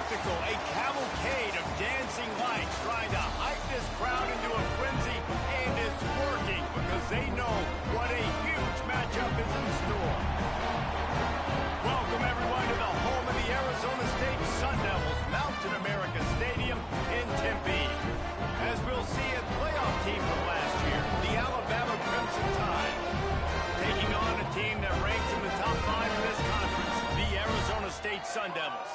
spectacle, a cavalcade of dancing lights trying to hype this crowd into a frenzy, and it's working because they know what a huge matchup is in store. Welcome everyone to the home of the Arizona State Sun Devils, Mountain America Stadium in Tempe. As we'll see a playoff team from last year, the Alabama Crimson Tide, taking on a team that ranks in the top 5 in this conference, the Arizona State Sun Devils.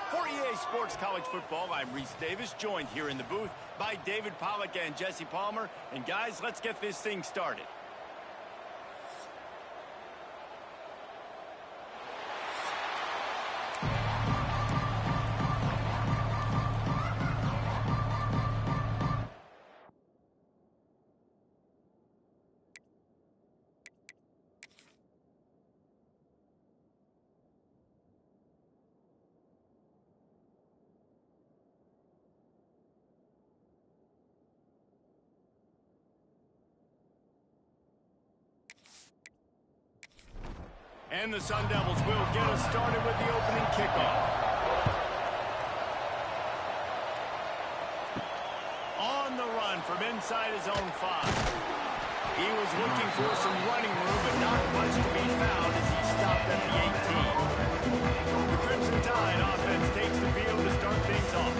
For EA Sports College Football, I'm Reese Davis, joined here in the booth by David Pollack and Jesse Palmer. And guys, let's get this thing started. And the Sun Devils will get us started with the opening kickoff. On the run from inside his own 5. He was looking for some running room, but not much to be found as he stopped at the 18. The Crimson Tide offense takes the field to start things off.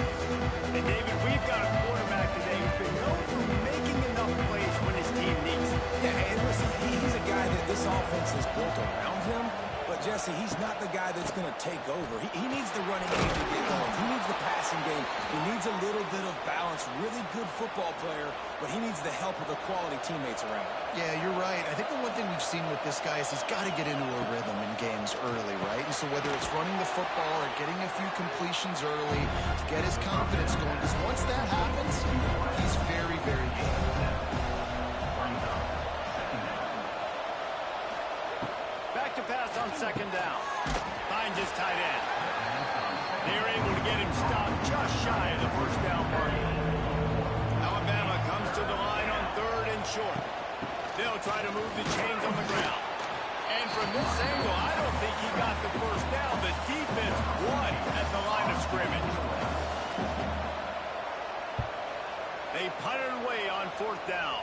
And David, we've got a quarterback today who's been known for making enough plays when his team needs it. Yeah, and listen, he's a guy that this offense is built around him. But, Jesse, he's not the guy that's going to take over. He needs the running game to get going. He needs the passing game. He needs a little bit of balance. Really good football player, but he needs the help of the quality teammates around him. Yeah, you're right. I think the one thing we've seen with this guy is he's got to get into a rhythm in games early, right? And so whether it's running the football or getting a few completions early to get his confidence going, because once that happens, he's very, very good. Back to pass on second down. Finds his tight end. They're able to get him stopped just shy of the first down mark. Alabama comes to the line on 3rd and short. They'll try to move the chains on the ground. And from this angle, I don't think he got the first down. The defense won at the line of scrimmage. They punt it away on 4th down.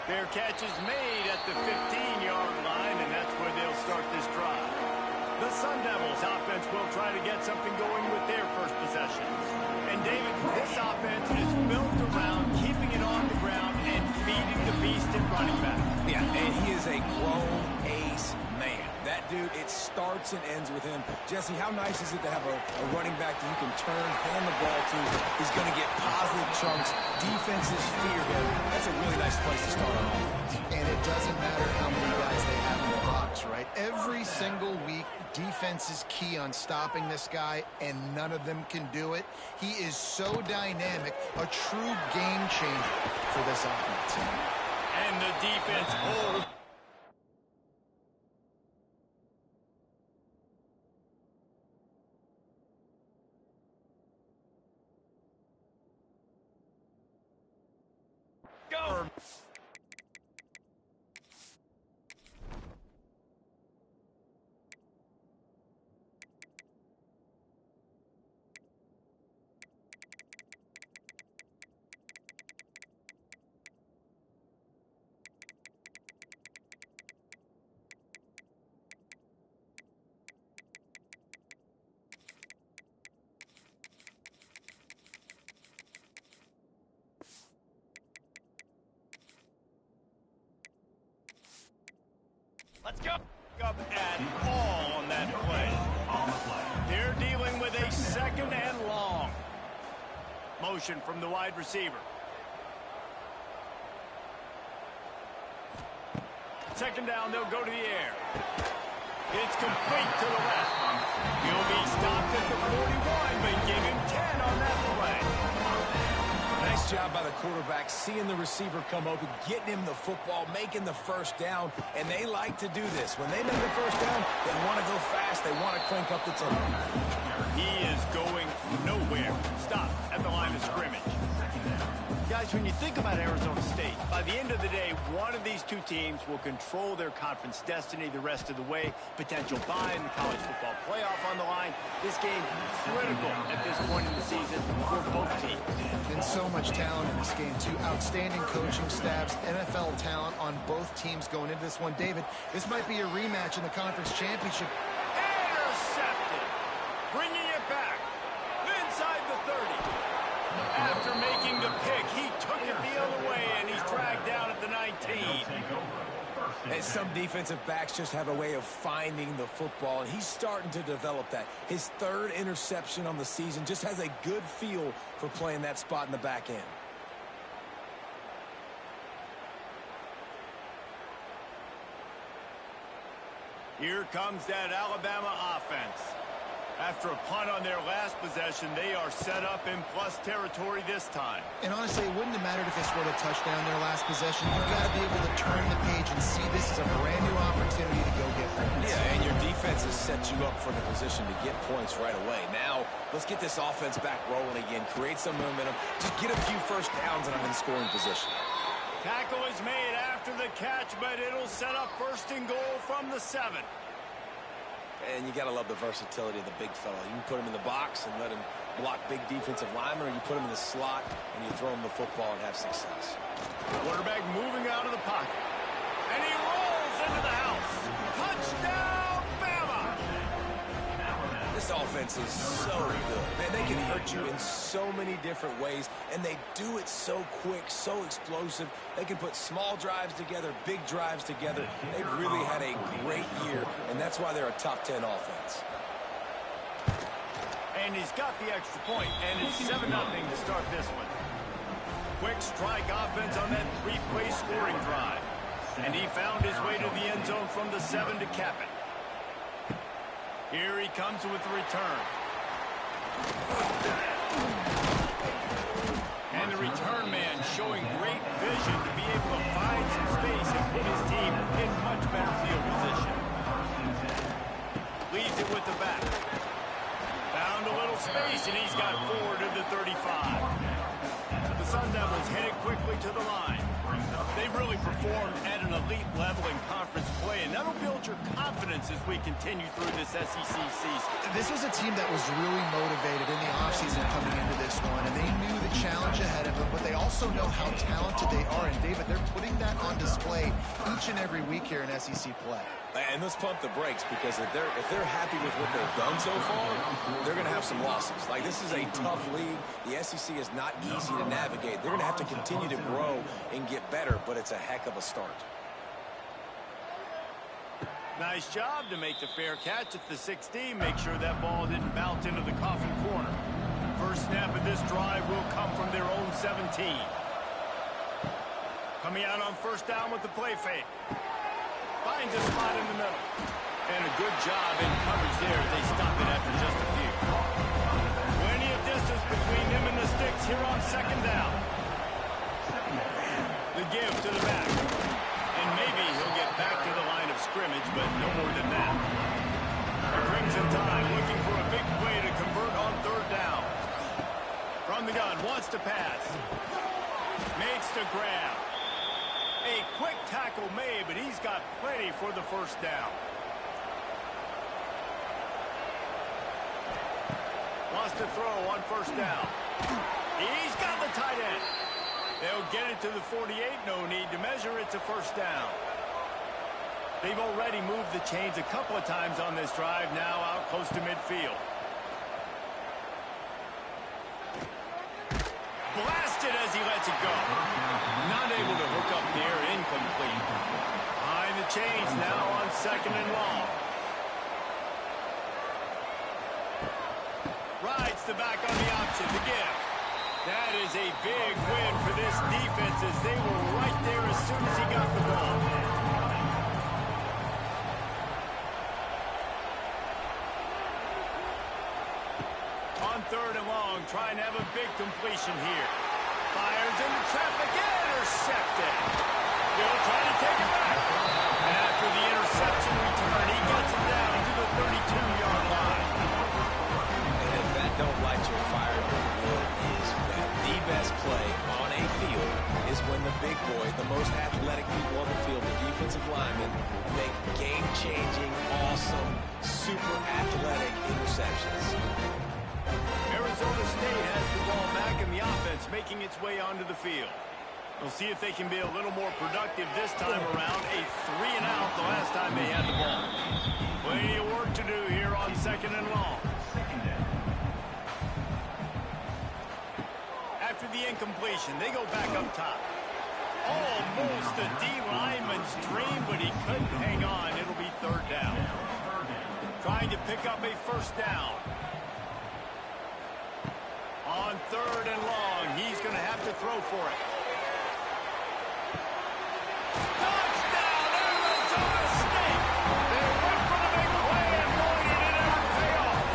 Fair catch is made at the 15-yard line, and that's where they'll start this drive. The Sun Devils offense will try to get something going with their first possession. And David, this offense is built around keeping it on the ground and feeding the beast at running back. Yeah, and he is a grown ace man. That dude, it starts and ends with him. Jesse, how nice is it to have a running back that you can turn, hand the ball to? He's going to get positive chunks. Defenses fear him. That's a really nice place to start on offense. And it doesn't matter how many guys they have in the box, right? Every single week, defense is key on stopping this guy, and none of them can do it. He is so dynamic, a true game changer for this offense. And the defense holds. Go! Let's go. Up at all on that play. They're dealing with a 2nd and long. Motion from the wide receiver. 2nd down, they'll go to the air. It's complete to the left. He'll be stopped at the 41, but give him 10 on that play. Nice job by the quarterback, seeing the receiver come open, getting him the football, making the first down, and they like to do this. When they make the first down, they want to go fast. They want to crank up the tempo. He is going nowhere. Stop at the line of scrimmage. Guys, Guys, when you think about Arizona State, by the end of the day, one of these two teams will control their conference destiny the rest of the way. Potential bye in the college football playoff on the line. This game critical at this point in the season for both teams. And so much talent in this game, too. Outstanding coaching staffs, NFL talent on both teams going into this one. David, this might be a rematch in the conference championship. Intercepted. Bringing it back. Inside the 30. After making the pick, he took it the other way, and he's dragged down at the 19. And some defensive backs just have a way of finding the football, and he's starting to develop that. His third interception on the season, just has a good feel for playing that spot in the back end. Here comes that Alabama offense. After a punt on their last possession, they are set up in plus territory this time. And honestly, it wouldn't have mattered if they scored a touchdown their last possession. You've got to be able to turn the page and see this as a brand new opportunity to go get points. Yeah, and your defense has set you up for the position to get points right away. Now, let's get this offense back rolling again, create some momentum, just get a few first downs, and I'm in scoring position. Tackle is made after the catch, but it'll set up first and goal from the 7. And you got to love the versatility of the big fella. You can put him in the box and let him block big defensive linemen, or you put him in the slot and you throw him the football and have success. Quarterback moving out of the pocket. And he rolls into the house. Touchdown, Bama! This offense is so good. Man, they can hurt you in so many different ways, and they do it so quick, so explosive. They can put small drives together, big drives together. They've really had a great year, and that's why they're a top 10 offense. And he's got the extra point, and it's 7-0 to start this one. Quick strike offense on that 3-play scoring drive. And he found his way to the end zone from the 7 to cap it. Here he comes with the return. And the return man showing great vision to be able to find some space and put his team in much better field position. Leads it with the back. Found a little space, and he's got 4 to the 35. The Sun Devils headed quickly to the line. They've really performed at an elite level in conference play, and that'll build your confidence as we continue through this SEC season. This was a team that was really motivated in the offseason coming into this one, and they knew the challenge ahead of them, but they also know how talented they are. And, David, they're putting that on display each and every week here in SEC play. And let's pump the brakes, because if they're happy with what they've done so far, they're going to have some losses. Like, this is a tough league. The SEC is not easy to navigate. They're going to have to continue to grow and get better, but it's a heck of a start. Nice job to make the fair catch at the 16. Make sure that ball didn't bounce into the coffin corner. First snap of this drive will come from their own 17. Coming out on first down with the play fake. Finds a spot in the middle. And a good job in coverage there. They stop it after just a few. Plenty of distance between him and the sticks here on second down. The give to the back. And maybe he'll get back to the line of scrimmage, but no more than that. The Crimson Tide looking for a big play to convert on third down. From the gun, wants to pass. Makes the grab. A quick tackle made, but he's got plenty for the first down. Wants to throw on first down. He's got the tight end. They'll get it to the 48. No need to measure. It's a first down. They've already moved the chains a couple of times on this drive, now out close to midfield. Blasted as he lets it go. Not able to hook up there, incomplete. Behind the chains now on second and long. Rides the back on the option, the give. That is a big win for this defense, as they were right there as soon as he got the ball. On third and long, trying to have a big completion here. Fires into traffic, intercepted. Still trying to take it back. After the interception return, he gets it down to the 32-yard line. And if that don't light your fire, then what is that? The best play on a field is when the big boy, the most athletic people on the field, the defensive linemen, make game-changing, awesome, super athletic interceptions. Arizona State has the ball back in the offense, making its way onto the field. We'll see if they can be a little more productive this time around. A 3-and-out the last time they had the ball. Plenty of work to do here on 2nd and long. After the incompletion, they go back up top. Almost a D lineman's dream, but he couldn't hang on. It'll be 3rd down. Trying to pick up a 1st down. On 3rd and long, he's going to have to throw for it. Touchdown, Arizona State! They went for the big play, and boy, did it ever pay off.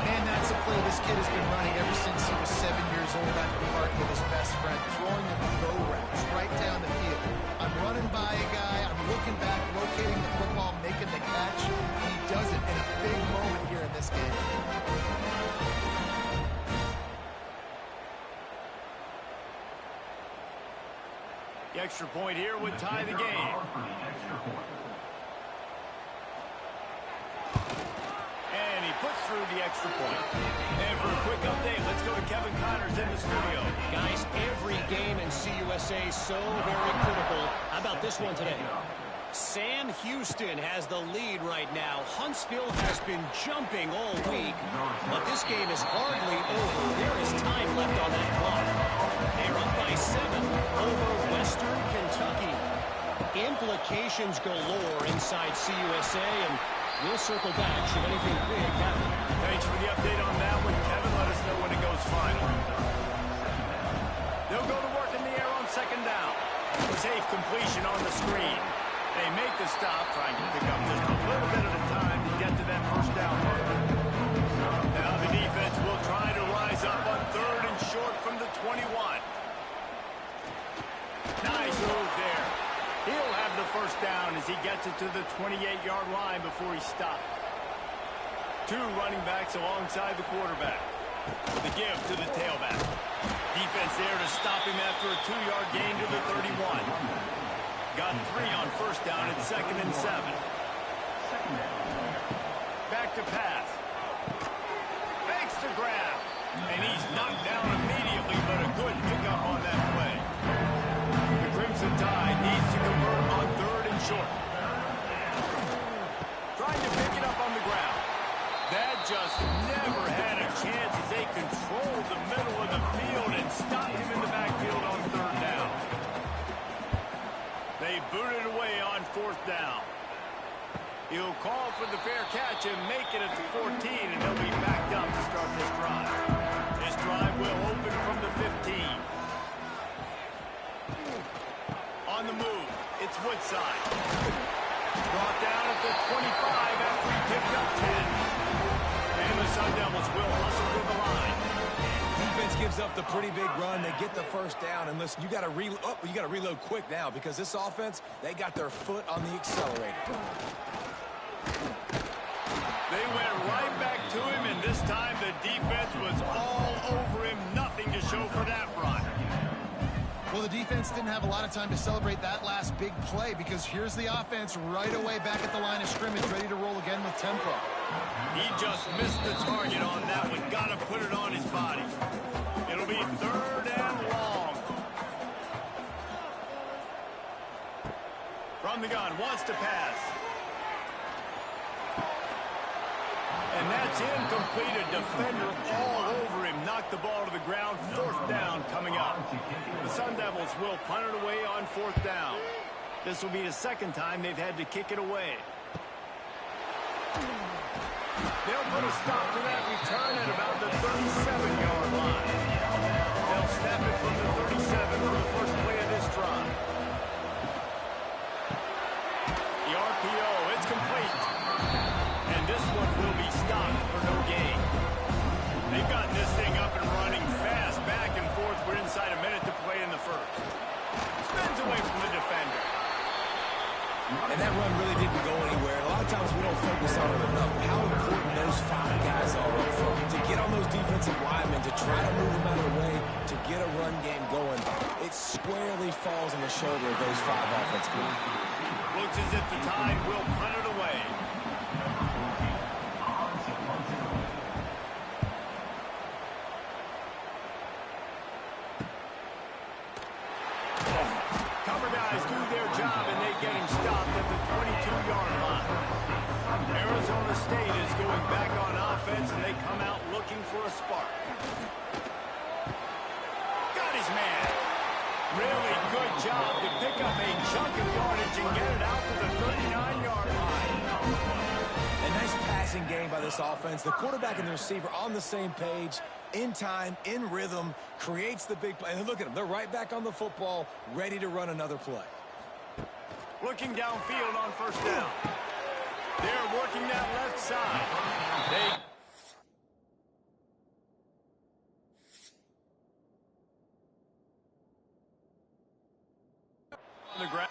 Man, that's a play this kid has been running ever since he was 7 years old at the park with his best friend, throwing the go routes right down the field. I'm running by a guy, I'm looking back, locating the football, making the catch, and he does it in a big moment here in this game. The extra point here would tie the game. And he puts through the extra point. And for a quick update, let's go to Kevin Connors in the studio. Guys, every game in CUSA is so very critical. How about this one today? Sam Houston has the lead right now. Huntsville has been jumping all week, but this game is hardly over. There is time left on that clock. They're up by 7 over Western Kentucky. Implications galore inside CUSA, and we'll circle back should anything big happen. Thanks for the update on that one, Kevin. Let us know when it goes final. They'll go to work in the air on 2nd down. Safe completion on the screen. They make the stop, trying to pick up just a little bit at a time to get to that 1st down mark. Now the defense will try to rise up on 3rd and short from the 21. Nice move there. He'll have the 1st down as he gets it to the 28-yard line before he stopped. 2 running backs alongside the quarterback. The give to the tailback. Defense there to stop him after a 2-yard gain to the 31. Got 3 on 1st down at 2nd and 7. Back to pass. Makes the grab. And he's knocked down immediately, but a good pickup on that play. The Crimson Tide needs to convert on 3rd and short. Trying to pick it up on the ground. That just never had a chance as they controlled the middle of the field and stopped him in the backfield on 3rd down. They booted away on 4th down. He'll call for the fair catch and make it at the 14, and they'll be backed up to start this drive. This drive will open from the 15. On the move, it's Woodside. Brought down at the 25 after he picked up 10. And the Sun Devils will hustle to the line. Defense gives up the pretty big run. They get the 1st down, and listen, you got to reload quick now because this offense, they got their foot on the accelerator. They went right back to him, and this time the defense was all over him. Nothing to show for that run. Well, the defense didn't have a lot of time to celebrate that last big play because here's the offense right away back at the line of scrimmage, ready to roll again with tempo. He just missed the target on that one. Got to put it on his body. It'll be 3rd and long. From the gun, wants to pass. And that's incomplete. A defender all over him. Knocked the ball to the ground. 4th down coming up. The Sun Devils will punt it away on 4th down. This will be the 2nd time they've had to kick it away. They'll put a stop to that return at about the 37-yard line. They'll snap it from the 37 for the first play of this drive. The RPO, it's complete. And this one will be stopped for no gain. They've gotten this thing up and running fast, back and forth. We're inside a minute to play in the 1st. Spins away from the defender. And that run really didn't go anywhere. A lot of times we don't focus on it enough. How important those 5 guys are up front to get on those defensive linemen, to try to move them out of the way, to get a run game going. it squarely falls on the shoulder of those 5 offensive linemen. Looks as if the Tide will punt it away. Cover guys do their job, and they get him stopped at the 22-yard line. Arizona State is going back on offense, and they come out looking for a spark. Got his man. Really good job to pick up a chunk of yardage and get it out to the 39-yard line. A nice passing game by this offense. The quarterback and the receiver on the same page, in time, in rhythm, creates the big play. And look at them. They're right back on the football, ready to run another play. Looking downfield on first down. They're working that left side. The ground.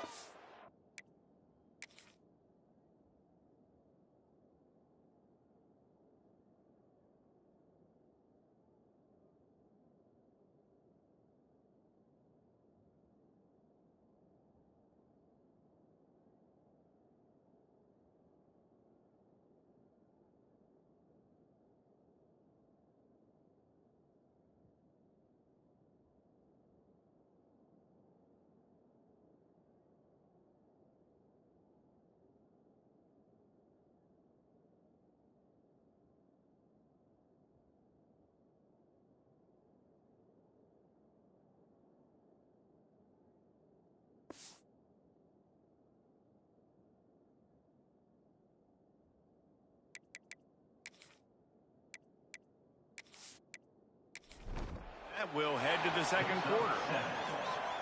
We'll head to the second quarter.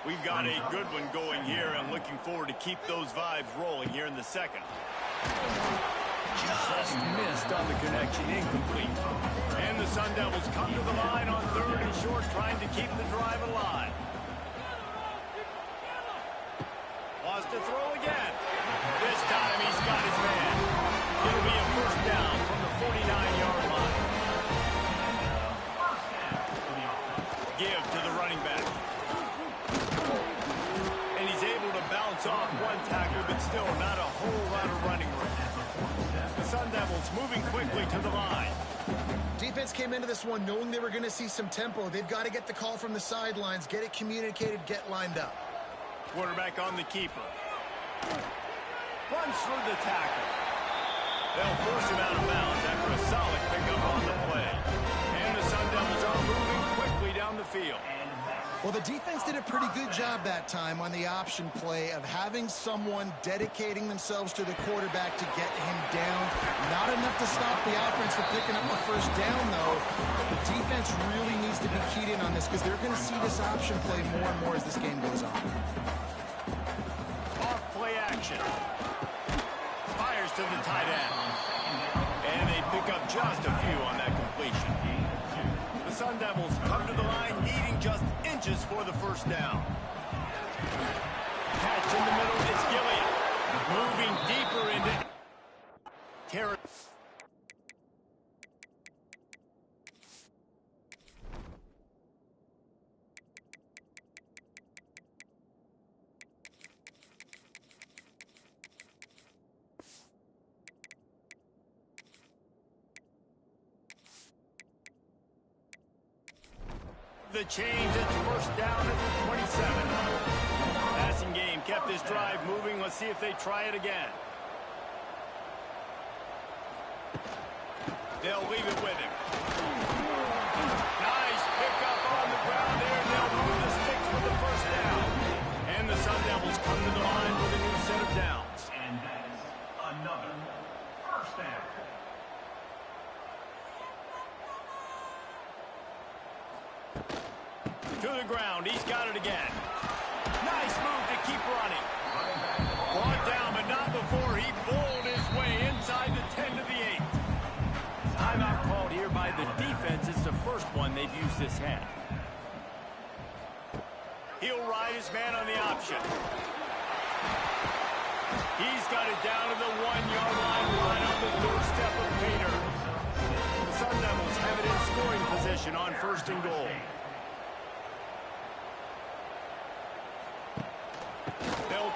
We've got a good one going here and looking forward to keep those vibes rolling here in the second. Just missed on the connection, incomplete. And the Sun Devils come to the line on 3rd and short, trying to keep the drive alive. Wants to throw again. This time he's got his man. It'll be a first down from the 49-yard line. Give to the running back. And he's able to bounce off one tackler, but still not a whole lot of running room. The Sun Devils moving quickly to the line. Defense came into this one knowing they were going to see some tempo. They've got to get the call from the sidelines, get it communicated, get lined up. Quarterback on the keeper. Runs through the tackle. They'll force him out of bounds after a solid pickup on the play. And the Sun Devils are moving quickly down the field. Well, the defense did a pretty good job that time on the option play of having someone dedicating themselves to the quarterback to get him down. Not enough to stop the offense from picking up a first down, though. The defense really needs to be keyed in on this because they're going to see this option play more and more as this game goes on. Off play action. Fires to the tight end. And they pick up just a few on that completion. The Sun Devils come to the line needing just inches for the first down. Catch in the middle, it's Gilliam. Moving deeper into territory. The change, it's first down at the 27. Passing game kept this drive moving. Let's see if they try it again. They'll leave it with him. Nice pickup on the ground there. They'll move the sticks for the first down. And the Sun Devils come to the line with a new set of downs. And that is another first down. To the ground, he's got it again. Nice move to keep running. Brought down, but not before he bowled his way inside the 10 to the 8. Timeout called here by the defense. It's the first one they've used this half. He'll ride his man on the option. He's got it down to the 1-yard line, right on the doorstep of Pater. The Sun Devils have it in scoring position on 1st and goal.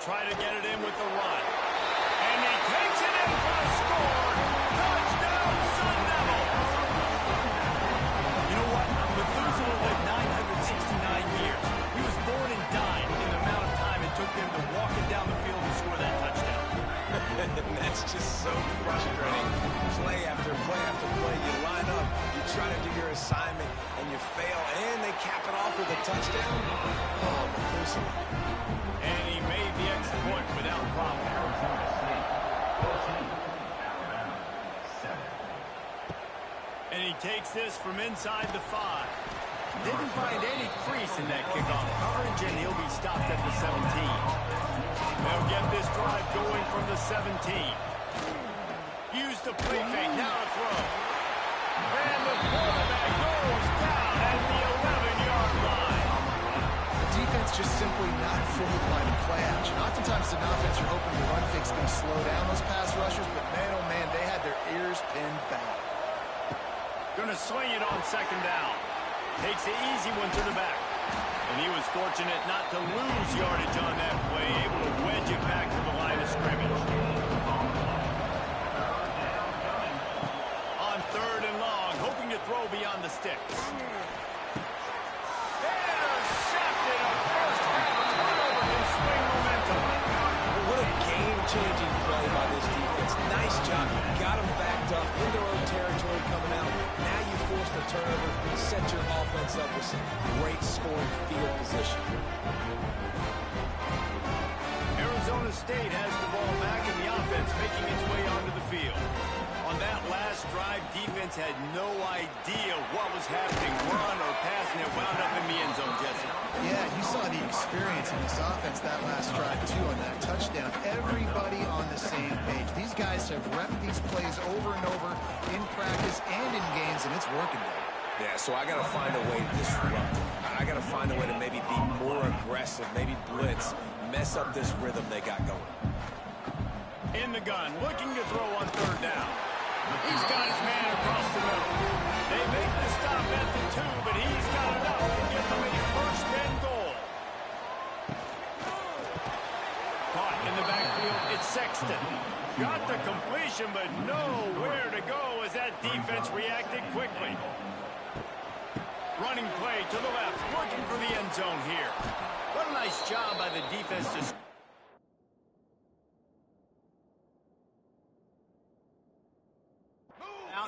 try to get it in with the run. And he takes it in for the score. Touchdown, Sun Devils! You know what? Methuselah lived 969 years. He was born and died in the amount of time it took them to walk it down the field and score that touchdown. That's just so frustrating. Play after play after play. You line up, you try to do your assignment, and you fail, and they cap it off with a touchdown. Oh, Methuselah. And he made the extra point without problem. And he takes this from inside the 5. Didn't find any crease in that kickoff coverage, and he'll be stopped at the 17. They'll get this drive going from the 17. Use the play fake, now to throw. And the quarterback goes down at the 11-yard line. The defense just simply not fooled by the play action. Oftentimes an offense, you're hoping the run fake's going to slow down those pass rushers, but man, oh man, they had their ears pinned back. Gonna swing it on second down. Takes the easy one to the back. And he was fortunate not to lose yardage on that play, able to wedge it back to the line of scrimmage. On third and long, hoping to throw beyond the sticks. Intercepted, a first half turnover can swing momentum. What a game-changing play by this defense. Nice job. You got them backed up in their own territory coming out. Now you force the turnover, set your offense up with some great scoring field position. Arizona State has the ball back in the offense, making its way onto the field. On that last drive, defense had no idea what was happening, run or pass, and it wound up in the end zone, Jesse. Yeah, you saw the experience in this offense that last drive, too, on that touchdown. Everybody on the same page. These guys have repped these plays over and over in practice and in games, and it's working there. Yeah, so I got to find a way to disrupt them. I got to find a way to maybe be more aggressive, maybe blitz, mess up this rhythm they got going. In the gun, looking to throw on third down. He's got his man across the middle. They make the stop at the 2, but he's got enough to give them a first and goal. Caught in the backfield, it's Sexton. Got the completion, but nowhere to go as that defense reacted quickly. Running play to the left, looking for the end zone here. What a nice job by the defense to...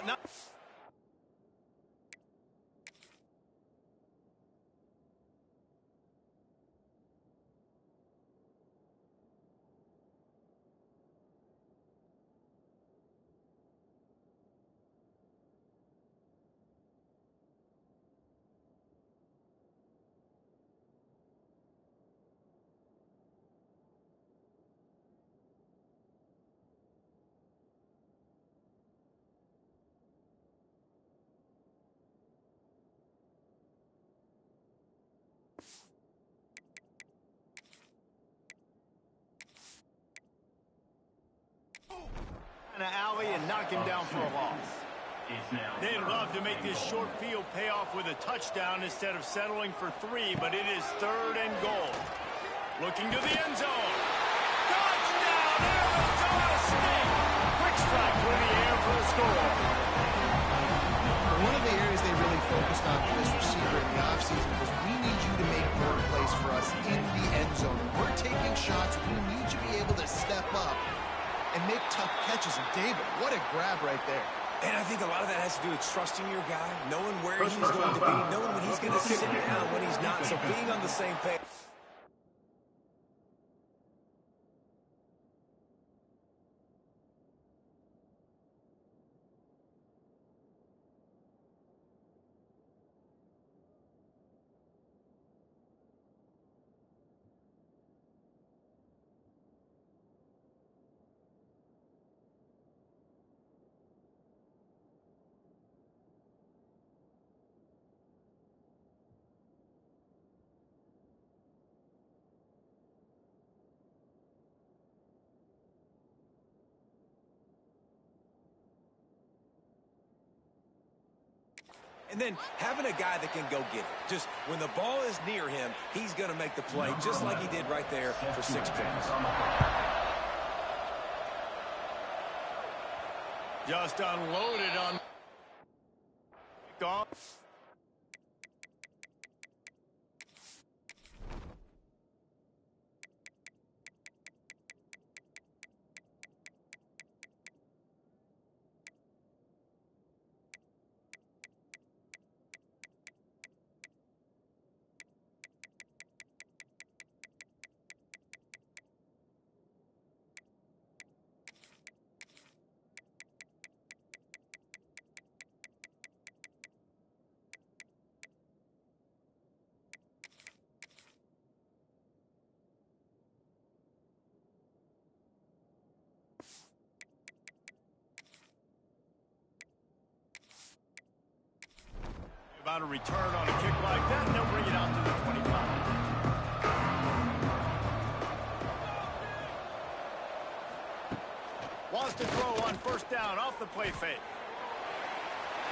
Now... An alley and knock him down for a loss. They'd love to make this short field pay off with a touchdown instead of settling for 3, but it is third and goal. Looking to the end zone. Touchdown, Arizona State! Quick strike through the air for the score. One of the areas they really focused on for this receiver in the offseason was we need you to make more plays for us in the end zone. We're taking shots. We need you to be able to step up and make tough catches. And David, what a grab right there. And I think a lot of that has to do with trusting your guy, knowing where he's going to be, knowing when he's going to sit down, when he's not. So being on the same page. And then having a guy that can go get it. Just when the ball is near him, he's going to make the play just like he did right there for 6 points. Just unloaded on golf. About a return on a kick like that, and they'll bring it out to the 25. Wants to throw on first down off the play fake.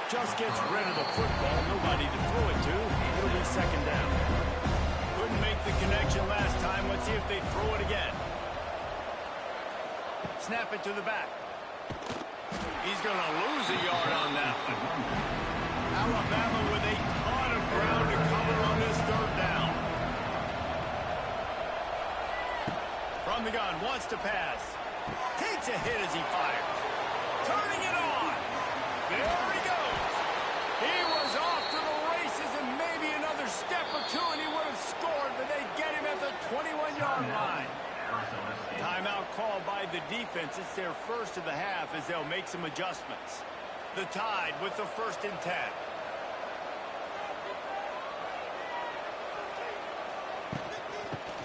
Just gets rid of the football. Nobody to throw it to. It'll be second down. Couldn't make the connection last time. Let's see if they throw it again. Snap it to the back. He's going to lose a yard on that one. Alabama with a ton of ground to cover on this third down. From the gun, wants to pass. Takes a hit as he fires. Turning it on. There he goes. He was off to the races, and maybe another step or two, and he would have scored, but they get him at the 21-yard line. Timeout called by the defense. It's their first of the half as they'll make some adjustments. The Tide with the 1st and 10.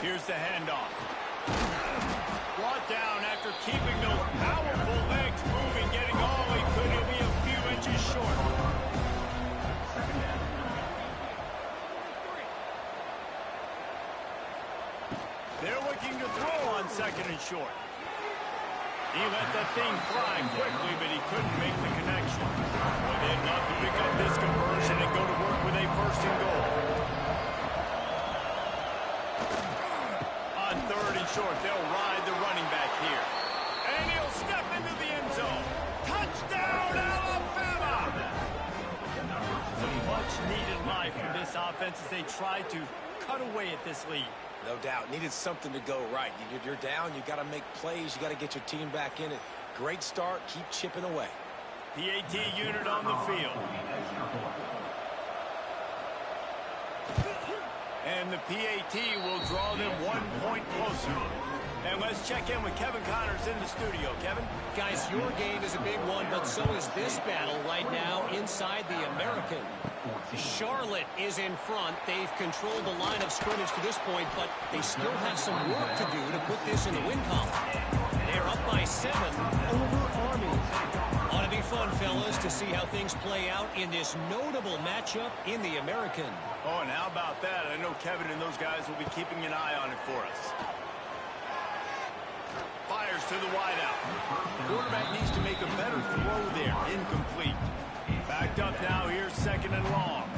Here's the handoff. Brought down after keeping those powerful legs moving, getting all he could. He'll be a few inches short. They're looking to throw on 2nd and short. He let that thing fly quickly, but he couldn't make the connection. Well, they'd love to pick up this conversion and go to work with a 1st and goal. On 3rd and short, they'll ride the running back here. And he'll step into the end zone. Touchdown, Alabama! Some much-needed life from this offense as they try to cut away at this lead. No doubt. Needed something to go right. You're down. You got to make plays. You got to get your team back in it. Great start. Keep chipping away. PAT unit on the field. And the PAT will draw them 1 point closer. And let's check in with Kevin Connors in the studio. Kevin? Guys, your game is a big one, but so is this battle right now inside the American. Charlotte is in front. They've controlled the line of scrimmage to this point, but they still have some work to do to put this in the win column. They're up by 7 over Army. Ought to be fun, fellas, to see how things play out in this notable matchup in the American. Oh, and how about that? I know Kevin and those guys will be keeping an eye on it for us. Fires to the wideout. Quarterback needs to make a better throw there. Incomplete. Backed up now. Here's 2nd and long.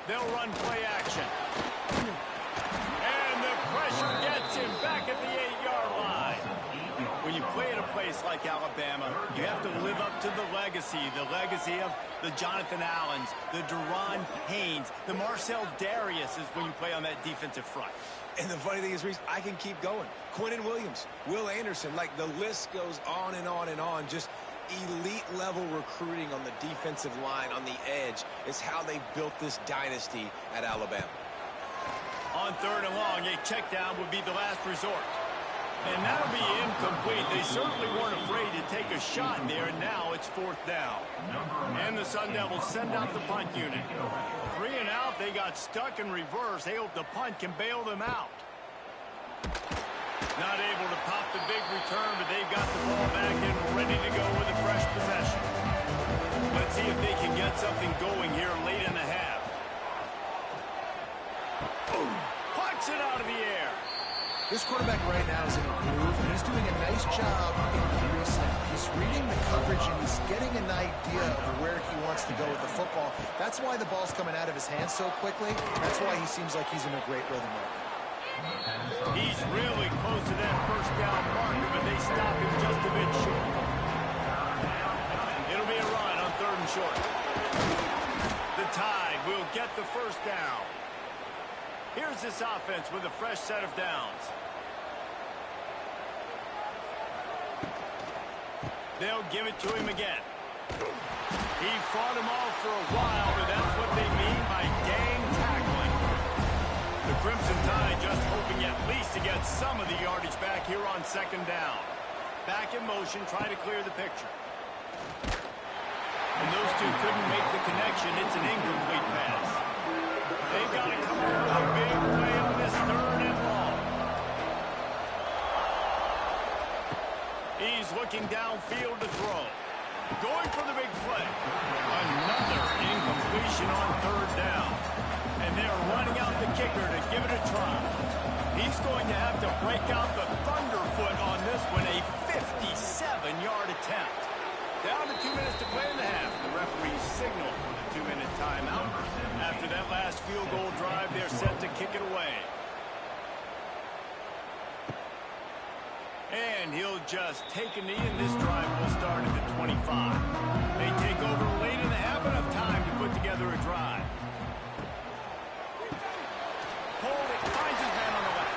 They'll run play action. And the pressure gets him back at the 8-yard line. When you play at a place like Alabama, you have to live up to the legacy of the Jonathan Allens, the Deron Haynes, the Marcel Dariuses when you play on that defensive front. And the funny thing is, Reese, I can keep going. Quentin Williams, Will Anderson, like the list goes on and on and on. Just elite-level recruiting on the defensive line, on the edge, is how they built this dynasty at Alabama. On 3rd and long, a check down would be the last resort. And that'll be incomplete. They certainly weren't afraid to take a shot there, and now it's 4th down. And the Sun Devils send out the punt unit. 3 and out, they got stuck in reverse. They hope the punt can bail them out. Not able to pop the big return, but they've got the ball back and ready to go with a fresh possession. Let's see if they can get something going here late in the half. Boom! Punts it out of the air. This quarterback right now is in a groove, and he's doing a nice job in every snap. He's reading the coverage, and he's getting an idea of where he wants to go with the football. That's why the ball's coming out of his hands so quickly. That's why he seems like he's in a great rhythm right now. He's really close to that first down marker, but they stop him just a bit short. It'll be a run on 3rd and short. The Tide will get the first down. Here's this offense with a fresh set of downs. They'll give it to him again. He fought them off for a while, but that's what they mean by gang tackling. The Crimson Tide just hoping at least to get some of the yardage back here on 2nd down. Back in motion, try to clear the picture. And those two couldn't make the connection. It's an incomplete pass. They've got to come up with a big play on this 3rd and long. He's looking downfield to throw. Going for the big play. Another incompletion on 3rd down. And they're running out the kicker to give it a try. He's going to have to break out the thunderfoot on this one, a 57-yard attempt. Down to 2 minutes to play in the half. The referee signaled for the 2-minute timeout. After that last field goal drive, they're set to kick it away. And he'll just take a knee, and this drive will start at the 25. They take over late in the half, enough time to put together a drive. Hold it, finds his man on the left.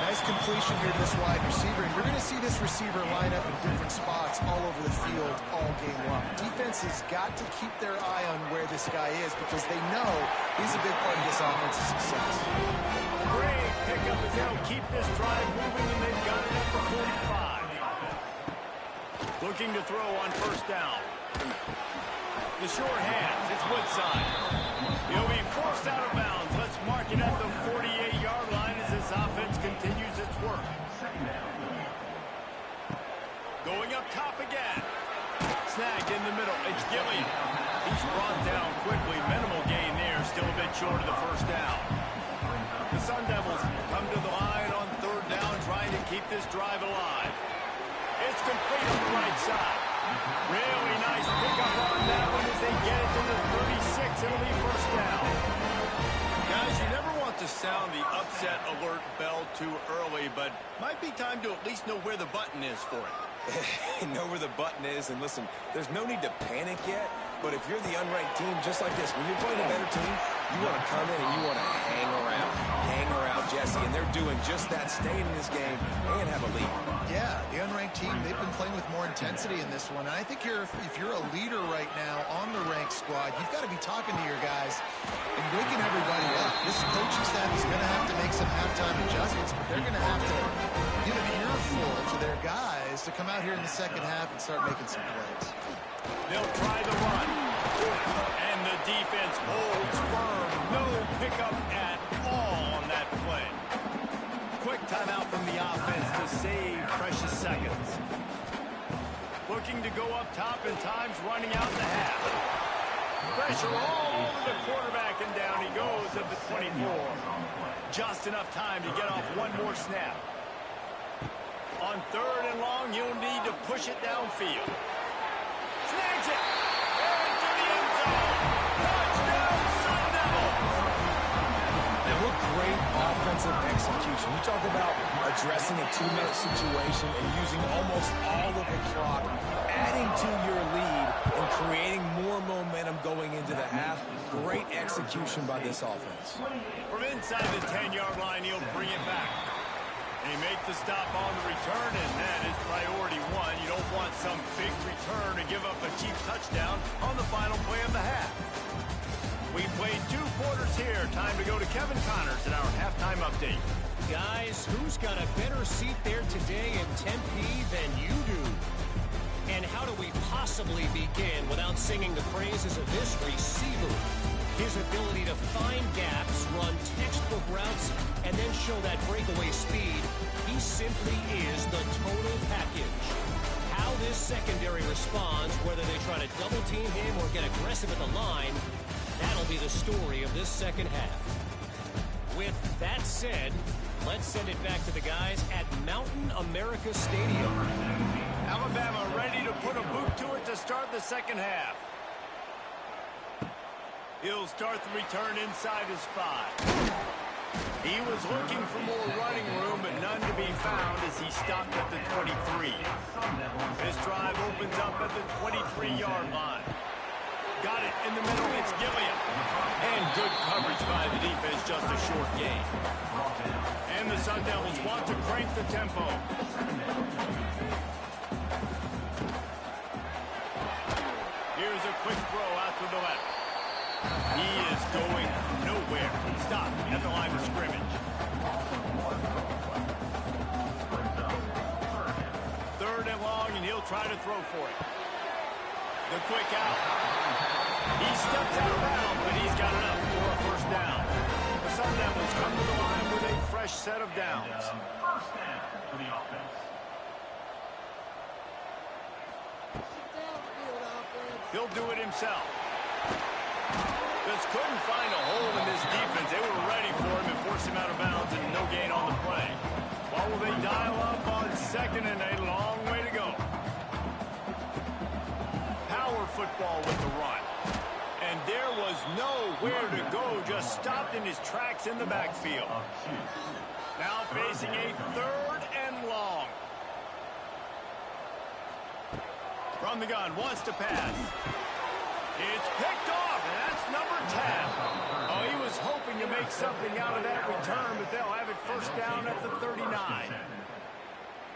Nice completion here to this wide receiver, and you're going to see this receiver line up in different spots all over the field all game long. Defense has got to keep their eye on where this guy is because they know he's a big part of this offense's success. Great pickup as they'll keep this drive moving, and they've got it up for 45. Looking to throw on 1st down. The short hands, it's Woodside. He'll be forced out of bounds. Let's mark it at the 48-yard line as this offense continues its work. Going up top again. Snagged in the middle. It's Gilliam. He's brought down quickly. Minimal gain there. Still a bit short of the 1st down. The Sun Devils come to the line on 3rd down, trying to keep this drive alive. It's complete on the right side. Really nice pickup on that one as they get it to the 36. It'll be 1st down. Guys, you never want to sound the upset alert bell too early, but might be time to at least know where the button is for it. Know where the button is, and listen, there's no need to panic yet, but if you're the unranked team, just like this, when you're playing a better team, you want to come in and you want to hang around Jesse, and they're doing just that, staying in this game and have a lead. Yeah, the unranked team, they've been playing with more intensity in this one, and I think if you're a leader right now on the ranked squad, you've got to be talking to your guys and waking everybody up. This coaching staff is going to have to make some halftime adjustments, but they're going to have to give an earful to their guys to come out here in the 2nd half and start making some plays. They'll try the run. And the defense holds firm. No pickup at all on that play. Quick timeout from the offense to save precious seconds. Looking to go up top, and time's running out in the half. Pressure all over the quarterback, and down he goes at the 24. Just enough time to get off one more snap. On 3rd and long, you'll need to push it downfield. Snags it! Into the end zone! Touchdown, Sun Devils! Now, what great offensive execution. You talk about addressing a 2-minute situation and using almost all of the clock, adding to your lead and creating more momentum going into the half. Great execution by this offense. From inside the 10-yard line, he'll bring it back. They make the stop on the return, and that is priority 1. You don't want some big return to give up a cheap touchdown on the final play of the half. We played 2 quarters here. Time to go to Kevin Connors in our halftime update. Guys, who's got a better seat there today in Tempe than you do? And how do we possibly begin without singing the praises of this receiver? His ability to find gaps, run textbook routes, and then show that breakaway speed, he simply is the total package. How this secondary responds, whether they try to double-team him or get aggressive at the line, that'll be the story of this 2nd half. with that said, let's send it back to the guys at Mountain America Stadium. Alabama ready to put a boot to it to start the second half. He'll start the return inside his 5. He was looking for more running room, but none to be found as he stopped at the 23. This drive opens up at the 23-yard line. Got it in the middle. It's Gilliam. And good coverage by the defense, just a short gain. And the Sun Devils want to crank the tempo. Here's a quick throw out to the left. He is going nowhere. Stop at the line of scrimmage. 3rd and long, and he'll try to throw for it. The quick out. He steps out of bounds, but he's got enough for a first down. The Sun Devils come to the line with a fresh set of downs. First down for the offense. He'll do it himself. Just couldn't find a hole in this defense. They were ready for him and forced him out of bounds, and no gain on the play. What will they dial up on 2nd and a long way to go? Power football with the run. And there was nowhere to go, just stopped in his tracks in the backfield. Now facing a 3rd and long. From the gun, wants to pass. It's picked off, and that's number 10. Oh, he was hoping to make something out of that return, but they'll have it first down at the 39.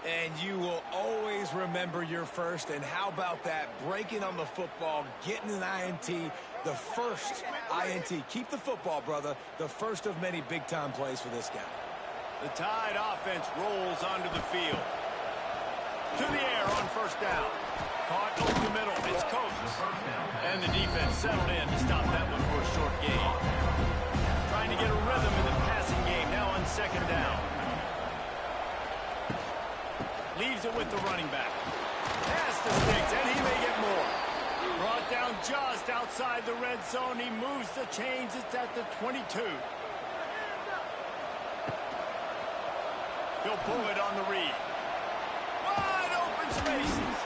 And you will always remember your first. And how about that? Breaking on the football, getting an INT, the first INT. Keep the football, brother. The first of many big-time plays for this guy. The Tide offense rolls onto the field. To the air on first down. Caught over the middle. It's Coates. And the defense settled in to stop that one for a short gain. Trying to get a rhythm in the passing game now on 2nd down. Leaves it with the running back. Pass the sticks, and he may get more. Brought down just outside the red zone. He moves the chains. It's at the 22. He'll pull it on the read. Wide open spaces.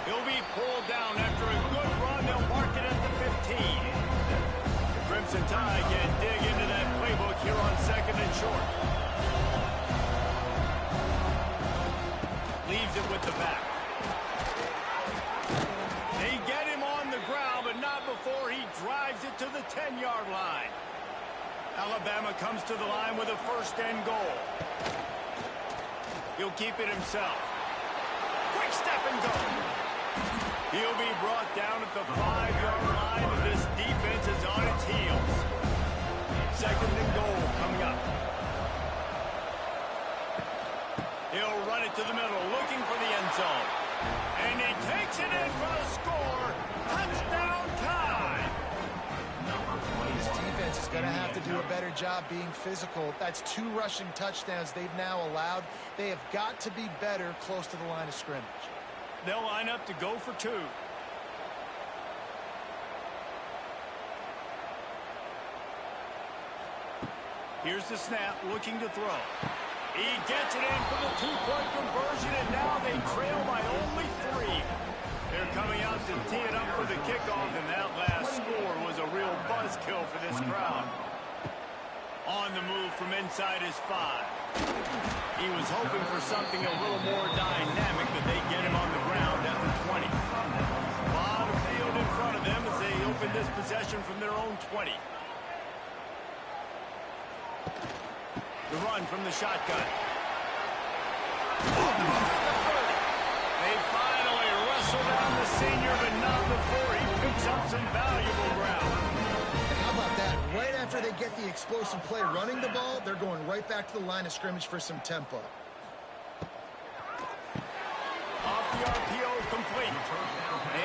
He'll be pulled down after a good run. They'll mark it at the 15. The Crimson Tide can dig into that playbook here on 2nd and short. Leaves it with the back. They get him on the ground, but not before he drives it to the 10-yard line. Alabama comes to the line with a 1st and goal. He'll keep it himself. Quick step and go. He'll be brought down at the 5-yard line, and this defense is on its heels. 2nd and goal coming up. He'll run it to the middle, looking for the end zone. And he takes it in for the score. Touchdown Tide. This defense is going to have to do a better job being physical. That's 2 rushing touchdowns they've now allowed. They have got to be better close to the line of scrimmage. They'll line up to go for 2. Here's the snap, looking to throw. He gets it in for the 2-point conversion, and now they trail by only 3. They're coming out to tee it up for the kickoff, and that last score was a real buzzkill for this crowd. On the move from inside his 5. He was hoping for something a little more dynamic, but they get him on the ground at the 20. A lot of field in front of them as they open this possession from their own 20. The run from the shotgun. They finally wrestle down the senior, but not before he picks up some valuable ground. How about that? Right after they get the explosive play running the ball, they're going right back to the line of scrimmage for some tempo. Off the RPO, complete.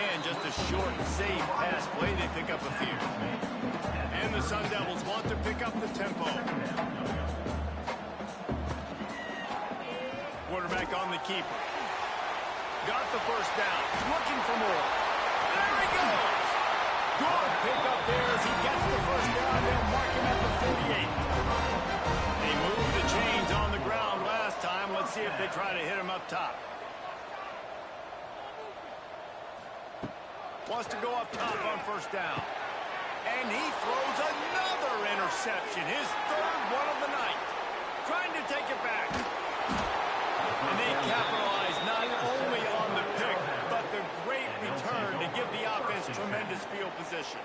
And just a short, safe pass play. They pick up a few. And the Sun Devils want to pick up the tempo. Quarterback on the keeper. Got the first down. Looking for more. There he goes. Good pick up there as he gets the first down. They'll mark him at the 48. chains on the ground last time. Let's see if they try to hit him up top. Wants to go up top on first down. And he throws another interception, his third one of the night. Trying to take it back. And they capitalize not only on the pick, but the great return to give the offense tremendous field position.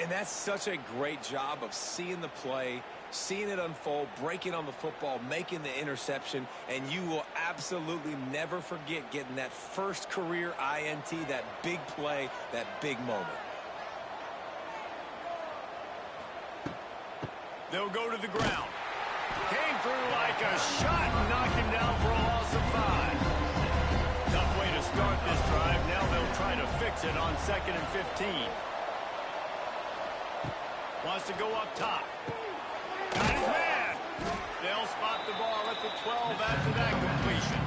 And that's such a great job of seeing the play, seeing it unfold, breaking on the football, making the interception, and you will absolutely never forget getting that first career INT, that big play, that big moment. They'll go to the ground. Came through like a shot and knocked him down for a loss of 5. Tough way to start this drive. Now they'll try to fix it on 2nd and 15. Wants to go up top. Got his man. They'll spot the ball at the 12 after that completion.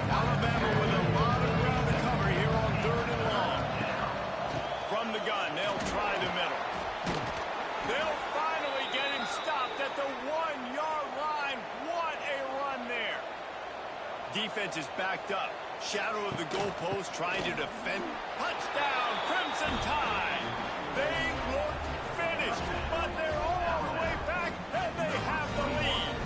Alabama with a lot of ground to cover here on 3rd and long. From the gun, they'll try the middle. They'll finally get him stopped at the 1-yard line. What a run there. Defense is backed up. Shadow of the goalpost trying to defend. Touchdown, Crimson Tide. They look finished, but they're all the way back, and they have the lead.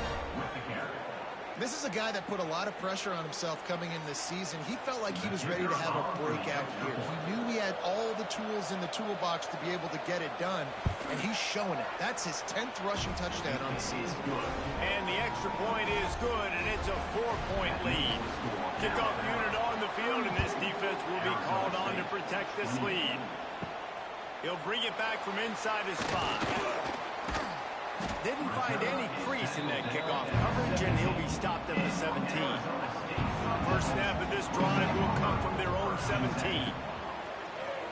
This is a guy that put a lot of pressure on himself coming in this season. He felt like he was ready to have a breakout year. He knew he had all the tools in the toolbox to be able to get it done, and he's showing it. That's his 10th rushing touchdown on the season. And the extra point is good, and it's a 4-point lead. Kickoff unit on the field, and this defense will be called on to protect this lead. He'll bring it back from inside his spot. Didn't find any crease in that kickoff coverage, and he'll be stopped at the 17. First snap of this drive will come from their own 17.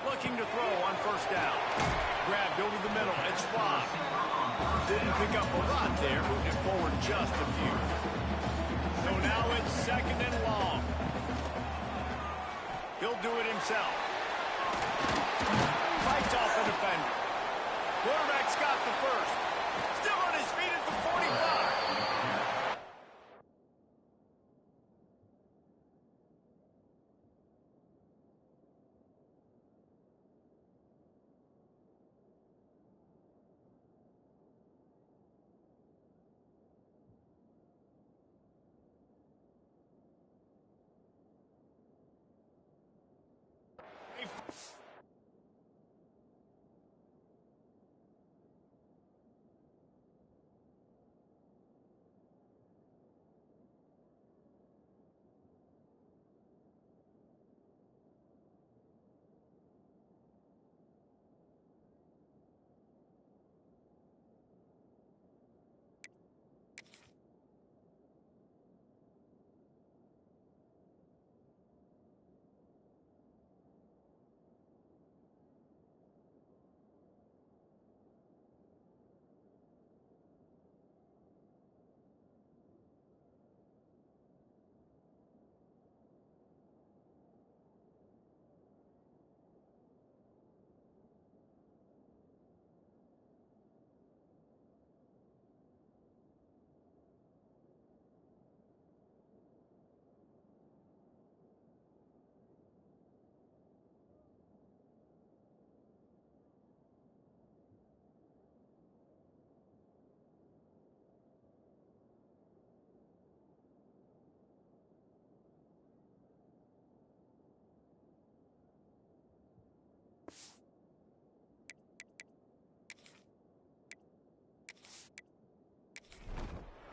Looking to throw on first down. Grabbed over the middle. It's Schwab. Didn't pick up a lot there. Moving forward just a few. So now it's 2nd and long. He'll do it himself. Fights off the defender. Quarterback's got the first. Still on his feet at the 45.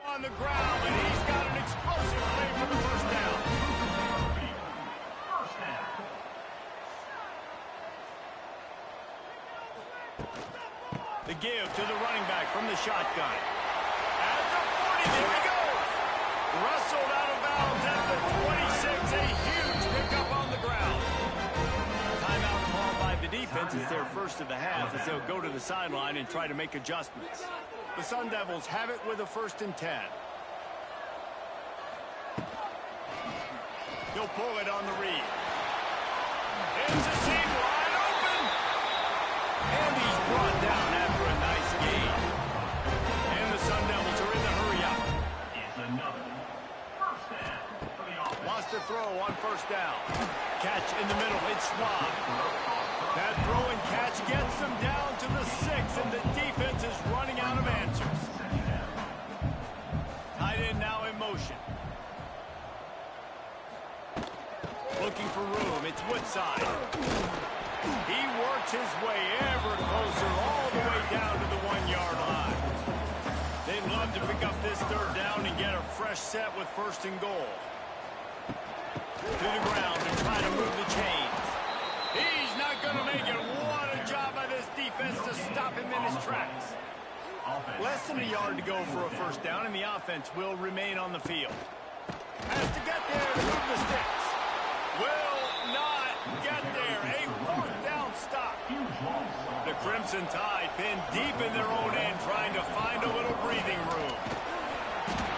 On the ground, and he's got an explosive play for the first down. The give to the running back from the shotgun. At the 40, there he goes. Wrestled out of bounds at the 26. A huge pickup on the ground. Timeout called by the defense. It's their first of the half as they'll go to the sideline and try to make adjustments. The Sun Devils have it with a 1st and 10. He'll pull it on the read. It's a seam wide open. And he's brought down after a nice gain. And the Sun Devils are in the throw on first down. Catch in the middle. It's Schwab. That throw and catch gets them down to the 6, and the defense is running out of answers. Tight end now in motion. Looking for room. It's Woodside. He works his way ever closer all the way down to the 1-yard line. They'd love to pick up this third down and get a fresh set with first and goal. To the ground and try to move the chains. He's not going to make it. What a job by this defense to stop him in his tracks. Less than a yard to go for a first down, and the offense will remain on the field. Has to get there to move the sticks. Will not get there. A fourth down stop. The Crimson Tide pinned deep in their own end, trying to find a little breathing room.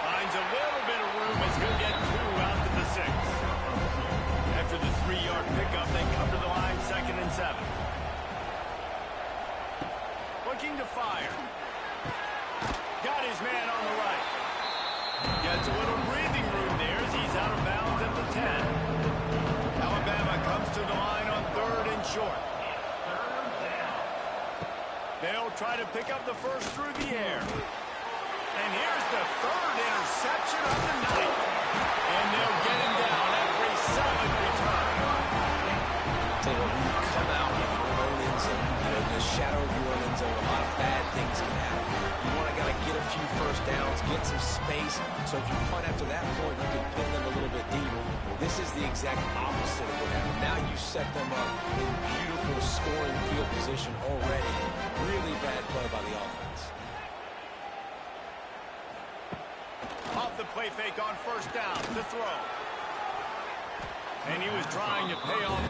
Finds a little bit of room as he'll get 2 out to the 6. After the 3-yard pickup, they come to the line, 2nd and 7. Looking to fire. Got his man on the right. Gets a little breathing room there as he's out of bounds at the 10. Alabama comes to the line on 3rd and short. They'll try to pick up the first through the air. And here's the 3rd interception of the night. And they'll get him down after a solid return. Tell you what, when you come out of New Orleans and, the shadow of New Orleans, a lot of bad things can happen. You want to get a few first downs, get some space. So if you punt after that point, you can pin them a little bit deep. This is the exact opposite of what happened. Now you set them up in beautiful scoring field position already. Really bad play by the offense. Off the play fake on first down to throw. And he was trying to pay off.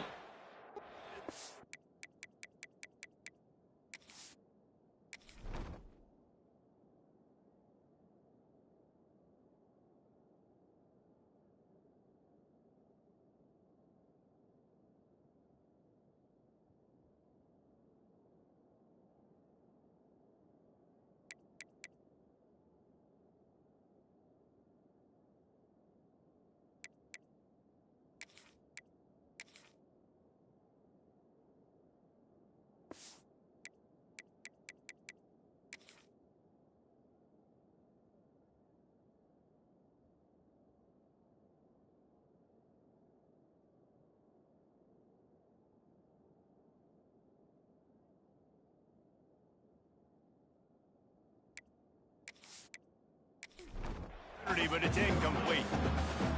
But it's incomplete.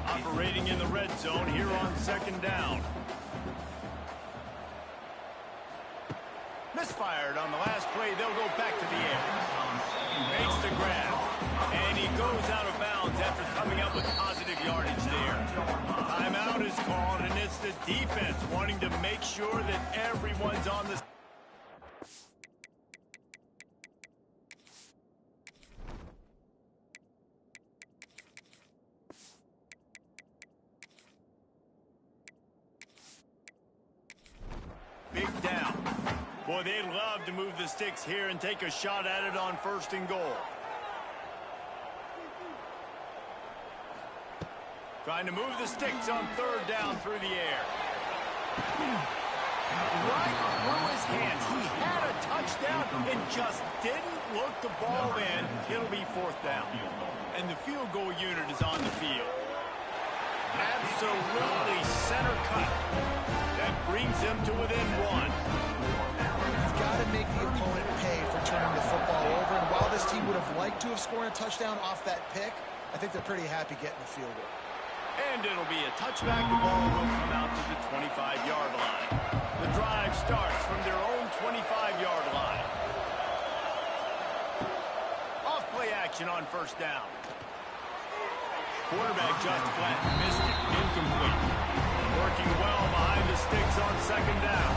Operating in the red zone here on 2nd down. Misfired on the last play. They'll go back to the air. Makes the grab. And he goes out of bounds after coming up with positive yardage there. Timeout is called, and it's the defense wanting to make sure that everyone's on the... Big down. Boy, they'd love to move the sticks here and take a shot at it on 1st and goal. Trying to move the sticks on 3rd down through the air. Right through his hands. He had a touchdown and just didn't look the ball in. It'll be 4th down. And the field goal unit is on the field. Absolutely center cut. That brings them to within 1. You've got to make the opponent pay for turning the football over. And while this team would have liked to have scored a touchdown off that pick, I think they're pretty happy getting the field goal. And it'll be a touchback. The ball will come out to the 25-yard line. The drive starts from their own 25-yard line. Off play action on 1st down. Quarterback just flat, missed it, incomplete. Working well behind the sticks on 2nd down.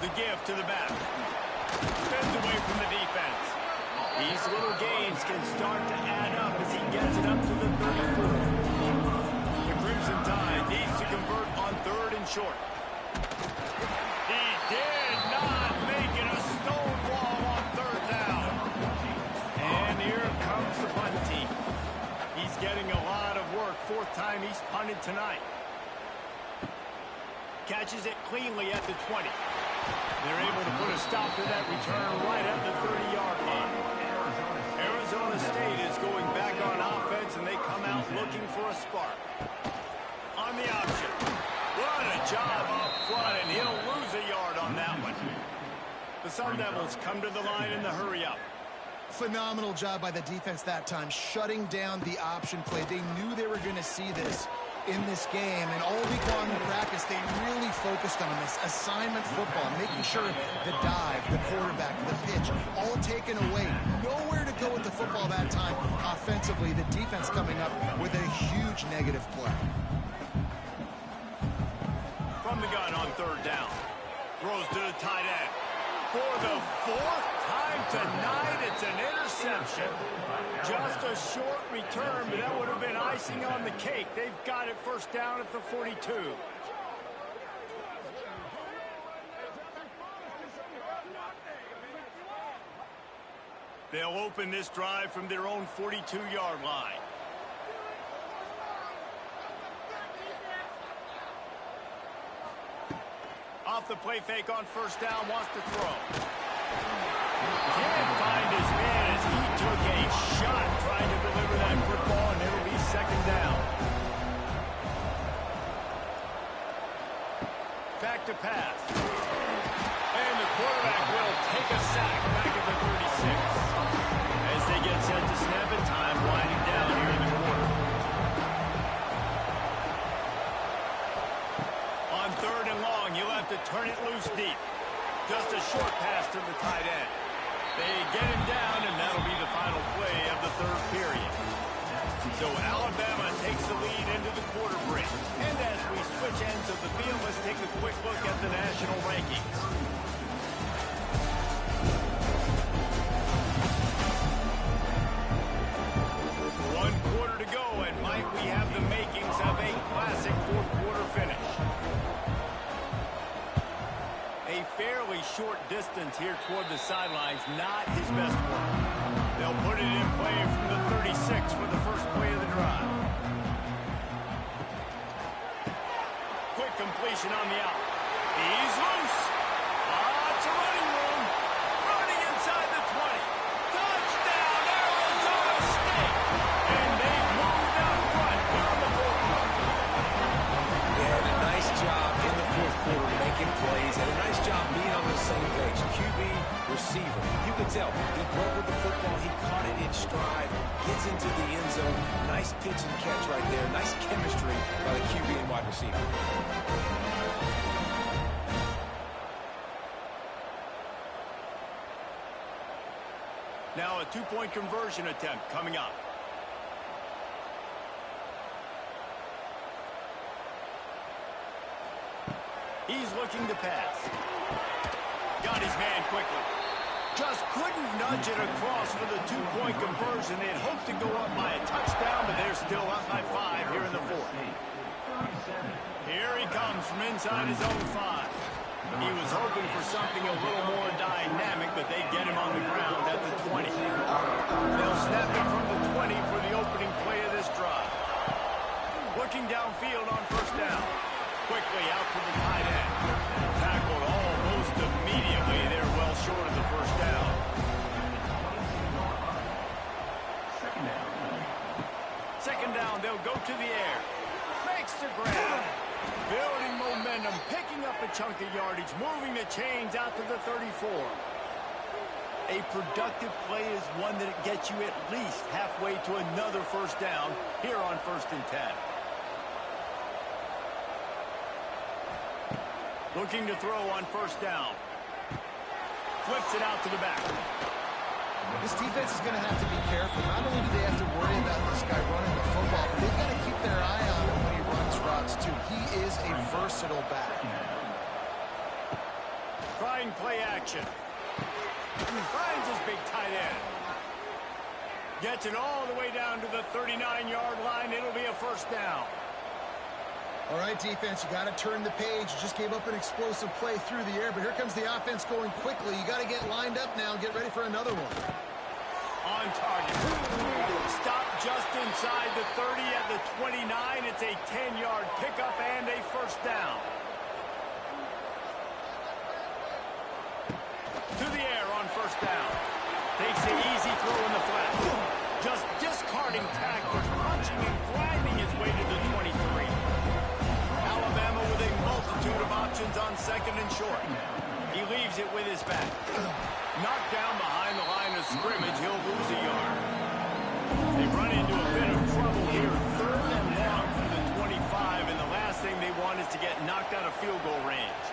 The give to the back. Spins away from the defense. These little gains can start to add up as he gets it up to the 34. The Crimson Tide needs to convert on 3rd and short. He did not make it a stone wall on 3rd down. And here comes the punt team. He's getting a lot of work time he's punted tonight. Catches it cleanly at the 20. They're able to put a stop to that return right at the 30-yard line. Arizona State is going back on offense, and they come out looking for a spark. On the option. What a job up front, and he'll lose a yard on that one. The Sun Devils come to the line in the hurry-up. Phenomenal job by the defense that time, shutting down the option play. They knew they were going to see this in this game, and all week long in practice, they really focused on this assignment football, making sure the dive, the quarterback, the pitch, all taken away. Nowhere to go with the football that time. Offensively, the defense coming up with a huge negative play. From the gun on third down. Throws to the tight end. For the fourth time tonight, it's an interception. Just a short return, but that would have been icing on the cake. They've got it first down at the 42. They'll open this drive from their own 42-yard line. Off the play fake on first down, wants to throw. Can't find his man as he took a shot trying to deliver that football, and it'll be second down. Back to pass. And the quarterback will take a sack back at the 36. As they get set to snap it, time winding down here in the quarter. On third and long, you'll have to turn it loose deep. Just a short pass to the tight end. They get him down, and that'll be the final play of the third period. So Alabama takes the lead into the quarter break. And as we switch ends of the field, let's take a quick look at the national rankings. One quarter to go, and might we have the makings of a classic fourth quarter finish. A fairly short distance here toward the sidelines, not his best work. They'll put it in play from the 36 for the first play of the drive. Quick completion on the out. He's loose. Lots of running room. Running inside the 20. Touchdown, Arizona State. And they moved out front here in the fourth quarter. Yeah, and a nice job in the fourth quarter making plays, and a nice job being on the same page. QB, receiver. You can tell he broke with the football. He caught it in stride, gets into the end zone. Nice pitch and catch right there. Nice chemistry by the QB and wide receiver. Now a two-point conversion attempt coming up. He's looking to pass. Got his man quickly. Just couldn't nudge it across for the two-point conversion. They had hoped to go up by a touchdown, but they're still up by 5 here in the fourth. Here he comes from inside his own 5. He was hoping for something a little more dynamic, but they get him on the ground at the 20. They'll snap it from the 20 for the opening play of this drive. Looking downfield on first down. Quickly out to the tight end. Tackled almost immediately. They're well short of the first down. Second down, they'll go to the air. Makes the grab. Building momentum, picking up a chunk of yardage, moving the chains out to the 34. A productive play is one that gets you at least halfway to another first down here on 1st and 10. Looking to throw on first down. Flips it out to the back. This defense is going to have to be careful. Not only do they have to worry about this guy running the football, but they've got to keep their eye on him when he runs routes, too. He is a versatile back. Trying play action. Finds his big tight end. Gets it all the way down to the 39-yard line. It'll be a first down. All right, defense, you got to turn the page. You just gave up an explosive play through the air, but here comes the offense going quickly. You got to get lined up now and get ready for another one. On on target. Stop just inside the 30 at the 29. It's a 10-yard pickup and a first down. To the air on first down. Takes the easy throw in the flat. Just discarding tacklers, punching and grinding his way to the 23. Alabama with a multitude of options on second and short. He leaves it with his back. Knocked down behind the line of scrimmage, he'll lose a yard. They run into a bit of trouble here. Third and long from the 25, and the last thing they want is to get knocked out of field goal range.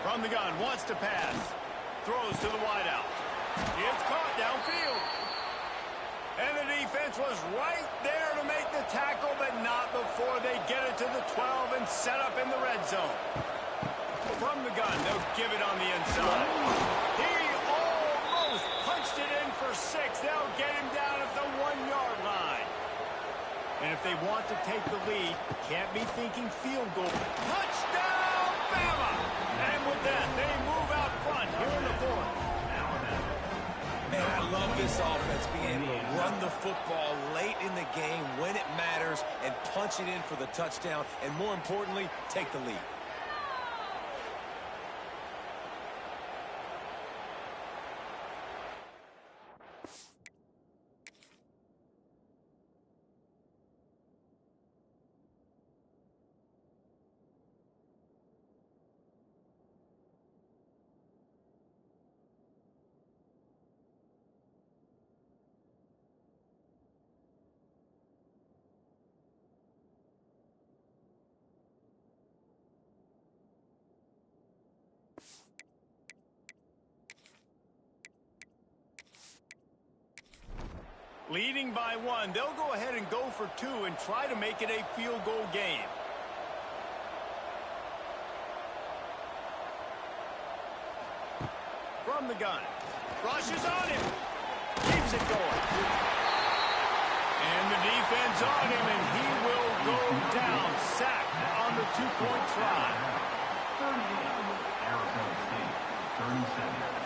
From the gun, wants to pass. Throws to the wideout. It's caught downfield. And the defense was right there to make the tackle, but not before they get it to the 12 and set up in the red zone. From the gun, they'll give it on the inside. He almost punched it in for 6. They'll get him down at the 1-yard line. And if they want to take the lead, can't be thinking field goal. Touchdown, Bama! And with that, they move out front here in the fourth. Man, I love this offense being able to run the football late in the game when it matters and punch it in for the touchdown, and more importantly, take the lead. Leading by 1, they'll go ahead and go for 2 and try to make it a field goal game. From the gun. Rushes on him. Keeps it going. And the defense on him, and he will go down. Sacked on the 2-point try. 38, Arizona State, 37.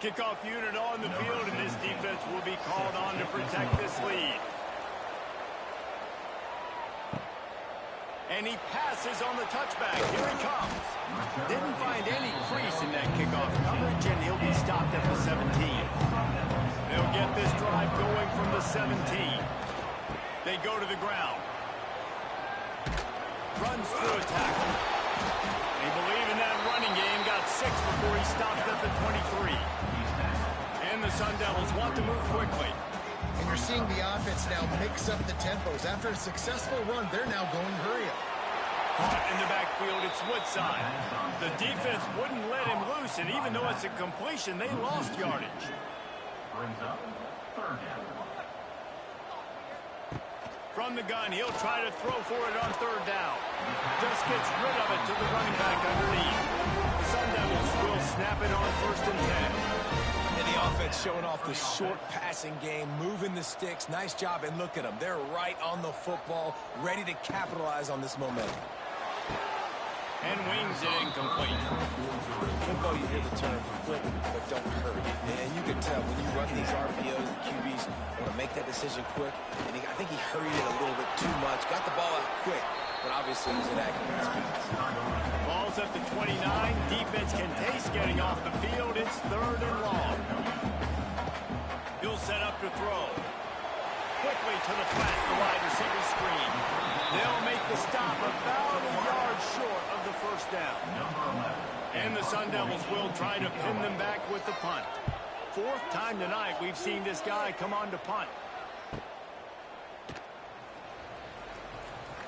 Kickoff unit on the field, and this defense will be called on to protect this lead. And he passes on the touchback. Here he comes. Didn't find any crease in that kickoff coverage, and he'll be stopped at the 17. They'll get this drive going from the 17. They go to the ground. Runs through a tackle. They believe in that running game. Got 6 before he stopped at the 23. And the Sun Devils want to move quickly. And you're seeing the offense now mix up the tempos. After a successful run, they're now going hurry up. Caught in the backfield, it's Woodside. The defense wouldn't let him loose, and even though it's a completion, they lost yardage. Brings up third down. From the gun, he'll try to throw for it on third down. Just gets rid of it to the running back underneath. The Sun Devils will snap it on 1st and 10. And the offense showing off the short passing game, moving the sticks. Nice job, and look at them. They're right on the football, ready to capitalize on this momentum. And wings it incomplete. Football, you hear the term quick, but don't hurry. And you can tell when you run these RPOs, the QBs want to make that decision quick. And I think he hurried it a little bit too much. Got the ball out quick, but obviously he was inaccurate with his speed. Ball's at the 29. Defense can taste getting off the field. It's 3rd and long. He'll set up to throw. Quickly to the flat, the wide receiver screen. They'll make the stop about a yard short of the first down. And the Sun Devils will try to pin them back with the punt. 4th time tonight we've seen this guy come on to punt.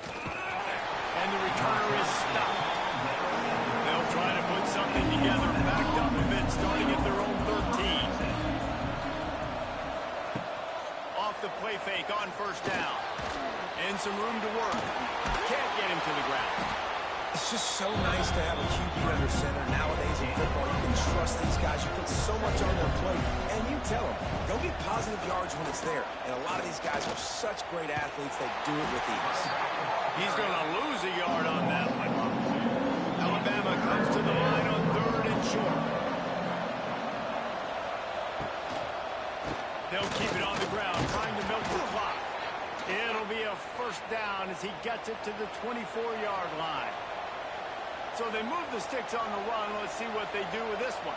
And the returner is stopped. They'll try to put something together, backed up a bit, starting at their own 13. Off the play fake on first down. And some room to work. Can't get him to the ground. It's just so nice to have a QB under center. Nowadays in football, you can trust these guys. You put so much on their plate. And you tell them, go get positive yards when it's there. And a lot of these guys are such great athletes, they do it with ease. He's going to lose a yard on that one. Alabama comes to the line on 3rd and short. They'll keep it on the ground, trying to milk the clock. It'll be a first down as he gets it to the 24-yard line. So they move the sticks on the run. Let's see what they do with this one.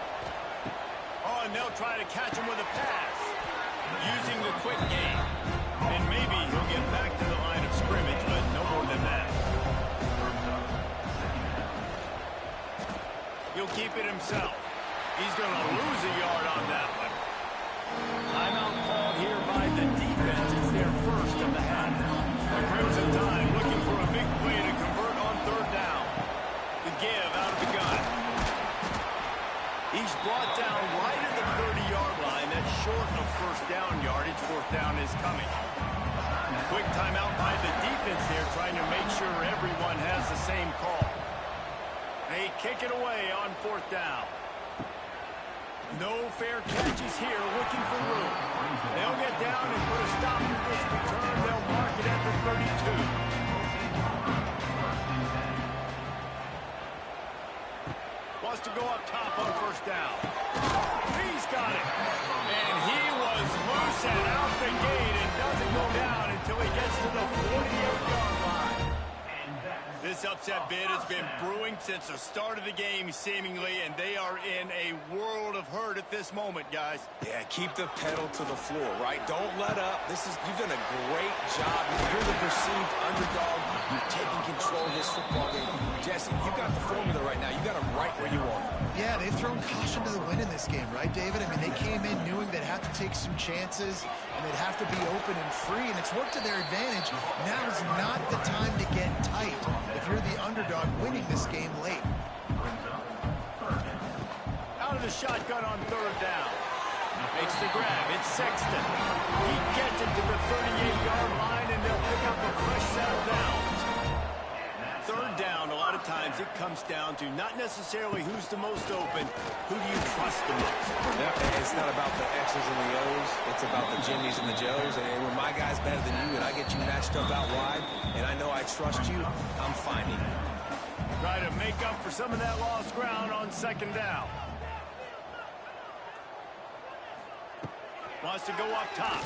Oh, and they'll try to catch him with a pass, using the quick game. And maybe he'll get back to the line of scrimmage, but no more than that. He'll keep it himself. He's going to lose a yard on that one. Timeout called here by the defense. It's their first of the half. The Crimson Tide looking for a big play to convert on 3rd down. The give out of the gun. He's brought down right at the 30-yard line. That's short of first down yardage. 4th down is coming. Quick timeout by the defense here, trying to make sure everyone has the same call. They kick it away on 4th down. No fair catches here, looking for room. They'll get down and put a stop to this return. They'll mark it at the 32. Wants to go up top on 1st down. He's got it. And he was loose and out the gate and doesn't go down until he gets to the 48-yard line. This upset bid has been brewing since the start of the game, seemingly, and they are in a world of hurt at this moment, guys. Yeah, keep the pedal to the floor, right? Don't let up. You've done a great job. You're the perceived underdog. You've taken control of this football game. Jesse, you got the formula right now. You got them right where you want them. Yeah, they've thrown caution to the wind in this game, right, David? I mean, they came in knowing they'd have to take some chances, and they'd have to be open and free, and it's worked to their advantage. Now is not the time to get tight if you're the underdog winning this game late. Out of the shotgun on 3rd down. Makes the grab. It's Sexton. He gets it to the 38-yard line, and they'll pick up a fresh set of downs. 3rd down, a lot of times it comes down to not necessarily who's the most open, who do you trust the most? Yeah, it's not about the X's and the O's. It's about the Jimmies and the Joes. And when my guy's better than you and I get you matched up out wide, and I know I trust you, I'm finding you. Try to make up for some of that lost ground on 2nd down. Wants to go up top.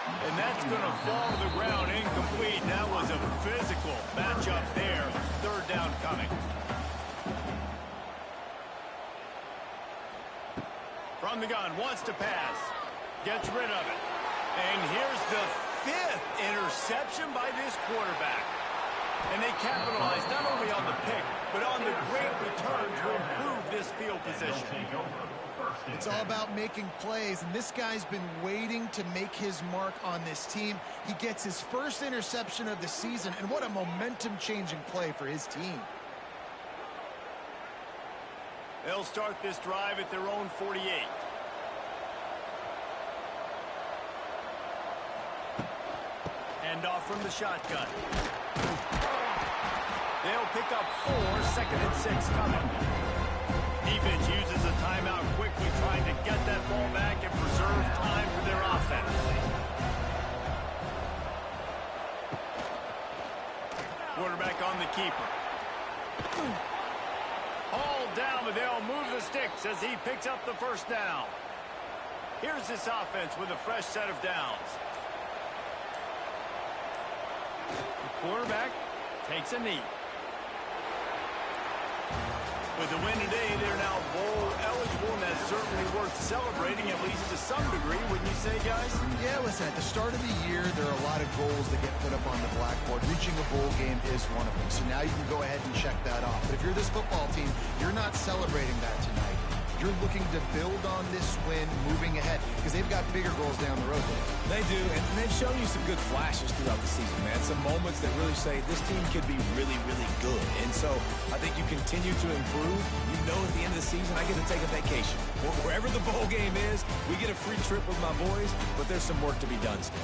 And that's going to fall to the ground incomplete. That was a physical matchup there. 3rd down coming. From the gun, wants to pass. Gets rid of it. And here's the 5th interception by this quarterback. And they capitalize not only on the pick, but on the great return to improve this field position. It's all about making plays, and this guy's been waiting to make his mark on this team. He gets his first interception of the season, and what a momentum-changing play for his team. They'll start this drive at their own 48. Hand off from the shotgun. They'll pick up 4, 2nd and 6 coming. Defense uses a timeout quickly, trying to get that ball back and preserve time for their offense. Quarterback on the keeper. Hauled down, but they'll move the sticks as he picks up the 1st down. Here's this offense with a fresh set of downs. The quarterback takes a knee. With the win today, they're now bowl eligible, and that's certainly worth celebrating, at least to some degree, wouldn't you say, guys? Yeah, listen, at the start of the year, there are a lot of goals that get put up on the blackboard. Reaching a bowl game is one of them, so now you can go ahead and check that off. But if you're this football team, you're not celebrating that tonight. You're looking to build on this win moving ahead because they've got bigger goals down the road. They do, and they've shown you some good flashes throughout the season, man. Some moments that really say this team could be really, really good. And so I think you continue to improve. You know at the end of the season, I get to take a vacation. Wherever the bowl game is, we get a free trip with my boys, but there's some work to be done still.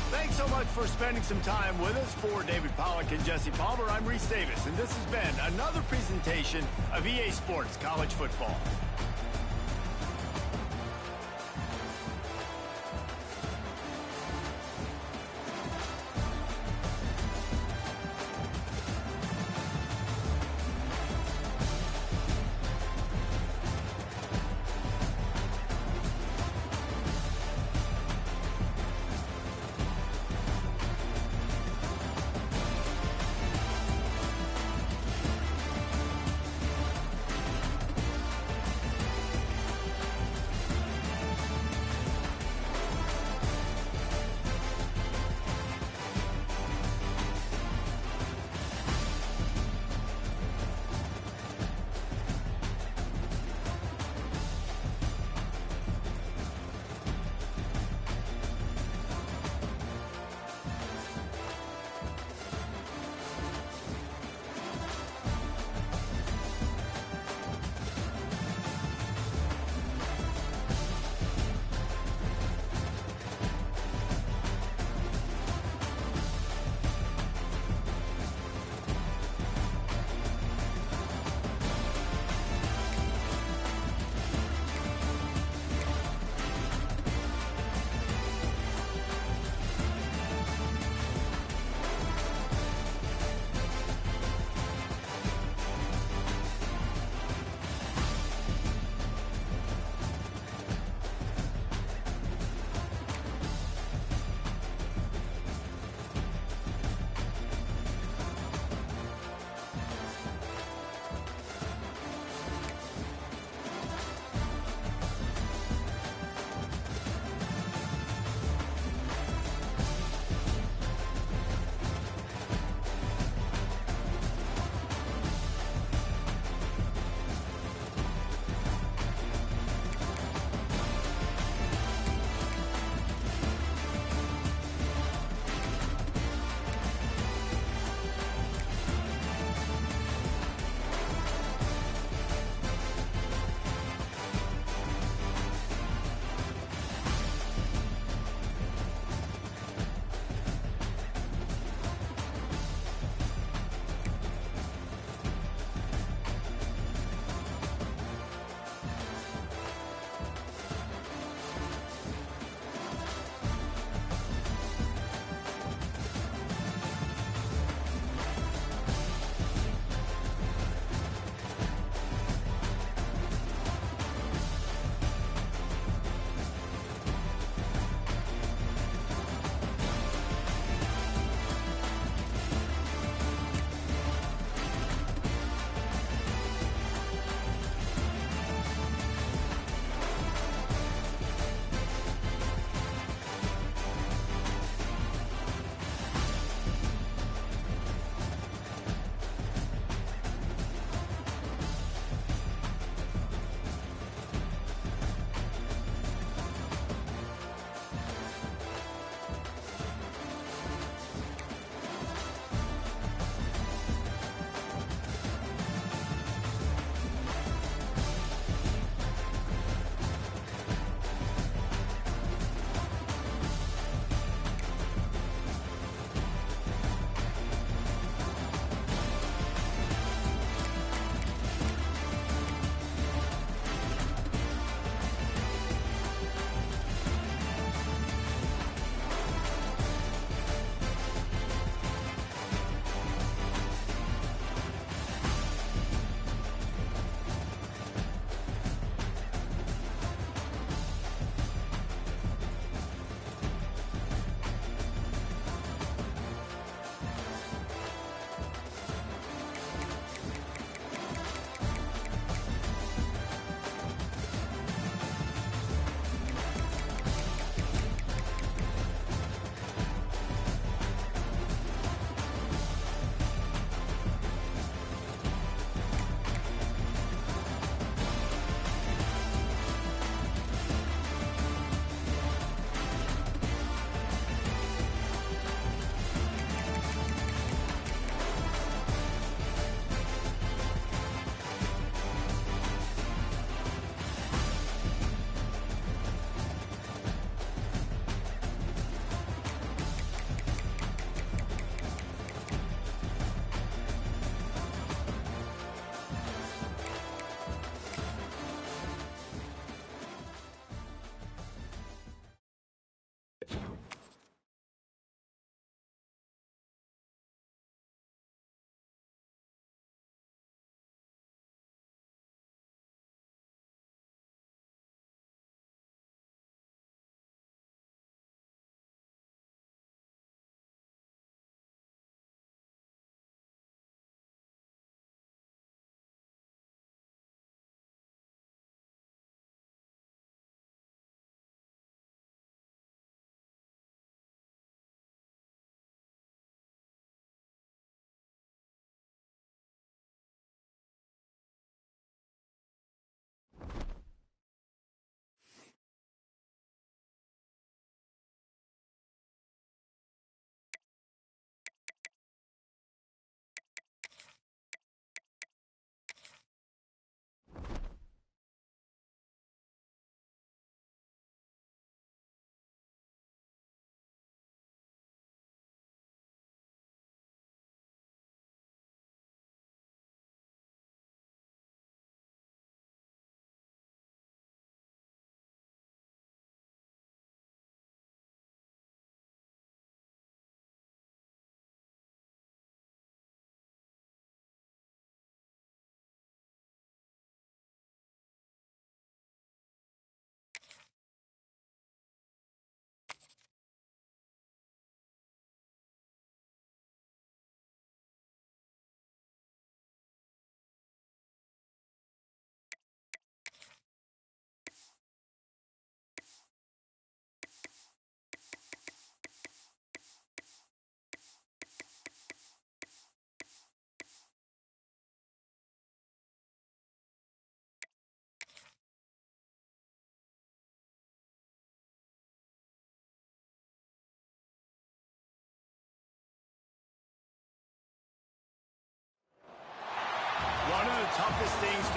Thanks so much for spending some time with us. For David Pollack and Jesse Palmer, I'm Reese Davis, and this has been another presentation of EA Sports College Football.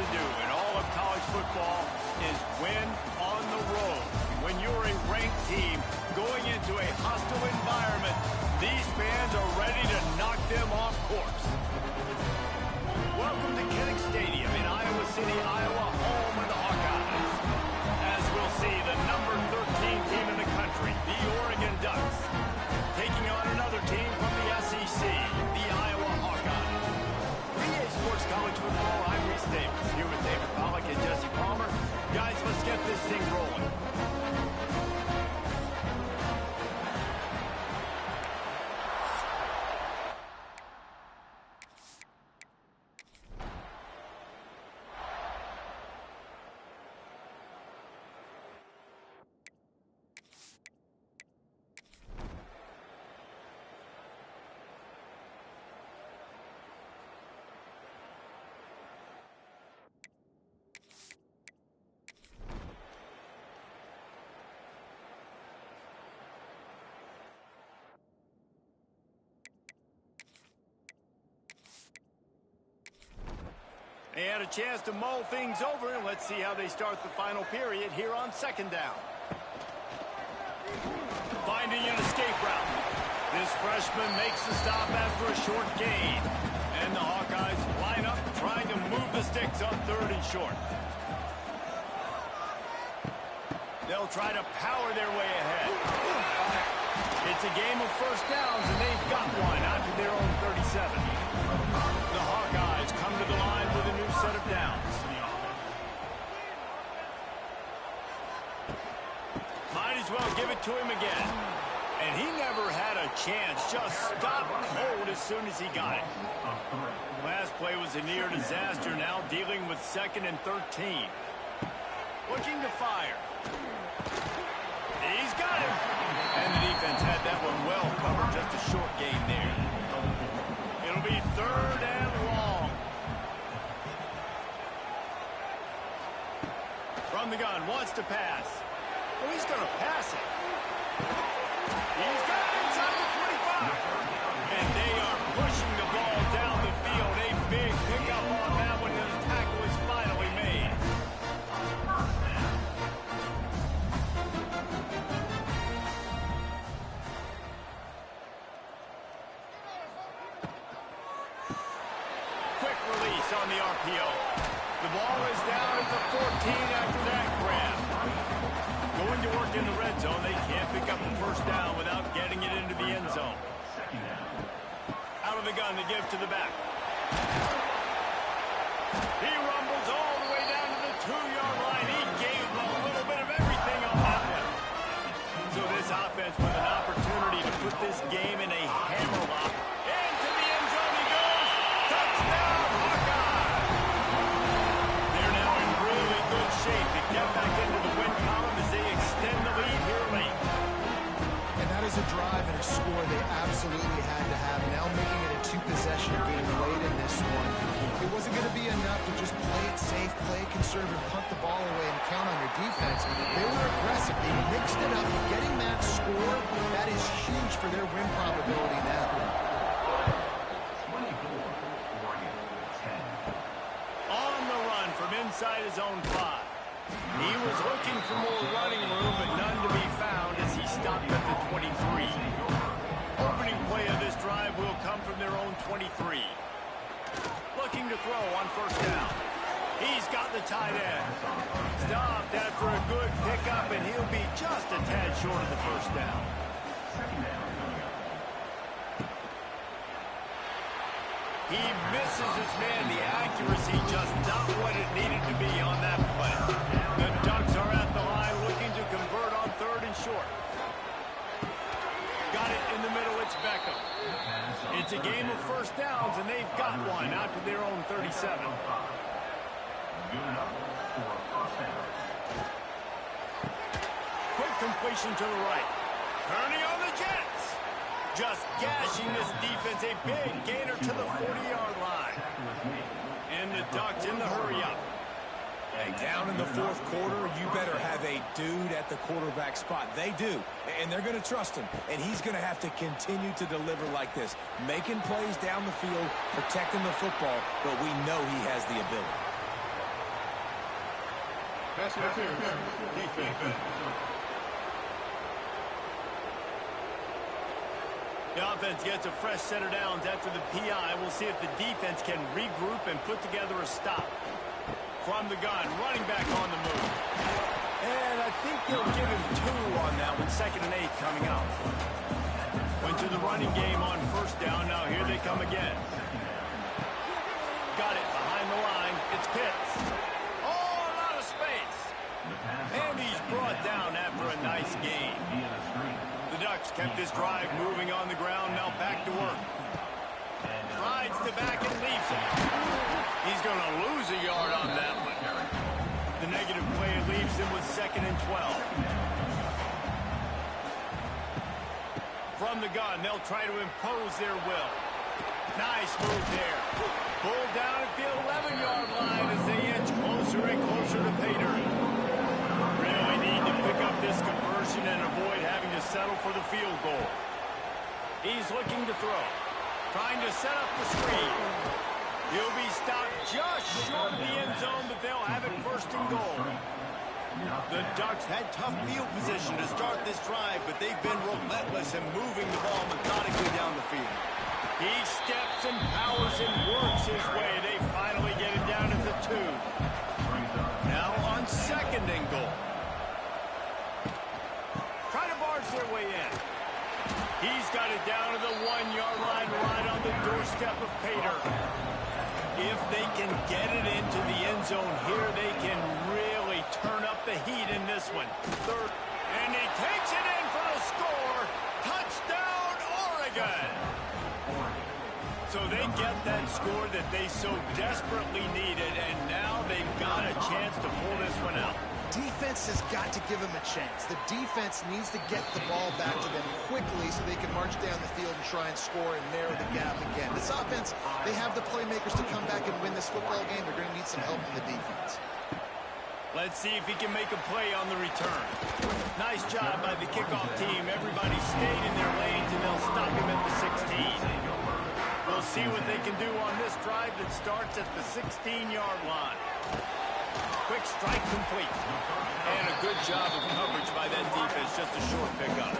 to do in all of college football is win on the road. When you're a ranked team going into a hostile environment, these fans are ready to knock them off course. Welcome to Kinnick Stadium in Iowa City, Iowa, home of the Hawkeyes. As we'll see, the number 13 team in the country, the Oregon Ducks, taking on another team from the SEC, the Iowa Hawkeyes. EA Sports College Football, I'm Reese Davis, here with David Pollack and Jesse Palmer. Guys, let's get this thing rolling. They had a chance to mull things over, and let's see how they start the final period here on second down. Finding an escape route. This freshman makes the stop after a short gain. And the Hawkeyes line up trying to move the sticks on third and short. They'll try to power their way ahead. It's a game of first downs, and they've got one out to their own 37. The Hawkeyes come to the line with a new set of downs. Might as well give it to him again. And he never had a chance. Just stopped cold as soon as he got it. Last play was a near disaster, now dealing with 2nd and 13. Looking to fire. He's got him. And the defense had that one well covered, just a short gain there. It'll be 3rd and long. From the gun, wants to pass. Oh, he's going to pass it. He's got it inside the 25. And they are pushing the ball down the field. A big pickup on that one, and the tackle is finally made. Quick release on the RPO. The ball is down at the 14 after that grab. Going to work in the red zone, they can't pick up the first down without getting it into the end zone. Out of the gun to give to the back. He rumbles all the way down to the 2-yard line. He gave a little bit of everything on that one. So this offense with an opportunity to put this game in a hammerlock. Into the end zone he goes. Touchdown, Hawkeye! They're now in really good shape to get back into the win column as they extend the lead here late. And that is a drive and a score they absolutely had to have. Now making it a 2-possession game late in this one. It wasn't going to be enough to just play it safe, play it conservative, punt the ball away, and count on your defense. They were aggressive. They mixed it up. Getting that score, that is huge for their win probability now. 24-10. On the run from inside his own 5. He was looking for more running room, but none to be found as he stopped at the 23. Opening play of this drive will come from their own 23. Looking to throw on first down. He's got the tight end. Stopped after a good pickup, and he'll be just a tad short of the first down. He misses his man. The accuracy just not what it needed to be on that play. The Ducks are at the line looking to convert on 3rd and short. Got it in the middle. It's Beckham. It's a game of first downs, and they've got one out to their own 37. Good enough for a first down. Quick completion to the right. Turning on the Jets. Just gashing this defense. A big gainer to the 40-yard line. And the Ducks in the hurry-up. Hey, down in the 4th quarter, you better have a dude at the quarterback spot. They do, and they're going to trust him. And he's going to have to continue to deliver like this, making plays down the field, protecting the football, but we know he has the ability. Pass interference. Defense. The offense gets a fresh set of downs after the PI. We'll see if the defense can regroup and put together a stop. From the gun, running back on the move. And I think they'll give him 2 on that one. 2nd and 8 coming out. Went to the running game on 1st down. Now here they come again. Got it behind the line. It's Pitts. Oh, a lot of space. And he's brought down after a nice gain. The Ducks kept this drive moving on the ground. Now back to work. Rides the back and leaves it. He's going to lose a yard on that one. The negative play leaves him with 2nd and 12. From the gun, they'll try to impose their will. Nice move there. Pulled down at the 11-yard line as they inch closer and closer to pay dirt. Really need to pick up this conversion and avoid having to settle for the field goal. He's looking to throw. Trying to set up the screen. He'll be stopped just short of the end zone, but they'll have it 1st and goal. The Ducks had tough field position to start this drive, but they've been relentless in moving the ball methodically down the field. He steps and powers and works his way. They finally get it down at the 2. Now on 2nd and goal. Try to barge their way in. He's got it down to the 1-yard line right on the doorstep of Pater. If they can get it into the end zone here, they can really turn up the heat in this one. 3rd, and he takes it in for the score. Touchdown, Oregon! So they get that score that they so desperately needed, and now they've got a chance to pull this one out. Defense has got to give them a chance. The defense needs to get the ball back to them quickly so they can march down the field and try and score and narrow the gap again. This offense, they have the playmakers to come back and win this football game. They're going to need some help from the defense. Let's see if he can make a play on the return. Nice job by the kickoff team. Everybody stayed in their lanes, and they'll stop him at the 16. We'll see what they can do on this drive that starts at the 16-yard line. Quick strike complete. And a good job of coverage by that defense. Just a short pickup.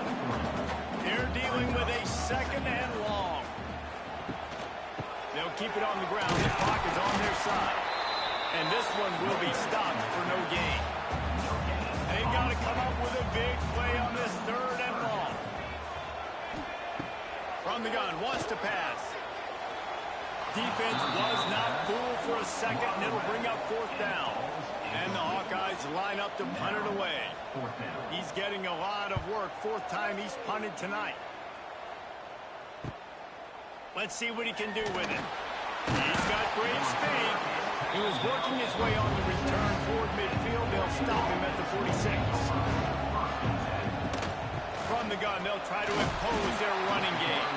They're dealing with a 2nd and long. They'll keep it on the ground. The clock is on their side. And this one will be stopped for no gain. They've got to come up with a big play on this 3rd and long. From the gun, wants to pass. Defense was not fooled for a second, and it'll bring up 4th down. And the Hawkeyes line up to punt it away. He's getting a lot of work. 4th time he's punted tonight. Let's see what he can do with it. He's got great speed. He was working his way on the return toward midfield. They'll stop him at the 46. From the gun, they'll try to impose their running game.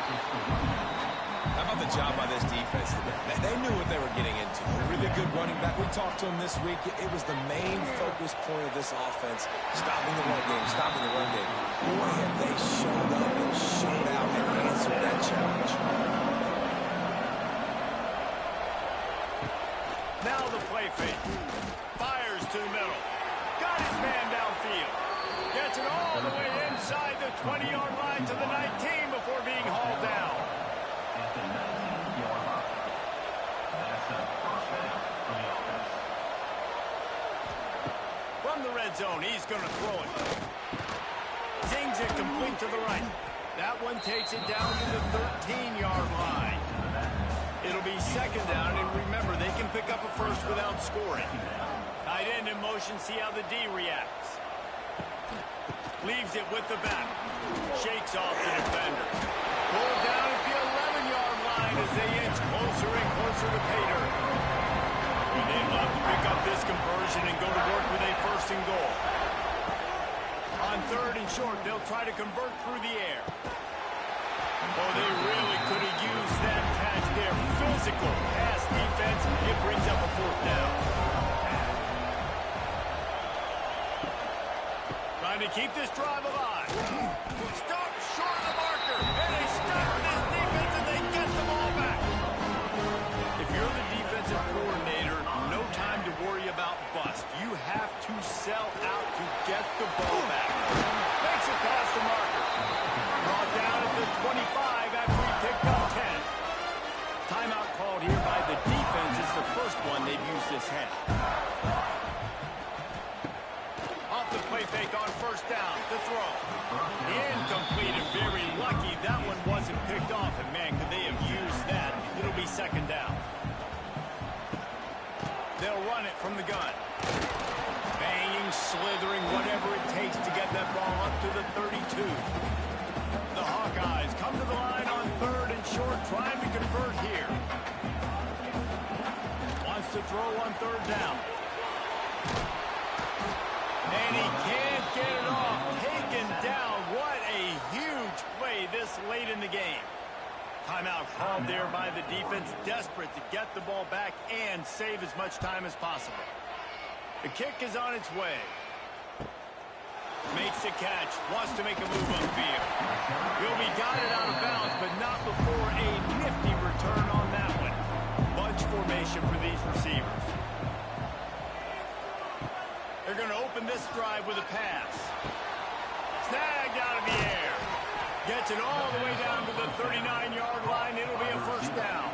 How about the job by this defense? They knew what they were getting into. A really good running back. We talked to him this week. It was the main focus point of this offense. Stopping the run game, stopping the run game. Boy, have they showed up and showed out and answered that challenge. Now the play fake. Fires to the middle. Got his man downfield. Gets it all the way inside the 20-yard line to the 19 before being hauled down. From the red zone, he's going to throw it. Zings it complete to the right. That one takes it down to the 13-yard line. It'll be 2nd down, and remember, they can pick up a first without scoring. Tight end in motion, see how the D reacts. Leaves it with the back. Shakes off the defender. Pulled down at the 11-yard line as they inch closer and closer to Pater. They'd love to pick up this conversion and go to work with a 1st and goal. On 3rd and short, they'll try to convert through the air. Oh, they really could have used that catch there. Physical pass defense. It brings up a 4th down. Trying to keep this drive alive. Stop short of the marker. And they stop this defense and they get the ball back. If you're the defensive coordinator, no time to worry about bust. You have to lucky that one wasn't picked off, and man, could they have used that. It'll be second down. They'll run it from the gun. Banging, slithering, whatever it takes to get that ball up to the 32. The Hawkeyes come to the line on third and short, trying to convert here. Wants to throw on third down. And he can't get it off. Taken down. What a huge play this late in the game. Timeout called there by the defense, desperate to get the ball back and save as much time as possible. The kick is on its way. Makes the catch, wants to make a move upfield. He'll be guided out of bounds, but not before a nifty return on that one. Bunch formation for these receivers. They're going to open this drive with a pass. Snagged out of the air. Gets it all the way down to the 39-yard line. It'll be a first down.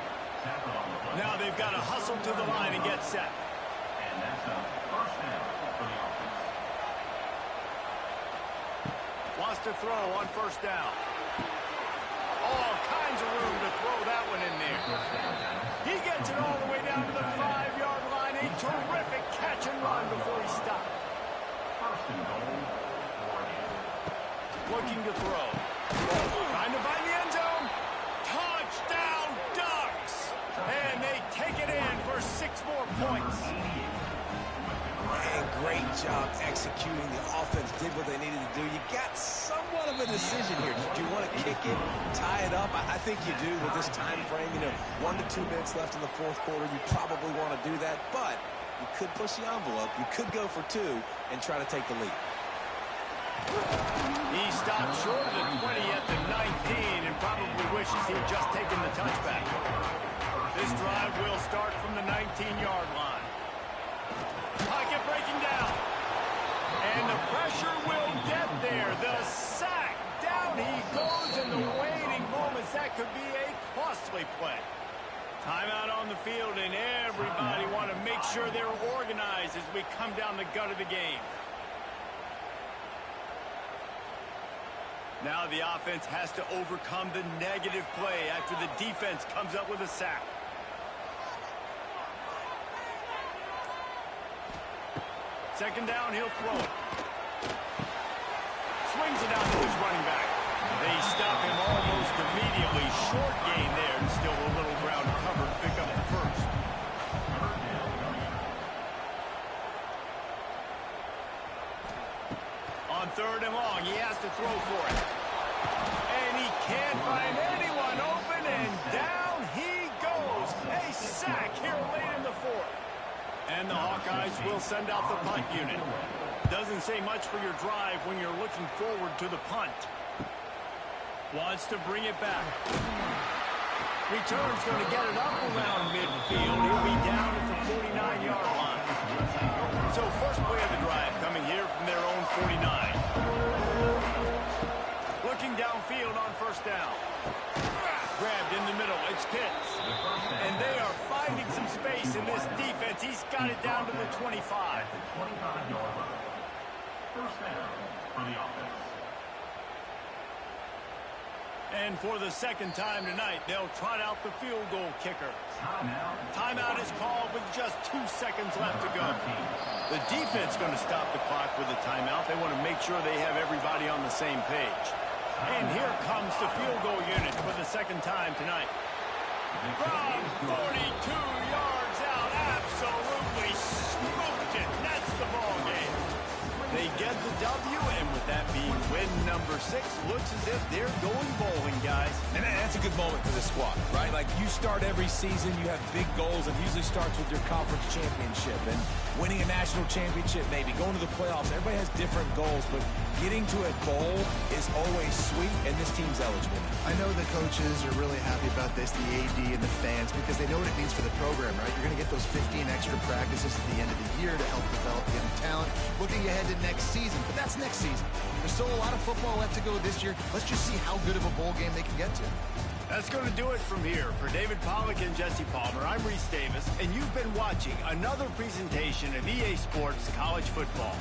Now they've got to hustle to the line and get set. And that's a first down for the offense. Wants to throw on first down. All kinds of room to throw that one in there. He gets it all the way down to the 5-yard line. A terrific catch and run before he stopped. First and goal. Looking to throw. Trying to find the end zone. Touchdown Ducks. And they take it in for 6 more points. And great job executing. The offense did what they needed to do. You got somewhat of a decision here. Do you want to kick it, tie it up? I think you do with this time frame. 1 to 2 minutes left in the fourth quarter. You probably want to do that, but you could push the envelope. You could go for 2 and try to take the lead. He stopped short of the 20 at the 19 and probably wishes he had just taken the touchback. This drive will start from the 19-yard line. Pocket breaking down. And the pressure will get there. The sack. Down he goes in the waiting moments. That could be a costly play. Timeout on the field, and everybody want to make sure they're organized as we come down the gut of the game. Now the offense has to overcome the negative play after the defense comes up with a sack. Second down, he'll throw it. Swings it out to his running back. They stop him almost immediately. Short gain there, and still a little ground covered to pick up the first. On third and long, he has to throw for it. And he can't find anyone open, and down he goes. A sack here late in the fourth. And the Hawkeyes will send out the punt unit. Doesn't say much for your drive when you're looking forward to the punt. Wants to bring it back. Return's going to get it up around midfield. He'll be down at the 49-yard line. So first play of the drive coming here from their own 49. Looking downfield on first down. Grabbed in the middle. It's Pitts. And they are finding some space in this defense. He's got it down to the 25. 25-yard line. First down for the offense. And for the second time tonight, they'll trot out the field goal kicker. Timeout is called with just 2 seconds left to go. The defense going to stop the clock with a timeout. They want to make sure they have everybody on the same page. And here comes the field goal unit for the second time tonight. From 42 yards out, absolutely smoked it. That's the ball game. They get the W, and with that being win number 6, looks as if they're going bowling, guys. And that's a good moment for this squad, right? Like, you start every season, you have big goals. It usually starts with your conference championship and winning a national championship, maybe going to the playoffs. Everybody has different goals, but getting to a bowl is always sweet, and this team's eligible. I know the coaches are really happy about this, the AD and the fans, because they know what it means for the program, right? You're going to get those 15 extra practices at the end of the year to help develop young talent. Looking ahead to next season, but that's next season. There's still a lot of football left to go this year. Let's just see how good of a bowl game they can get to. That's going to do it from here. For David Pollack and Jesse Palmer, I'm Reese Davis, and you've been watching another presentation of EA Sports College Football.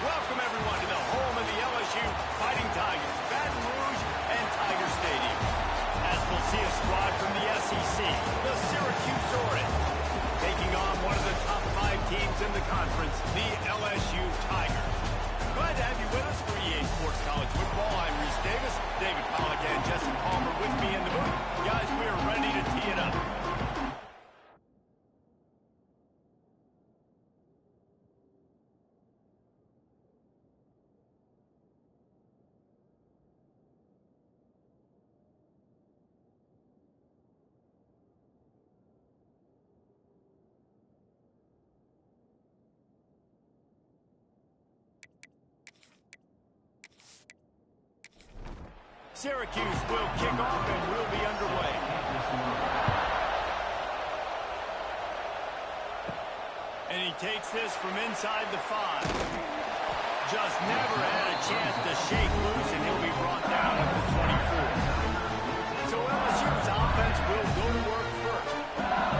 Welcome, everyone, to the home of the LSU Fighting Tigers, Baton Rouge and Tiger Stadium. As we'll see a squad from the SEC, the Syracuse Orange, taking on one of the top 5 teams in the conference, the LSU Tigers. Glad to have you with us for EA Sports College Football. I'm Reese Davis, David Pollack and Jesse Palmer with me in the booth. Guys, we are ready to tee it up. Syracuse will kick off and we'll be underway. And he takes this from inside the 5. Just never had a chance to shake loose, and he'll be brought down at the 24. So LSU's offense will go to work first.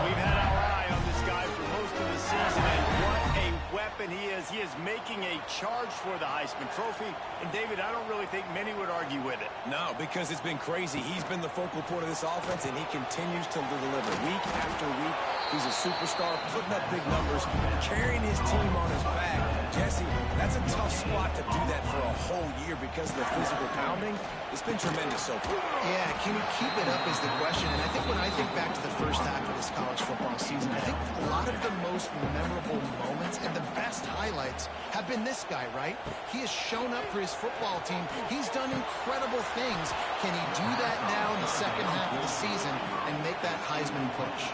We've had our eye on this guy for most of the season, and what a weapon he is. He is making a charge for the Heisman Trophy. And, David, I don't really think many would argue with it. No, because it's been crazy. He's been the focal point of this offense, and he continues to deliver week after week. He's a superstar, putting up big numbers, carrying his team on his back. Jesse, that's a tough spot to do that for a whole year because of the physical pounding. It's been tremendous so far. Yeah, can he keep it up is the question. And I think when I think back to the first half of this college football season, I think a lot of the most memorable moments and the best highlights have been this guy, right? He has shown up for his football team. He's done incredible things. Can he do that now in the second half of the season and make that Heisman push?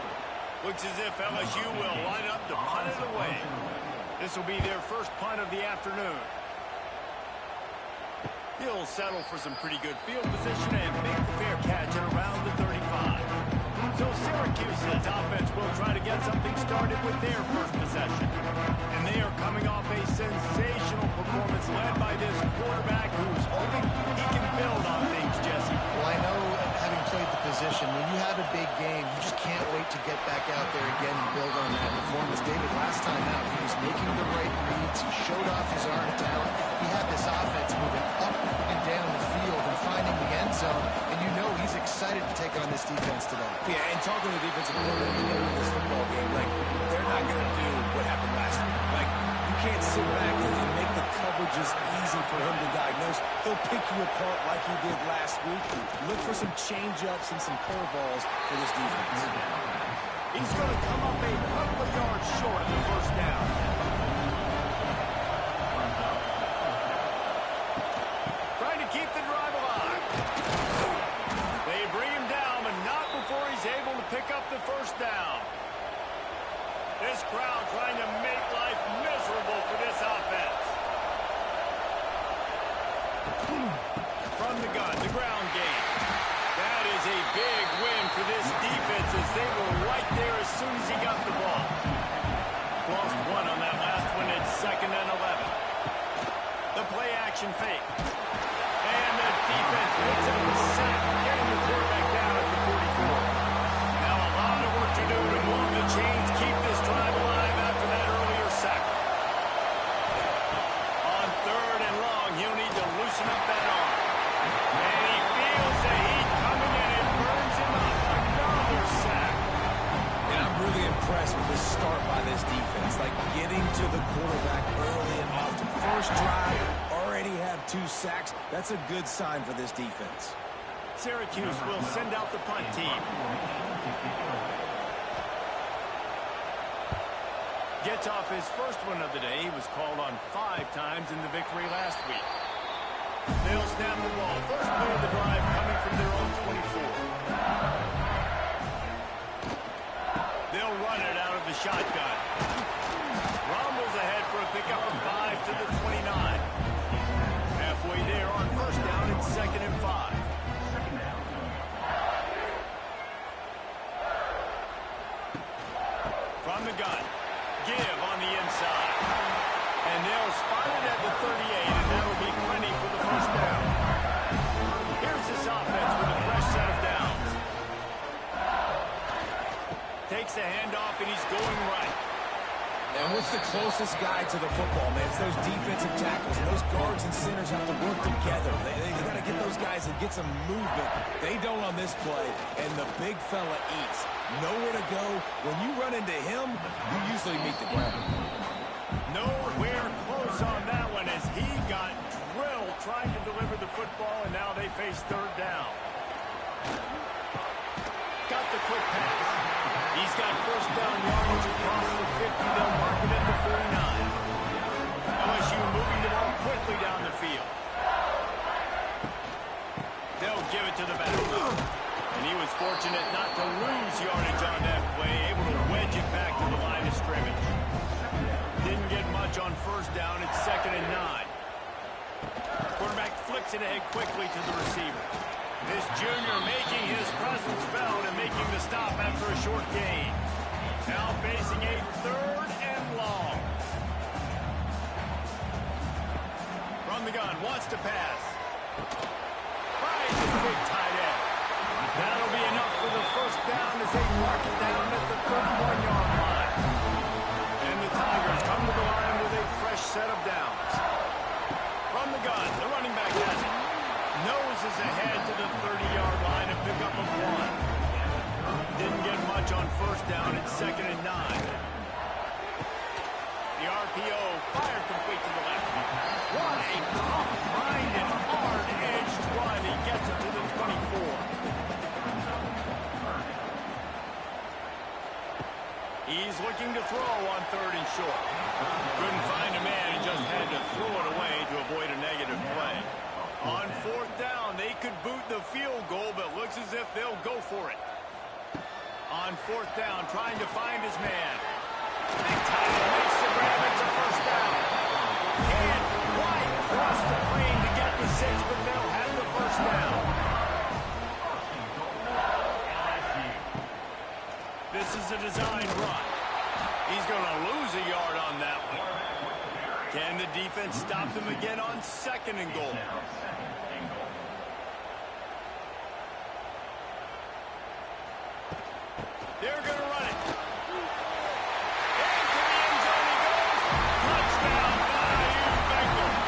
Looks as if LSU will line up to punt it away. This will be their first punt of the afternoon. He'll settle for some pretty good field position and make the fair catch at around the 35. So Syracuse's offense will try to get something started with their first possession. And they are coming off a sensational performance led by this quarterback who's hoping he can build on things, Jesse. Well, I know, having played the position, when you have a big game, you just can't wait to get back out there again and build on that performance. David, last time out, he was making the right reads. He showed off his arm talent. He had this offense moving up and down the field and finding the end zone. And you know he's excited to take on this defense today. Yeah, and talking to the defensive coordinator in this football game, like, they're not going to do what happened last week. Like, you can't sit back and make the coverages easy for him to diagnose. He'll pick you apart like he did last week. Look for some change-ups and some curveballs for this defense. He's going to come up a couple of yards short of the first down. Trying to keep the drive alive. They bring him down, but not before he's able to pick up the first down. This crowd trying to make life miserable for this offense. From the gun, the ground game. That is a big win for this defense as they were right there as soon as he got the ball. Lost one on that last one. It's 2nd and 11. The play action fake. And the defense picks up a sack, getting the quarterback down at the 44. Now a lot of work to do to move the chains, keep this drive alive after that earlier sack. On 3rd and long, he'll need to loosen up that arm. And he feels the heat coming in and burns him up. Another sack. And I'm really impressed with this start by this defense. Like, getting to the quarterback early and often. First drive, already have 2 sacks. That's a good sign for this defense. Syracuse will send out the punt team. Gets off his first one of the day. He was called on 5 times in the victory last week. They'll snap the ball. First play of the drive coming from their own 24. They'll run it out of the shotgun. Rumbles ahead for a pickup of 5 to the 29. Halfway there on first down, it's 2nd and 5. From the gun. Give on the inside. And they'll spot it at the 38, and that'll be plenty for the first down. Here's this offense with a fresh set of downs. Takes the handoff, and he's going right. And what's the closest guy to the football, man? It's those defensive tackles. And those guards and centers have to work together. They got to get those guys and get some movement. They don't on this play, and the big fella eats. Nowhere to go. When you run into him, you usually meet the ground. Nowhere close on that one as he got drilled trying to deliver the football, and now they face third down. Got the quick pass. He's got first down yardage across the 50. They'll mark it at the 49. LSU moving the ball quickly down the field. They'll give it to the back. And he was fortunate not to lose yardage on that play, able to wedge it back to the line of scrimmage. Didn't get much on first down. It's 2nd and 9. Quarterback flips it ahead quickly to the receiver. This junior making his presence felt and making the stop after a short gain. Now facing a 3rd and long. From the gun, wants to pass. Finds his big tight end. That'll be enough for the first down as they mark it down at the 31-yard line. And the Tigers come to the line with a fresh set of downs. From the gun, the running back has it. Noses ahead to the 30-yard line, a pickup of 1. Didn't get much on first down. It's 2nd and 9. The RPO fired complete to the left. What a tough-minded, hard-edged run. He gets it to the 24. He's looking to throw on 3rd and short. Couldn't find a man and just had to throw it away to avoid a negative play. On 4th down, they could boot the field goal, but looks as if they'll go for it. On 4th down, trying to find his man. Big time, makes the grab. It's a first down. Can't quite cross the plane to get the 6, but they'll have the first down. This is a design run. He's going to lose a yard on that one. Can the defense stop them again on 2nd and goal? They're going to run it. Into the end zone he goes. Touchdown, Bayou Bengals.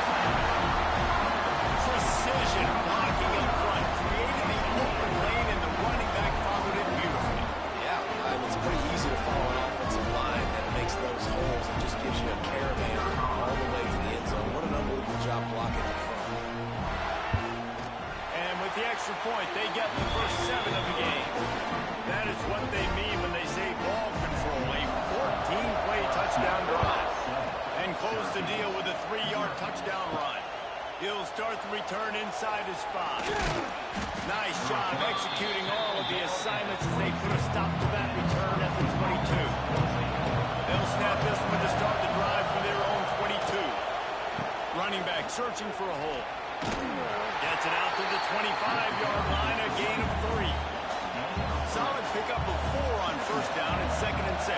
Precision blocking up front. Created the open lane, and the running back followed it beautifully. Yeah, it's pretty easy to follow an offensive line that makes those holes and just gives you a caravan all the way to the end zone. What an unbelievable job blocking up front. And with the extra point, they get the first 7 of the game. That is what they mean when they say ball control. A 14-play touchdown drive. And close the deal with a 3-yard touchdown run. He'll start the return inside his 5. Nice job executing all of the assignments as they put a stop to that return at the 22. They'll snap this one to start the drive from their own 22. Running back searching for a hole. Gets it out to the 25-yard line, a gain of 3. Solid pickup of 4 on first down at 2nd and 6.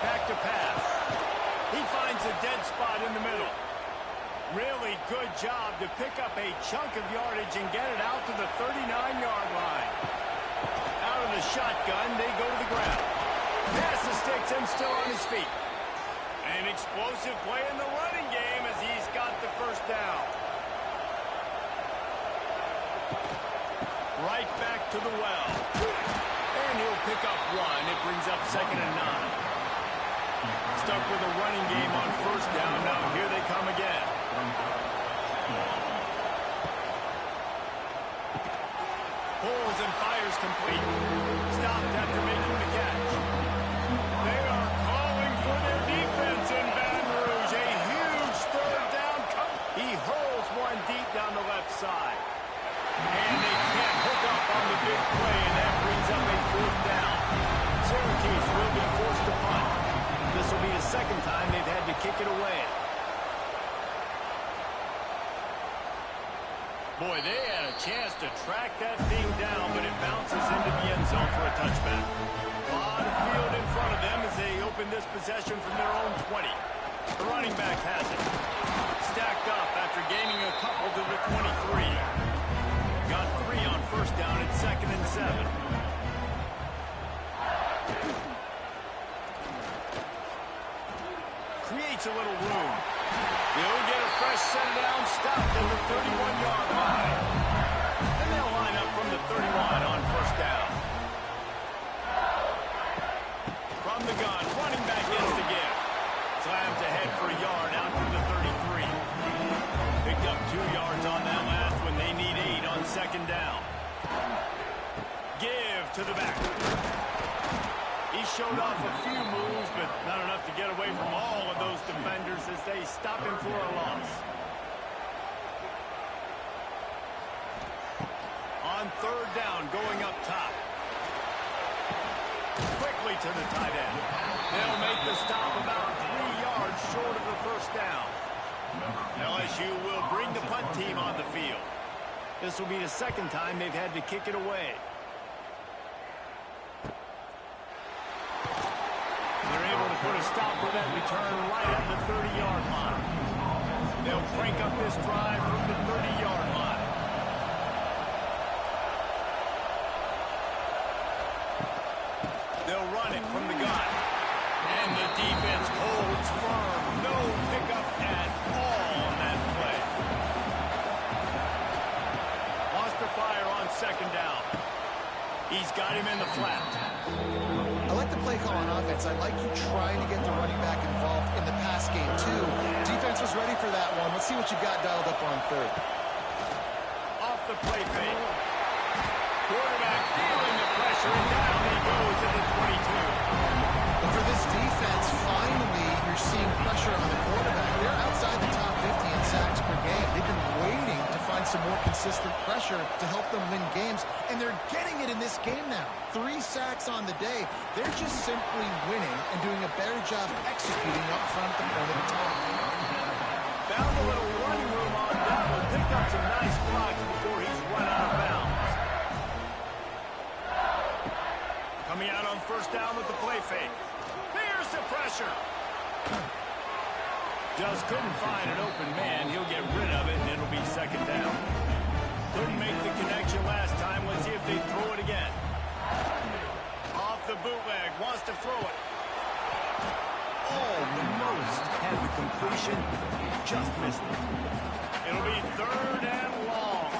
Back to pass. He finds a dead spot in the middle. Really good job to pick up a chunk of yardage and get it out to the 39-yard line. Out of the shotgun, they go to the ground. Pass the sticks and still on his feet. An explosive play in the running game as he's got the first down. Right back to the well. And he'll pick up 1. It brings up 2nd and 9. Stuck with a running game on first down. Now here they come again. Pulls and fires complete. Stopped after making the catch. They are calling for their defense in Baton Rouge. A huge 3rd down. He hurls one deep down the left side. And they can't hook up on the big play, and that brings up a 4th down. Syracuse will be forced to punt. This will be the 2nd time they've had to kick it away. Boy, they had a chance to track that thing down, but it bounces into the end zone for a touchback. A lot of field in front of them as they open this possession from their own 20. The running back has it. Stacked up after gaining a couple to the 23. Got 3 on first down at 2nd and 7. creates a little room. He'll get a fresh set down, stopped at the 31-yard line. And they'll line up from the 31 on first down. From the gun, running back gets the give. Slams ahead for a yard out to the 33. Picked up 2 yards on that last one. They need 8 on second down. Give to the back. He showed off a few moves, but not enough to get away from all of those defenders as they stop him for a loss. On third down, going up top. Quickly to the tight end. They'll make the stop about 3 yards short of the first down. LSU will bring the punt team on the field. This will be the second time they've had to kick it away. They're able to put a stop to that return right at the 30-yard line. They'll crank up this drive from the 30-yard line. They'll run it from the gun. And the defense holds firm. No pickup at all on that play. Wants to fire on second down. He's got him in the flat. I like the play call on offense. I like you trying to get the running back involved in the pass game, too. Defense was ready for that one. Let's see what you got dialed up on third. Off the play fake. Quarterback feeling the pressure, and down he goes at the 22. But for this defense, finally, you're seeing pressure on the quarterback. They're outside the top 50 in sacks per game. They've been waiting to find some more consistent pressure to help them win games, and they're getting it in this game now. 3 sacks on the day. They're just simply winning and doing a better job executing up front at the point of attack. Found a little running room on that one. Picked up some nice blocks before he's run out of bounds. Coming out on first down with the play fake. There's the pressure. Just couldn't find an open man. He'll get rid of it, and it'll be second down. Couldn't make the connection last time. Let's see if they throw it again. Off the bootleg. Wants to throw it. Almost had the completion. Just missed it. It'll be third and long.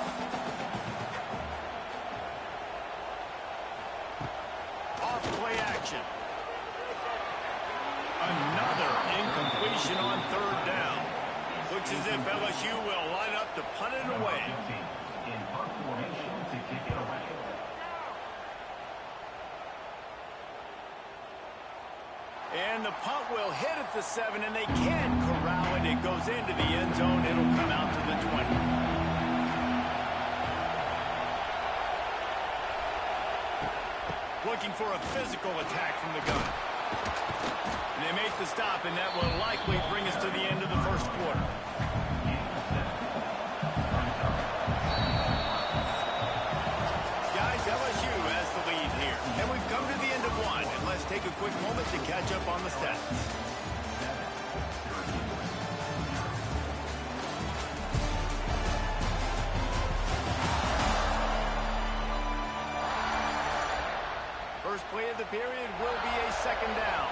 Off play action. Another incompletion on third down. Looks as if LSU will line up to punt it away. In punt formation to kick it away. And the punt will hit at the 7, and they can't corral it. It goes into the end zone. It'll come out to the 20. Looking for a physical attack from the gun. And they make the stop, and that will likely bring us to the end of the first quarter. Guys, LSU has the lead here. And we've come to the end of one. And let's take a quick moment to catch up on the stats. First play of the period will be a second down.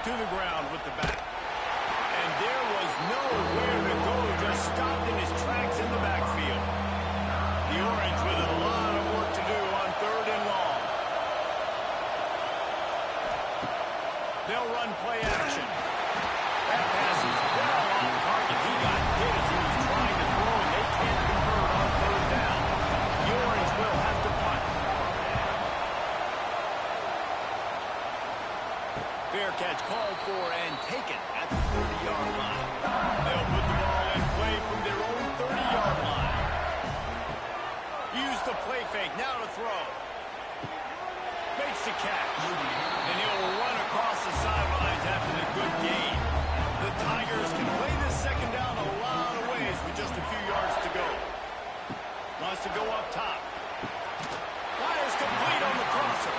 To the ground with the back. And there was nowhere to go, just stopped in his tracks in the backfield. The Orange with a lot of work to do on third and long. They'll run play action. That pass is well on target. He got hit as he was trying to throw, and they can't convert on third down. The Orange will have to punt. Fair catch called for and taken at the 30-yard line. They'll put the ball in play from their own 30-yard line. Use the play fake, now to throw. Makes the catch. And he'll run across the sidelines after the good gain. The Tigers can play this second down a lot of ways with just a few yards to go. Wants to go up top. Fires complete on the crosser.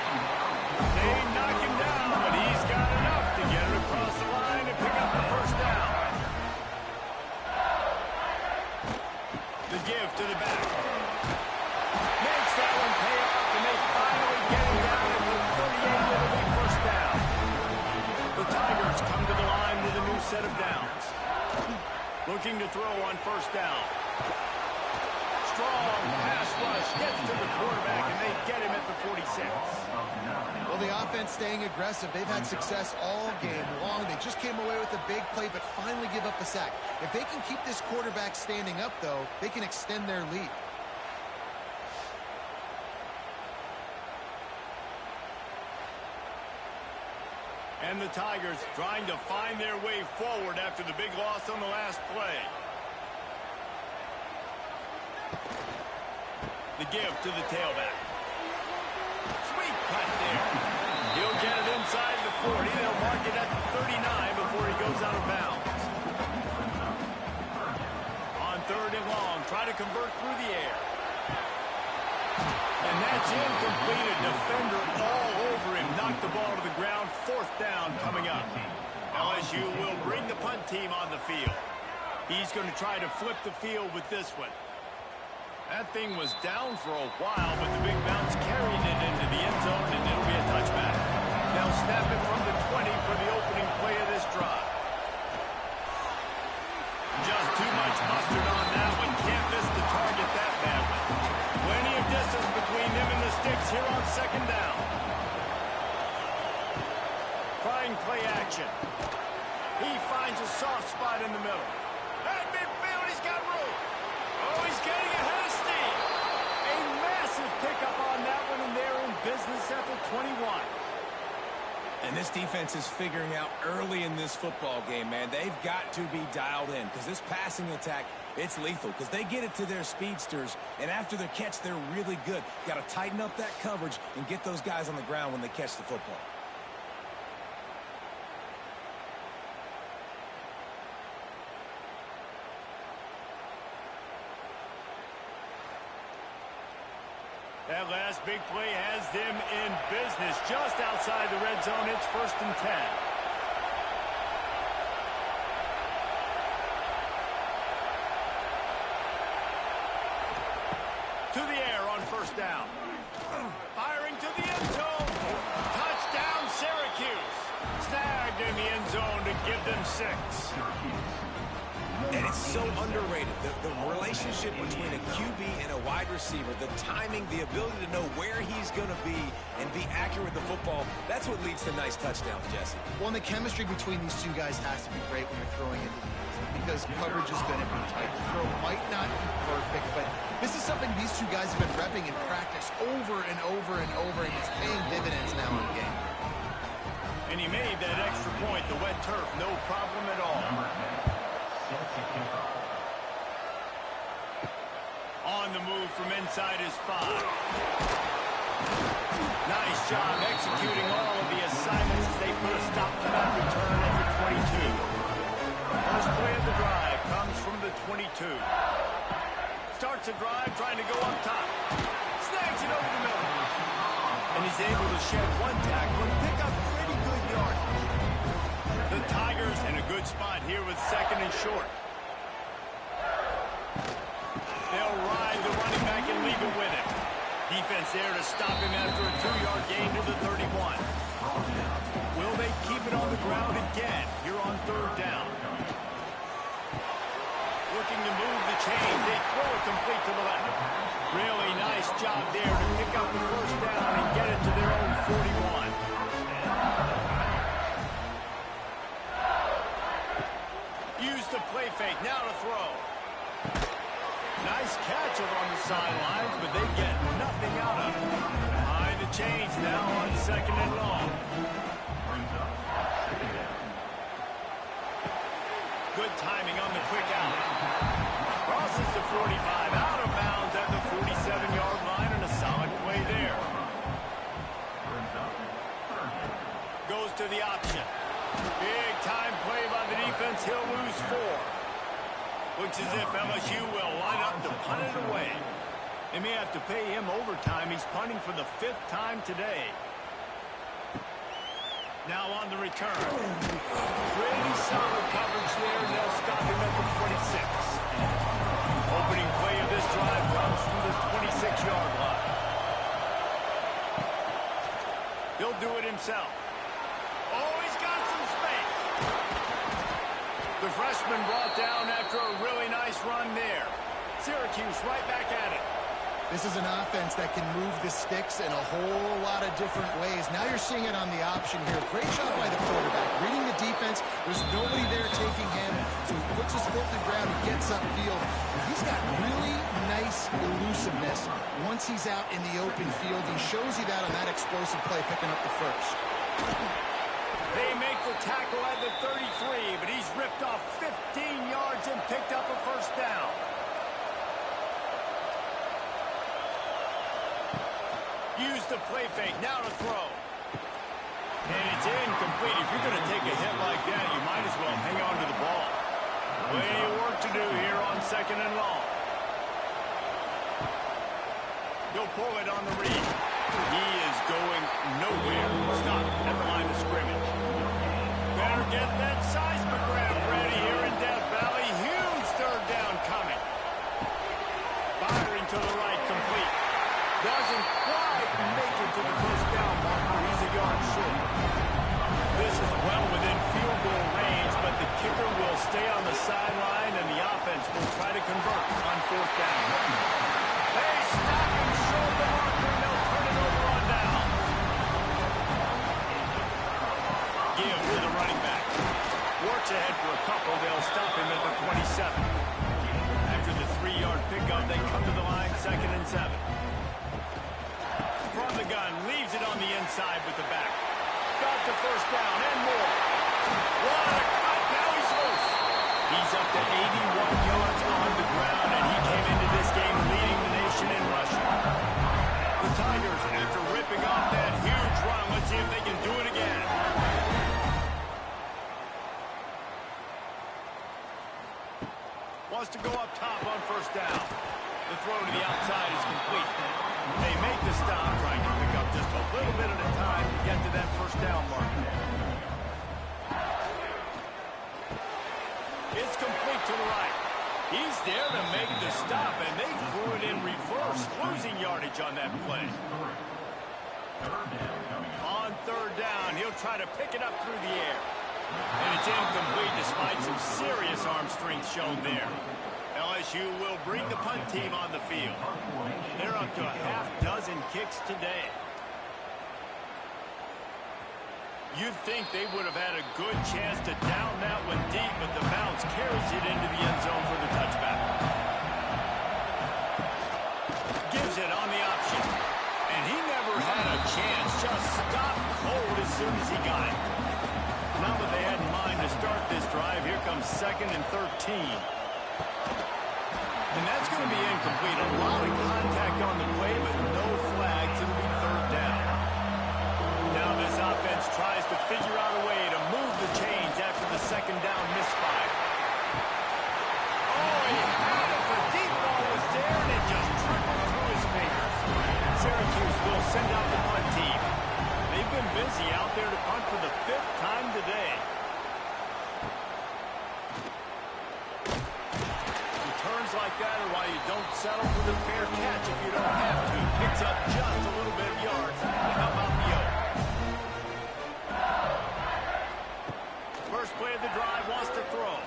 They knock him down, but he's got enough to get it across the line and pick up the first down. The give to the back. Makes that one pay off, and they finally get him down at the 38 of the Looking to throw on first down. Strong pass rush gets to the quarterback, and they get him at the 46. Well, the offense staying aggressive. They've had success all game long. They just came away with a big play, but finally give up the sack. If they can keep this quarterback standing up, though, they can extend their lead. And the Tigers trying to find their way forward after the big loss on the last play. The give to the tailback. Sweet cut there. He'll get it inside the 40. They'll mark it at the 39 before he goes out of bounds. On third and long, try to convert through the air. And that's incomplete. A defender all over him. Knocked the ball to the ground. Fourth down coming up. LSU will bring the punt team on the field. He's going to try to flip the field with this one. That thing was down for a while, but the big bounce carried it into the end zone, and it'll be a touchback. They'll snap it from the 20 for the opening play of this drive. Just too much mustard on that one. Can't miss the target that badly. Plenty of distance between them and the sticks here on second down. Trying play action. He finds a soft spot in the middle. At midfield, he's got room. Oh, he's getting ahead of steam. A massive pickup on that one, and they're in business at the 21. And this defense is figuring out early in this football game, man. They've got to be dialed in because this passing attack, it's lethal because they get it to their speedsters, and after the catch, they're really good. Got to tighten up that coverage and get those guys on the ground when they catch the football. That last big play has them in business just outside the red zone. It's 1st and 10. To the air on first down. Firing to the end zone. Touchdown, Syracuse. Snagged in the end zone to give them 6. And it's so underrated. The relationship between a QB and a wide receiver, the timing, the ability to know where he's going to be and be accurate with the football, that's what leads to nice touchdowns, Jesse. Well, and the chemistry between these two guys has to be great when you're throwing into the end because coverage is going to be tight. The throw might not be perfect, but this is something these two guys have been repping in practice over and over and over, and it's paying dividends now in the game. And he made that extra point, the wet turf, no problem at all. On the move from inside his 5. Nice job executing all of the assignments as they put a stop to that return at the 22. First play of the drive comes from the 22. Starts a drive trying to go up top. Snags it over the middle. And he's able to shed one tackle and pick up pretty good yardage. The Tigers in a good spot here with 2nd and short. They'll ride the running back and leave it with him. Defense there to stop him after a 2-yard gain to the 31. Will they keep it on the ground again here on 3rd down? Looking to move the chains. They throw it complete to the left. Really nice job there to pick up the 1st down and get it to their own 41. Use the play fake. Now to throw. Nice catch along the sidelines, but they get nothing out of it. Behind the chains now on 2nd and long. Good timing on the quick out. Crosses the 45, out of bounds at the 47-yard line, and a solid play there. Goes to the option. Big time play by the defense. He'll lose 4. Looks as if LSU will line up to punt it away. They may have to pay him overtime. He's punting for the 5th time today. Now on the return. Pretty solid coverage there, and they'll stop him at the 26. Opening play of this drive comes from the 26-yard line. He'll do it himself. Oh, he's got some space. The freshman freshman brought down after a really nice run there. Syracuse right back at it. This is an offense that can move the sticks in a whole lot of different ways. Now you're seeing it on the option here. Great job by the quarterback. Reading the defense, there's nobody there taking him, so he puts his foot to the ground, he gets upfield. He's got really nice elusiveness once he's out in the open field. He shows you that on that explosive play, picking up the first. They make the tackle at the 33, but he's ripped off 15 yards and picked up a first down. Use the play fake, now to throw. And it's incomplete. If you're going to take a hit like that, you might as well hang on to the ball. Plenty of work to do here on 2nd and long. He'll pull it on the read. He is going nowhere. Stop at the line of scrimmage. Better get that seismograph ready here in Death Valley. Huge third down coming. Firing to the right, complete. Doesn't quite make it to the first down marker. He's a yard short. This is well within field goal range, but the kicker will stay on the sideline, and the offense will try to convert on 4th down. They stop him short of the marker, and they'll turn it over on down. Give to the running back. Works ahead for a couple. They'll stop him at the 27. After the 3-yard pickup, they come to the line, 2nd and 7. From the gun, leaves it on the inside with the back. Got the first down and more. What a cut, now he's loose. He's up to 81 yards on the ground, and he came into this game leading the nation in rushing. The Tigers, after ripping off that huge run, let's see if they can do it again. Wants to go up top on first down. The throw to the outside is complete. They make the stop, trying to pick up just a little bit at a time to get to that first down marker. It's complete to the right. He's there to make the stop, and they threw it in reverse, losing yardage on that play. On 3rd down, he'll try to pick it up through the air. And it's incomplete despite some serious arm strength shown there. LSU will bring the punt team on the field. They're up to a half-dozen kicks today. You'd think they would have had a good chance to down that one deep, but the bounce carries it into the end zone for the touchback. Gives it on the option. And he never had a chance. Just stopped cold as soon as he got it. Now that they had in mind to start this drive, here comes 2nd and 13. And that's going to be incomplete. A lot of contact on the play, but no flags. It'll be 3rd down. Now this offense tries to figure out a way to move the chains after the 2nd down misfire. Oh, he had it. The deep ball was there, and it just trickled through his fingers. Syracuse will send out the punt team. They've been busy out there to punt for the 5th time today. Returns like that are why you don't settle for the fair catch if you don't have to. Picks up just a little bit of yards to help out the Oak. First play of the drive, wants to throw.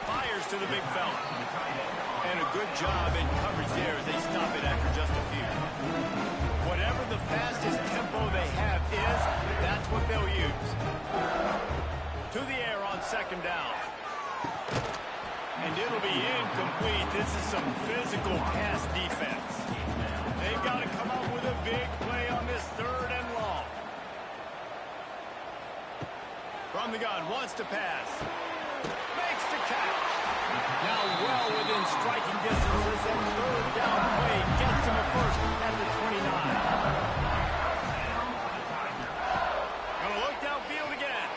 Fires to the big fella. And a good job in coverage there as they stop it after just a few. Whatever the fastest tempo they have is, that's what they'll use. To the air on 2nd down. And it'll be incomplete. This is some physical pass defense. They've got to come up with a big play on this 3rd and long. From the gun, wants to pass. Makes the catch. Now well within striking distance as that 3rd down play gets him a first at the 29. Gonna look downfield again.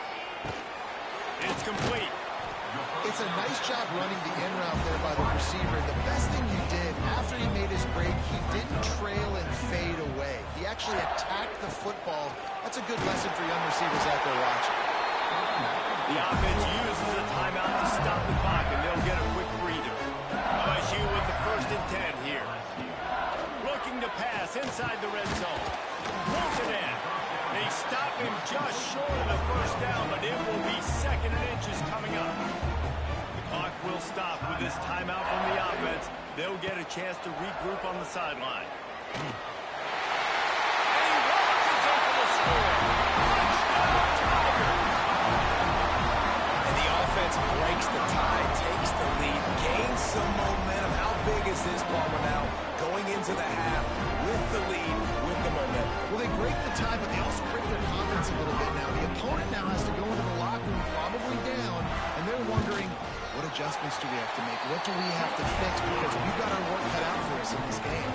It's complete. It's a nice job running the in route there by the receiver. The best thing he did after he made his break, he didn't trail and fade away. He actually attacked the football. That's a good lesson for young receivers out there watching. The offense uses a timeout to stop the clock, and they'll get a quick breather. LSU with the 1st and 10 here. Looking to pass inside the red zone. Pulls it in. They stop him just short of the first down, but it will be 2nd and inches coming up. this timeout from the offense, they'll get a chance to regroup on the sideline. And he launches in for the score. Touchdown, Tigers! And the offense breaks the tie, takes the lead, gains some momentum. How big is this, Palmer, now? Going into the half with the lead, with the momentum. Well, they break the tie, but they also break their confidence a little bit now. The opponent now has to go into the locker room probably down, and they're wondering, what adjustments do we have to make? What do we have to fix? Because we've got our work cut out for us in this game.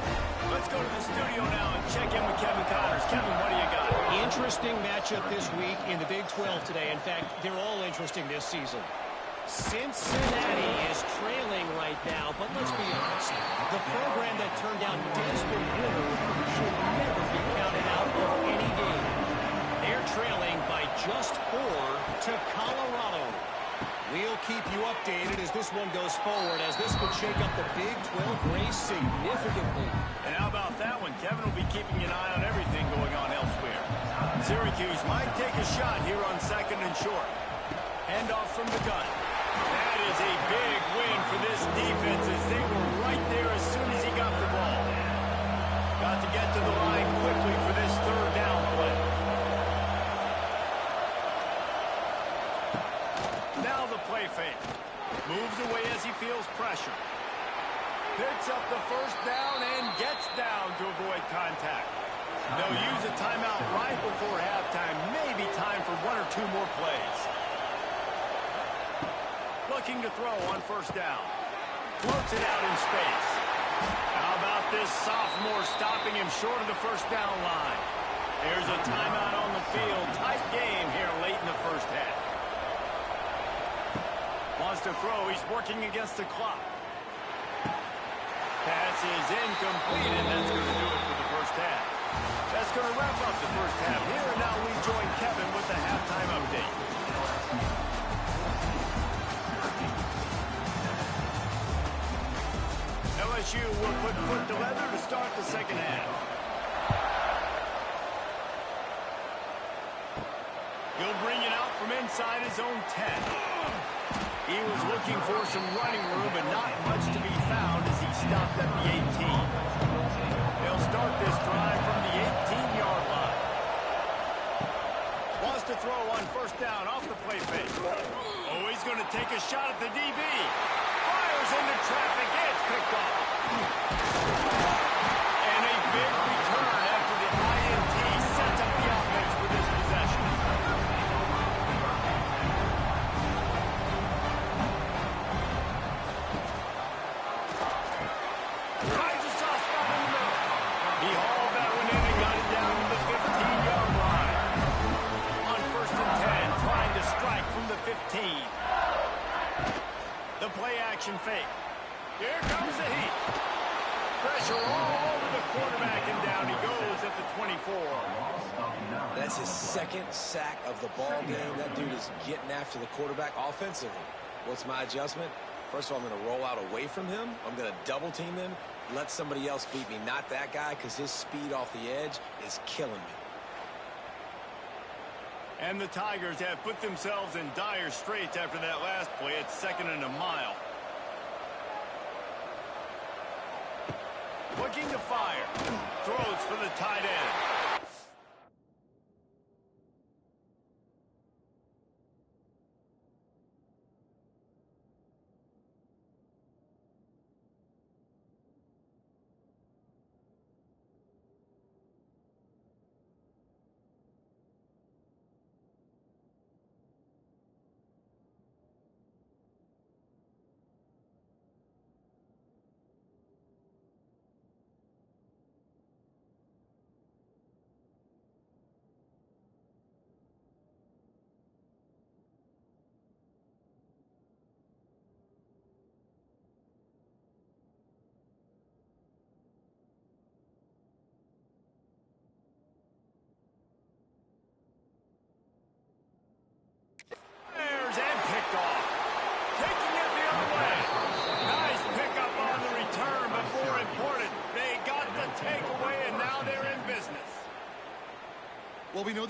Let's go to the studio now and check in with Kevin Connors. Kevin, what do you got? Interesting matchup this week in the Big 12 today. In fact, they're all interesting this season. Cincinnati is trailing right now, but let's be honest. The program that turned down Desmond Ritter should never be counted out of any game. They're trailing by just 4 to Colorado. We'll keep you updated as this one goes forward, as this could shake up the Big 12 race significantly. And how about that one? Kevin will be keeping an eye on everything going on elsewhere. Syracuse might take a shot here on 2nd and short. Handoff from the gun. That is a big win for this defense, as they were right there as soon as he got the ball. Got to get to the line quickly for this 3rd down play. Now the play fake. Moves away as he feels pressure. Picks up the 1st down and gets down to avoid contact. They'll use a timeout right before halftime. Maybe time for 1 or 2 more plays. Looking to throw on 1st down. Floats it out in space. How about this sophomore stopping him short of the 1st down line? There's a timeout on the field. Tight game here late in the 1st half. Wants to throw. He's working against the clock. Pass is incomplete, and that's going to do it for the 1st half. That's going to wrap up the 1st half. Here and now we join Kevin with the halftime update. LSU will put foot to leather to start the 2nd half. He'll bring it out from inside his own 10. He was looking for some running room, but not much to be found as he stopped at the 18. They'll start this drive from the 18-yard line. Wants to throw on 1st down off the play fake. Oh, he's going to take a shot at the DB. Fires into traffic. It's picked off. And a big return after the INT sets up the offense for this possession. Finds a soft spot in the middle. He hauled that one in and got it down to the 15-yard line. On 1st and 10, trying to strike from the 15. The play action fake. Here comes the heat. Pressure all over the quarterback, and down he goes at the 24. That's his 2nd sack of the ball game. That dude is getting after the quarterback offensively. What's my adjustment? First of all, I'm going to roll out away from him. I'm going to double team him. Let somebody else beat me, not that guy, because his speed off the edge is killing me. And the Tigers have put themselves in dire straits after that last play. It's 2nd and a mile. Looking to fire. Throws for the tight end.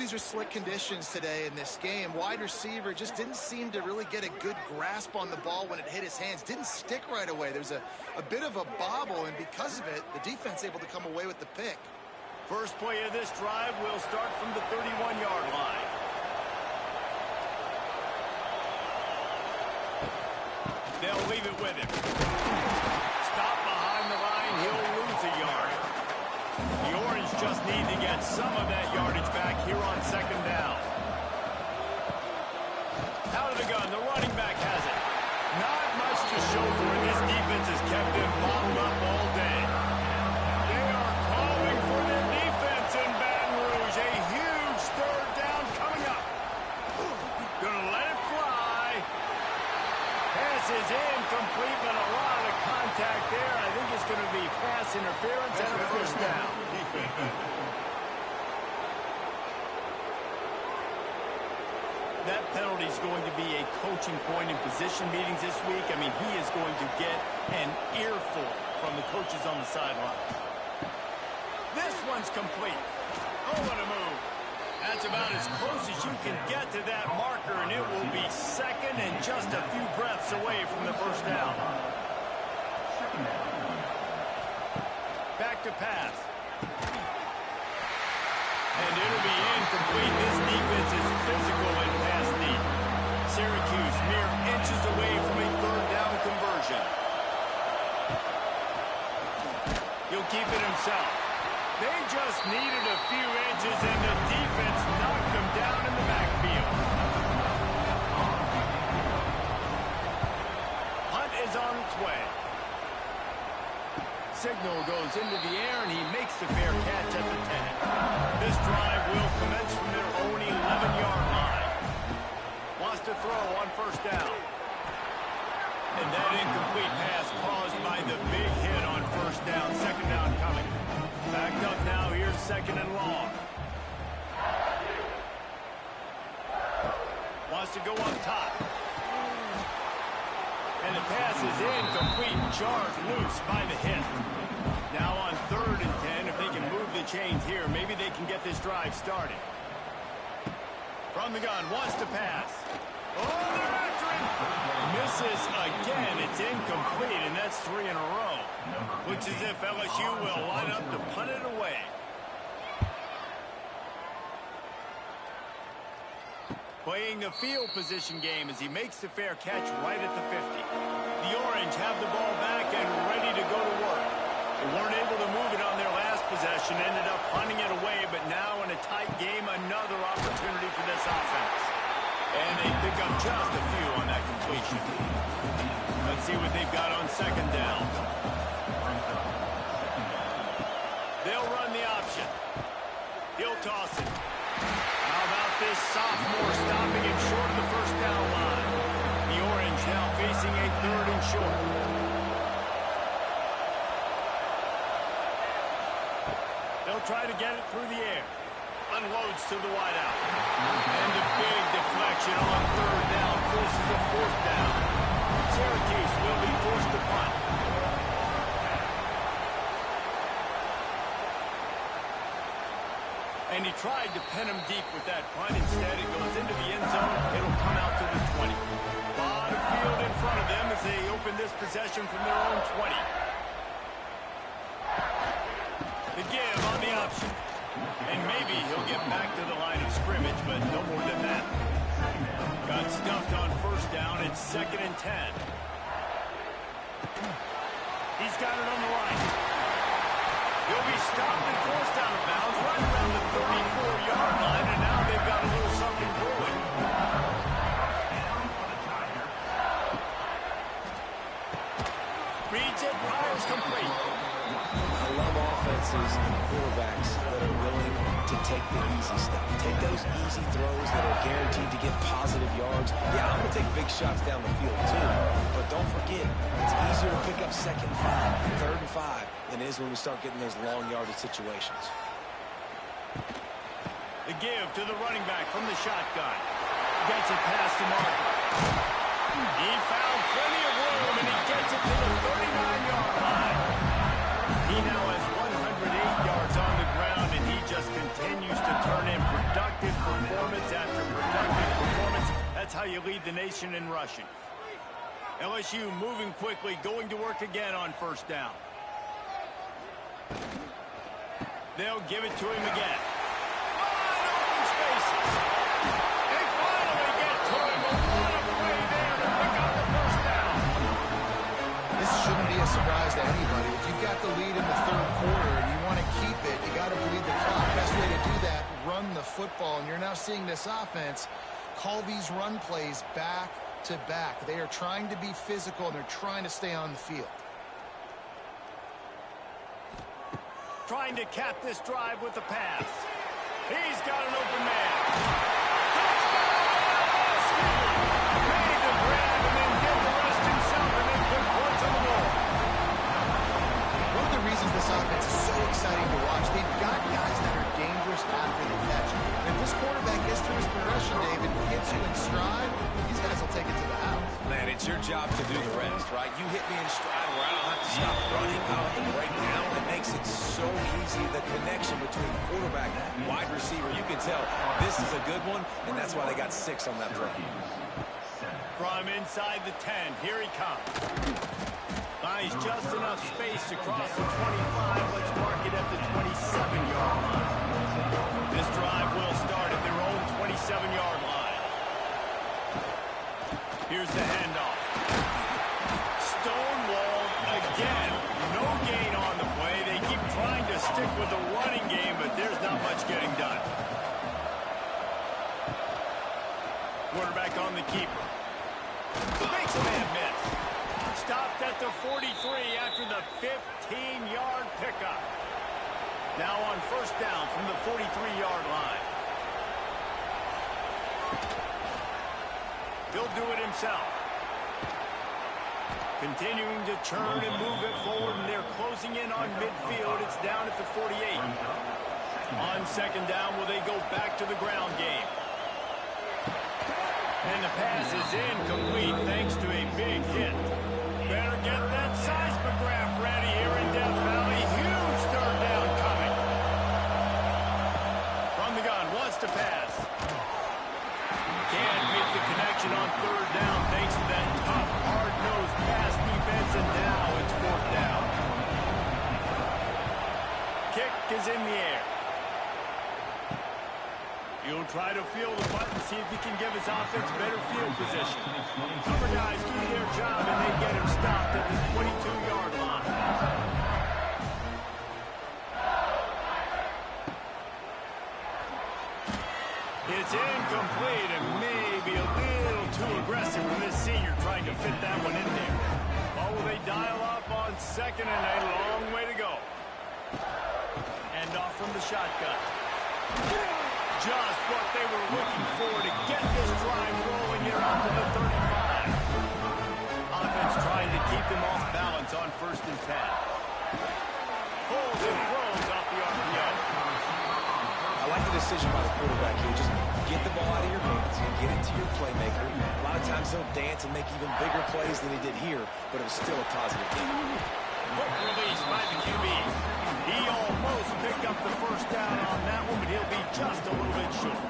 these are slick conditions today in this game. Wide receiver just didn't seem to really get a good grasp on the ball when it hit his hands. Didn't stick right away. There's a bit of a bobble, and because of it, the defense able to come away with the pick. First play of this drive will start from the 31-yard line. They'll leave it with him. Stop behind the line. He'll lose a yard. The Orange just need to get some of that yardage back here on second down. Out of the gun. The running back has it. Not much to show for it. This defense has kept him bottled up all day. They are calling for their defense in Baton Rouge. A huge third down coming up. Gonna let it fly. Pass is incomplete, but a lot of contact there. I think it's going to be pass interference and a first down. That penalty is going to be a coaching point in position meetings this week. I mean, he is going to get an earful from the coaches on the sideline. This one's complete. Oh, what a move. That's about as close as you can get to that marker, and it will be second and just a few breaths away from the first down. Back to pass. And it'll be incomplete. This defense is physical and pass deep. Syracuse mere inches away from a third down conversion. He'll keep it himself. They just needed a few inches, and the defense knocked them down in the backfield. Hunt is on its way. Signal goes into the air, and he makes the fair catch at the 10. This drive will commence from their own 11-yard line. Wants to throw on first down. And that incomplete pass caused by the big hit on first down. Second down coming. Backed up now. Here's second and long. Wants to go up top. And the pass is incomplete. Jarred loose by the hit. Now on 3rd and 10, if they can move the chains here, maybe they can get this drive started. From the gun, wants to pass. Oh, they're after it. Misses again. It's incomplete, and that's 3 in a row. Looks as if LSU will line up to punt it away. Playing the field position game as he makes the fair catch right at the 50. The Orange have the ball back and ready to go to work. They weren't able to move it on their last possession, ended up punting it away, but now in a tight game, another opportunity for this offense. And they pick up just a few on that completion. Let's see what they've got on second down. They'll run the option. He'll toss it. How about this sophomore stopping him short of the first down line? The Orange now facing a 3rd and short. They'll try to get it through the air. Unloads to the wideout. And a big deflection on 3rd down forces a 4th down. Syracuse will be forced to punt. And he tried to pin him deep with that punt. Instead, it goes into the end zone. It'll come out to the 20. A lot of field in front of them as they open this possession from their own 20. The give on the option. And maybe he'll get back to the line of scrimmage, but no more than that. Got stuffed on first down. It's 2nd and 10. He's got it on the line. He'll be stopped and forced out of bounds right around the 34-yard line, and now they've got a little something brewing. Reads it, fires complete. I love offenses and quarterbacks that are willing to take the easy stuff. Take those easy throws that are guaranteed to get positive yards. Yeah, I'm going to take big shots down the field too, but don't forget, it's easier to pick up 2nd and 5, 3rd and 5 than it is when we start getting those long yardage situations. The give to the running back from the shotgun. Gets it past the mark. He found plenty of room, and he gets it to the 39-yard line. He now has 108 yards on the ground, and he just continues to turn in productive how you lead the nation in rushing. LSU moving quickly, going to work again on first down. They'll give it to him again. Wide open spaces. They finally get to him. What a play there to pick up the first down. This shouldn't be a surprise to anybody. If you've got the lead in the third quarter and you want to keep it, you got to bleed the clock. Best way to do that, run the football. And you're now seeing this offense call these run plays back to back. They are trying to be physical, and they're trying to stay on the field. Trying to cap this drive with the pass. He's got an open man. Made the grab and then did the rest himself and then put points on the board. One of the reasons this offense is so exciting to watch, they've got guys that are dangerous after the catch. And if this quarterback gets through his progression, David, gets you in stride, these guys will take it to the house. Man, it's your job to do the rest, right? You hit me in stride where I don't have to stop running. I don't have to break down. It makes it so easy, the connection between quarterback and wide receiver. You can tell this is a good one, and that's why they got 6 on that play. From inside the 10, here he comes. Finds just enough space to cross the 25. Let's mark it at the 27-yard line. This drive will start at their own 27-yard line. Here's the handoff. Stonewalled again. No gain on the play. They keep trying to stick with the running game, but there's not much getting done. Quarterback on the keeper. Makes a man miss. Stopped at the 43 after the 15-yard pickup. Now on first down from the 43-yard line. He'll do it himself. Continuing to turn and move it forward, and they're closing in on midfield. It's down at the 48. On second down, will they go back to the ground game? And the pass is incomplete thanks to a big hit. Better get that seismograph ready here in Death Valley. Huge third down coming. From the gun, wants to pass. Can't make the connection on third down thanks to that tough, hard-nosed pass defense, and now it's fourth down. Kick is in the air. He'll try to feel the button, see if he can give his offense better field position. Cover guys do their job, and they get him stopped at the 22-yard line. It's incomplete and maybe a little too aggressive for this senior trying to fit that one in there. Or will they dial up on second and a long way to go? And off from the shotgun. Just what they were looking for to get this drive rolling here out to the 35. Offense trying to keep them off balance on first and 10. Pulls and throws off the RPO. I like the decision by the quarterback here. Just get the ball out of your hands, get it to your playmaker. A lot of times he'll dance and make even bigger plays than he did here, but it was still a positive game. Quick release by the QB. He almost picked up the first down on that one, but he'll be just a little bit short.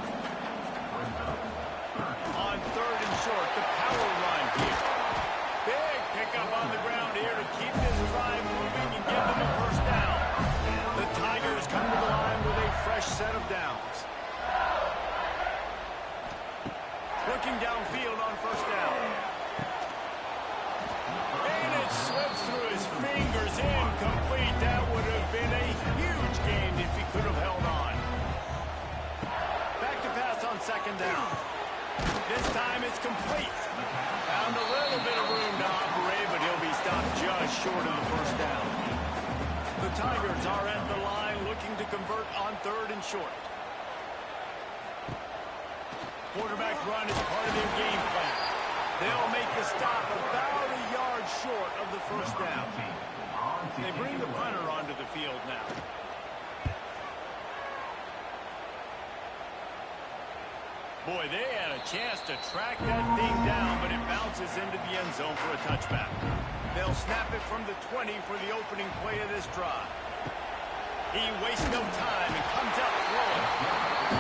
On third and short, the power run here. Big pickup on the ground here to keep this drive moving and give them a first down. The Tigers come to the line with a fresh set of downs. Looking downfield on first down. And it slips through his fingers, incomplete. That would have been a huge gain if he could have held on. Back to pass on second down. This time it's complete. Found a little bit of room to operate, but he'll be stopped just short of the first down. The Tigers are at the line looking to convert on third and short. Quarterback run is part of their game plan. They'll make the stop about a yard short of the first down. They bring the punter onto the field now. Boy, they had a chance to track that thing down, but it bounces into the end zone for a touchback. They'll snap it from the 20 for the opening play of this drive. He wastes no time and comes out throwing.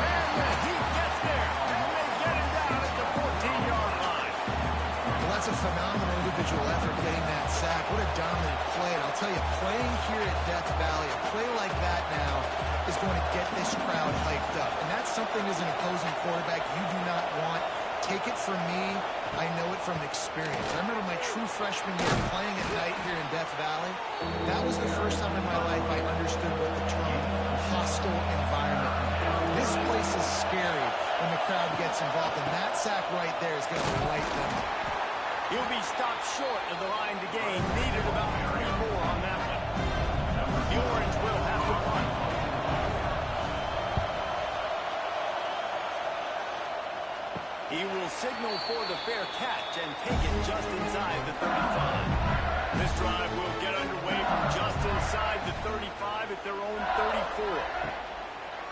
And the heat gets there, and they get him down at the 14-yard That's a phenomenal individual effort getting that sack. What a dominant play. And I'll tell you, playing here at Death Valley, a play like that now is going to get this crowd hyped up. And that's something as an opposing quarterback you do not want. Take it from me. I know it from experience. I remember my true freshman year playing at night here in Death Valley. That was the first time in my life I understood what the term hostile environment meant. This place is scary when the crowd gets involved, and that sack right there is going to light them up. He'll be stopped short of the line to gain. Needed about 3 more on that one. The Orange will have to punt. He will signal for the fair catch and take it just inside the 35. This drive will get underway from just inside the 35 at their own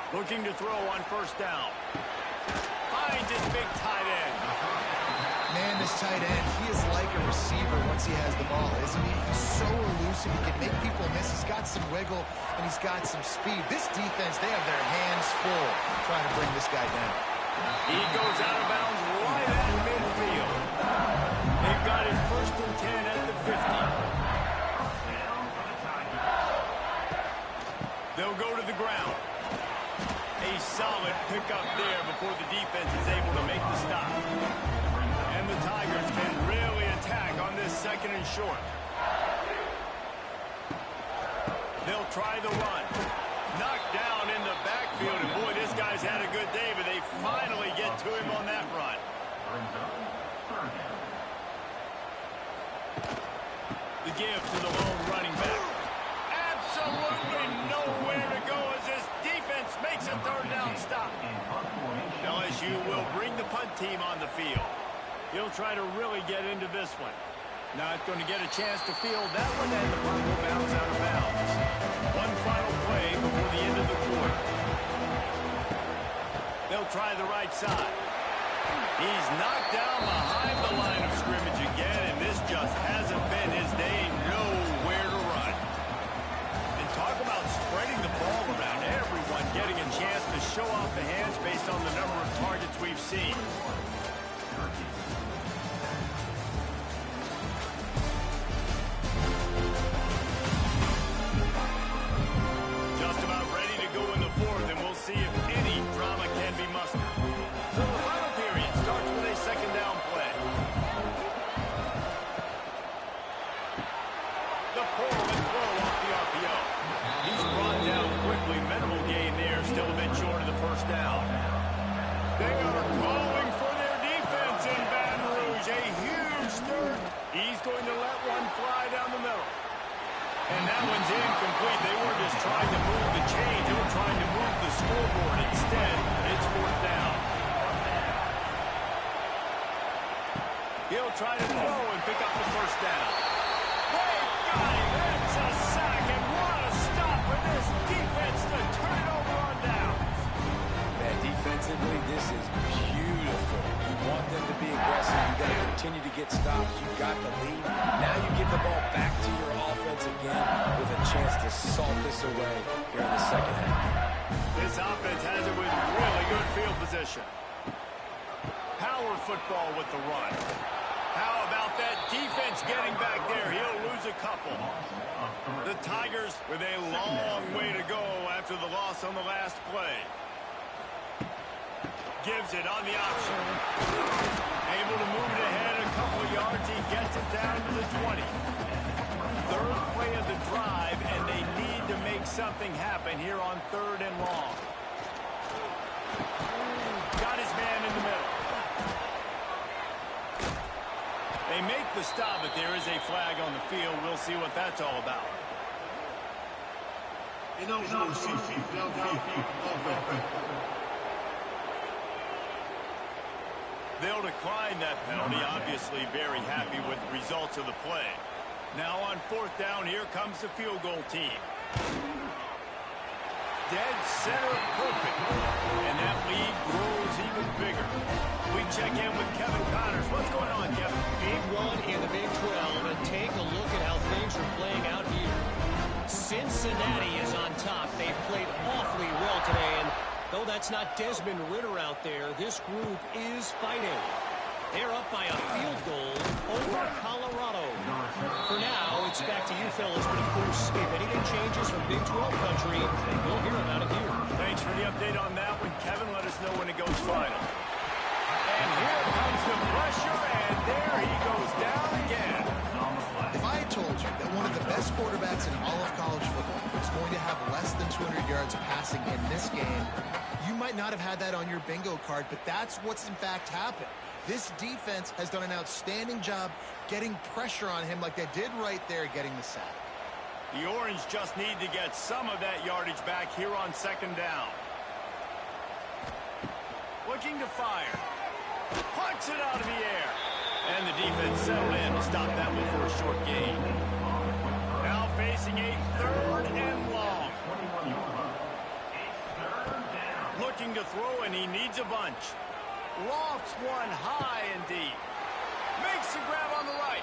34. Looking to throw on first down. Finds his big tight end. Man, this tight end, he is like a receiver once he has the ball, isn't he? He's so elusive. He can make people miss. He's got some wiggle, and he's got some speed. This defense, they have their hands full trying to bring this guy down. He goes out of bounds right at midfield. They've got it 1st and 10 at the 50. They'll go to the ground. A solid pickup there before the defense is able to make the stop. And the Tigers can really attack on this 2nd and short. They'll try the run. Knocked down in the backfield, and boy, this guy's had a good day, but they finally get to him on that run. The give to the lone running back. Absolutely nowhere to go as this defense makes a 3rd down stop. LSU will bring the punt team on the field. He'll try to really get into this one. Not going to get a chance to field that one, and the punt will bounce out of bounds. One final play before the end of the quarter. They'll try the right side. He's knocked down behind the line of scrimmage again, and this just hasn't been his day. Nowhere to run. And talk about spreading the ball around. Everyone getting a chance to show off the hands based on the number of targets we've seen. Just about ready to go in the 4th, and we'll see if any drama can be mustered. So the final period starts with a 2nd down play. The pull and throw off the RPO. He's brought down quickly. Minimal gain there, still a bit short of the 1st down. They are calling for their defense in Baton Rouge. A huge third. He's going to let one fly down the middle. And that one's incomplete. They weren't just trying to move the chains. They were trying to move the scoreboard. Instead, it's 4th down. He'll try to throw and pick up the 1st down. Great guy. That's a sack. And what a stop for this defense to turn it over on downs. Man, defensively, this is beautiful. You want them to be aggressive. You got to continue to get stops. You got the lead. Now you give the ball back to your offense again with a chance to salt this away here in the 2nd half. This offense has it with really good field position. Power football with the run. How about that defense getting back there? He'll lose a couple. The Tigers with a long way to go after the loss on the last play. Gives it on the option. Able to move it ahead a couple of yards. He gets it down to the 20. 3rd play of the drive, and they need to make something happen here on 3rd and long. Got his man in the middle. They make the stop, but there is a flag on the field. We'll see what that's all about. They'll decline that penalty. Obviously very happy with the results of the play. Now on 4th down, here comes the field goal team. Dead center perfect. And that lead grows even bigger. We check in with Kevin Connors. What's going on, Kevin? Big one in the Big 12, and take a look at how things are playing out here. Cincinnati is on top. They've played awfully well today, and though that's not Desmond Ridder out there, this group is fighting. They're up by a field goal over Colorado. For now, it's back to you fellas, but of course, if anything changes from Big 12 country, you'll hear about it here. Thanks for the update on that one, Kevin. Let us know when it goes final. And here comes the pressure, and there he goes down again. If I had told you that one of the best quarterbacks in all of college football was going to have less than 200 yards passing in this game, you might not have had that on your bingo card, but that's what's in fact happened. This defense has done an outstanding job getting pressure on him like they did right there getting the sack. The Orange just need to get some of that yardage back here on second down. Looking to fire. Punts it out of the air. And the defense settled in to stop that one for a short gain. Now facing a third and long. Looking to throw, and he needs a bunch. Lofts one high and deep. Makes the grab on the right.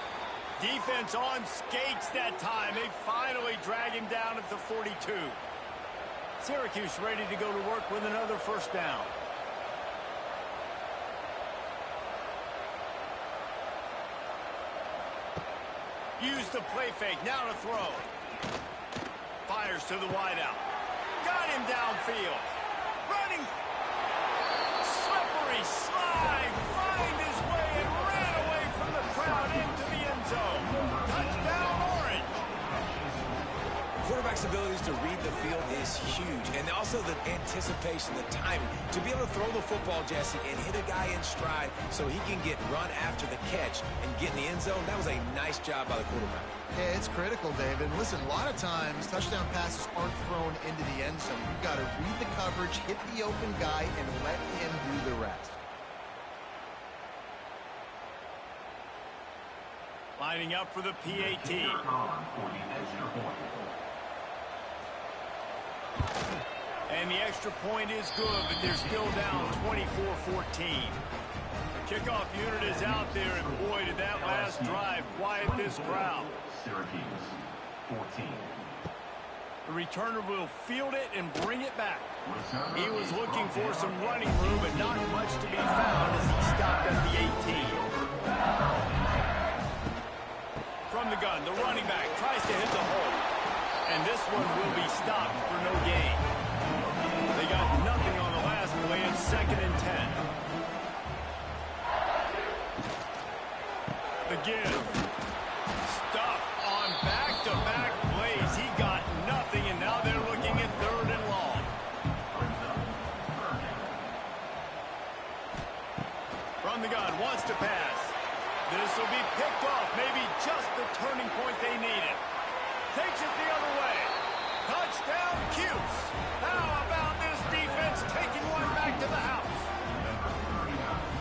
Defense on skates that time. They finally drag him down at the 42. Syracuse ready to go to work with another first down. Use the play fake. Now to throw. Fires to the wideout. Got him downfield. Running. Slippery slide. Find his way and ran away from the crowd into the end zone. Touchdown, Orange. Quarterback's abilities to read the field is huge, and also the anticipation, the timing. To be able to throw the football, Jesse, and hit a guy in stride so he can get run after the catch and get in the end zone, that was a nice job by the quarterback. Yeah, it's critical, David. Listen, a lot of times touchdown passes aren't thrown into the end zone. You've got to read the coverage, hit the open guy, and let him do the rest. Lining up for the PAT. And the extra point is good, but they're still down 24-14. The kickoff unit is out there, and boy, did that last drive quiet this crowd. Syracuse, 14. The returner will field it and bring it back. He was looking for some running room, but not much to be found as he stopped at the 18. From the gun, the running back tries to hit the hole. And this one will be stopped for no gain. They got nothing on the last play. It's 2nd and 10. Again. Stuff on back-to-back plays. He got nothing, and now they're looking at 3rd and long. From the gun, wants to pass. This will be picked off. Maybe just the turning point they needed. Takes it the other way. Touchdown, Cuse. How about this defense taking one back to the house?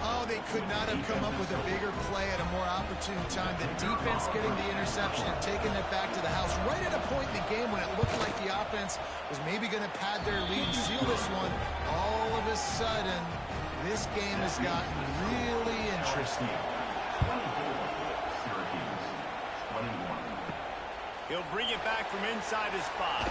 Oh, they could not have come up with a bigger play at a more opportune time. The defense getting the interception and taking it back to the house right at a point in the game when it looked like the offense was maybe going to pad their lead and seal this one. All of a sudden, this game has gotten really interesting. He'll bring it back from inside his 5.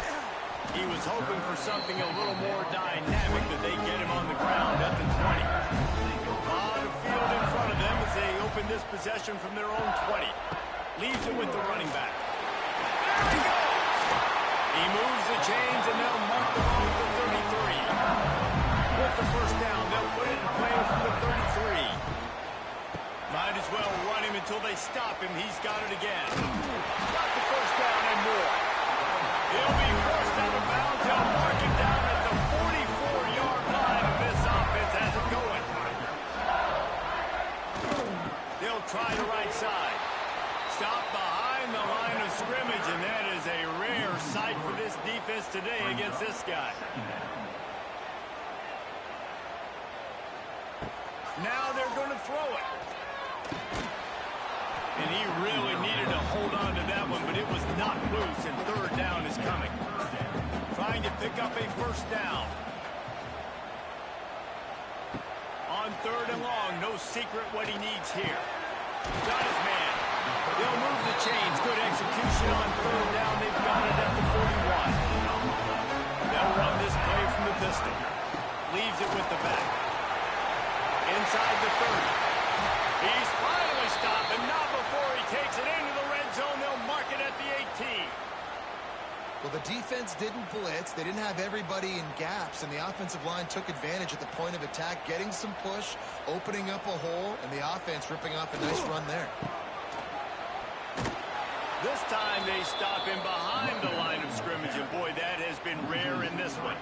He was hoping for something a little more dynamic, but they get him on the ground at the 20. A lot of field in front of them as they open this possession from their own 20. Leaves it with the running back. There he goes! He moves the chains, and they'll mark the ball at the 33. With the first down, they'll put it in play from the 33. Might as well run him until they stop him. He's got it again. Got the first down and more. He'll be forced out of bounds. They'll mark him down at the 44-yard line, and this offense has it going. They'll try the right side. Stop behind the line of scrimmage, and that is a rare sight for this defense today against this guy. Now they're going to throw it. And he really needed to hold on to that one, but it was not loose, and 3rd down is coming. Trying to pick up a first down. On 3rd and long, no secret what he needs here. Got his man. They'll move the chains. Good execution on 3rd down. They've got it at the 41. They'll run this play from the pistol. Leaves it with the back. Inside the 30. He Well, the defense didn't blitz. They didn't have everybody in gaps, and the offensive line took advantage at the point of attack, getting some push, opening up a hole, and the offense ripping off a nice run there. This time they stop him behind the line of scrimmage, and boy, that has been rare in this one.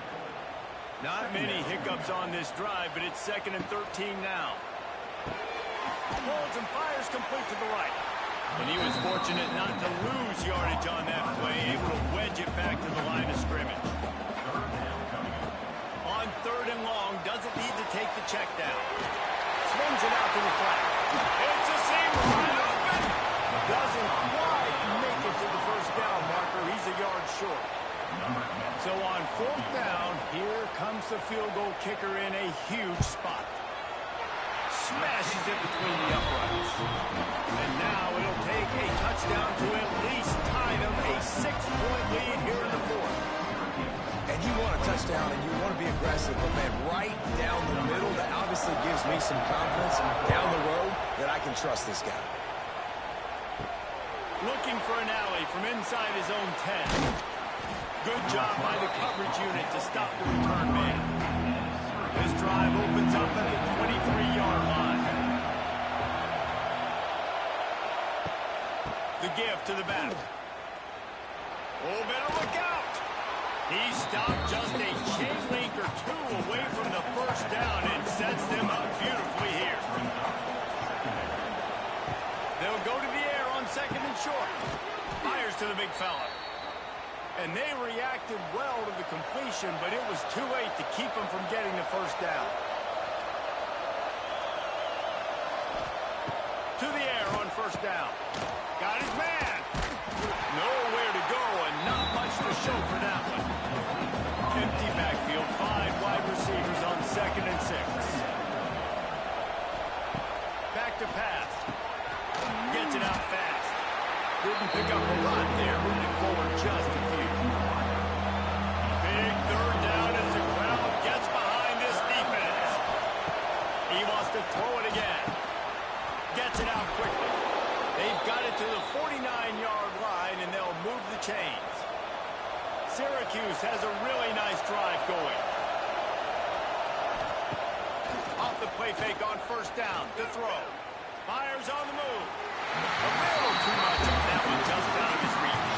Not many hiccups on this drive, but it's 2nd and 13 now. Holds and fires complete to the right. And he was fortunate not to lose yardage on that play, able to wedge it back to the line of scrimmage. On 3rd and long, doesn't need to take the check down. Swings it out to the flat. It's a seam wide open. Doesn't quite make it to the first down marker. He's a yard short. So on 4th down, here comes the field goal kicker in a huge spot. Smashes it between the uprights. And now it'll take a touchdown to at least tie them a 6-point lead here in the 4th. And you want a touchdown and you want to be aggressive, but man, right down the middle, that obviously gives me some confidence down the road that I can trust this guy. Looking for an alley from inside his own 10. Good job by the coverage unit to stop the return man. This drive opens up at the 23-yard line. The give to the back. Oh, better look out. He stopped just a chain link or two away from the first down and sets them up beautifully here. They'll go to the air on 2nd and short. Fires to the big fella. And they reacted well to the completion, but it was too late to keep them from getting the first down. To the air on 1st down. Got his man. Nowhere to go and not much to show for that one. Empty backfield, 5 wide receivers on 2nd and 6. Back to pass. Gets it out fast. Didn't pick up a lot there, moving forward just a few. Big 3rd down as the crowd gets behind this defense. He wants to throw it again. Gets it out quickly. They've got it to the 49-yard line, and they'll move the chains. Syracuse has a really nice drive going. Off the play fake on 1st down to throw. Fires on the move. A little too much on that one, just out of his reach.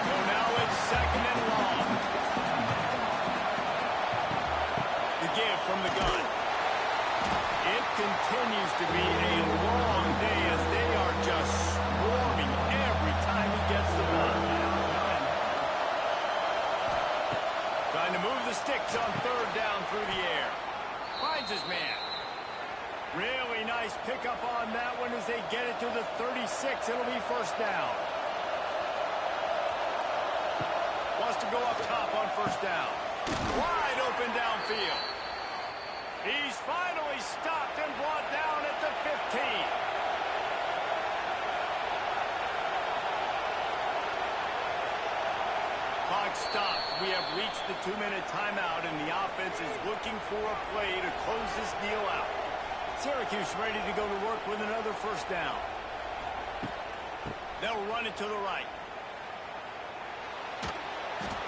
So now it's 2nd and long. The give from the gun. It continues to be a long day as they are just swarming every time he gets the ball. Trying to move the sticks on 3rd down through the air. Finds his man. Really nice pickup on that one as they get it to the 36. It'll be 1st down. Wants to go up top on 1st down. Wide open downfield. He's finally stopped and brought down at the 15. Clock stops. We have reached the 2-minute timeout, and the offense is looking for a play to close this deal out. Syracuse ready to go to work with another 1st down. They'll run it to the right.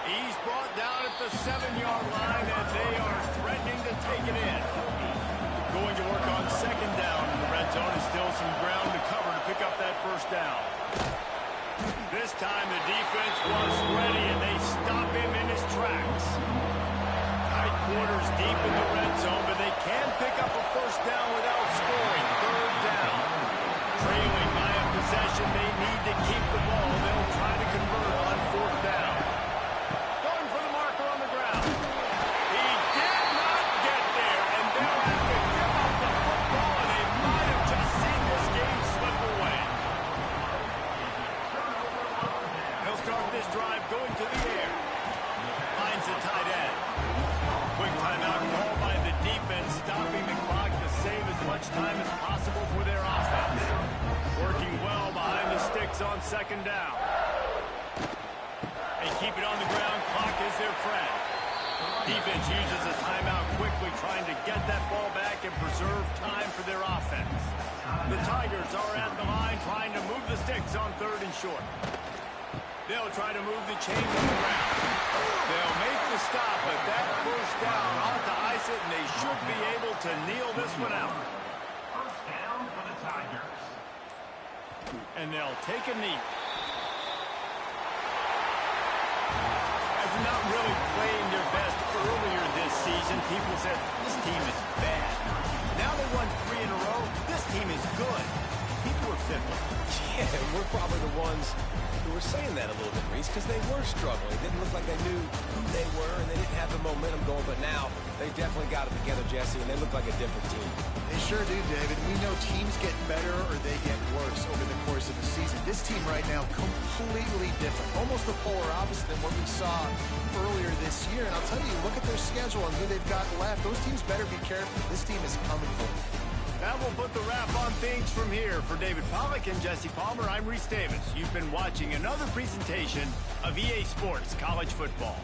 He's brought down at the 7-yard line, and they are threatening to take it in. Going to work on 2nd down in the red zone, and still some ground to cover to pick up that 1st down. This time the defense was ready, and they stop him in his tracks. Tight quarters deep in the red zone, but they can pick up a 1st down without scoring. 3rd down. Trailing by a possession, they need to keep the ball. They'll try to convert on 4th down. Going for the marker on the ground. He did not get there, and they'll have to give up the football, and they might have just seen this game slip away. They'll start this drive going to the air. Finds the tight end. Quick timeout called by the defense, stopping the clock to save as much time as possible for their offense. Working well behind the sticks on 2nd down. They keep it on the ground. Clock is their friend. Defense uses a timeout quickly, trying to get that ball back and preserve time for their offense. The Tigers are at the line, trying to move the sticks on 3rd and short. They'll try to move the chains around. They'll make the stop, but that first down ought to ice it, and they should be able to kneel this one out. First down for the Tigers. And they'll take a knee. After not really playing their best earlier this season, people said, this team is bad. Now they won 3 in a row. This team is good. People were fickle. Yeah, and we're probably the ones who were saying that a little bit, Reese, because they were struggling. It didn't look like they knew who they were, and they didn't have the momentum going. But now they definitely got it together, Jesse, and they look like a different team. They sure do, David. We know teams get better or they get worse over the course of the season. This team right now, completely different. Almost the polar opposite than what we saw earlier this year. And I'll tell you, look at their schedule and who they've got left. Those teams better be careful. This team is coming for them. That will put the wrap on things from here. For David Pollack and Jesse Palmer, I'm Reese Davis. You've been watching another presentation of EA Sports College Football.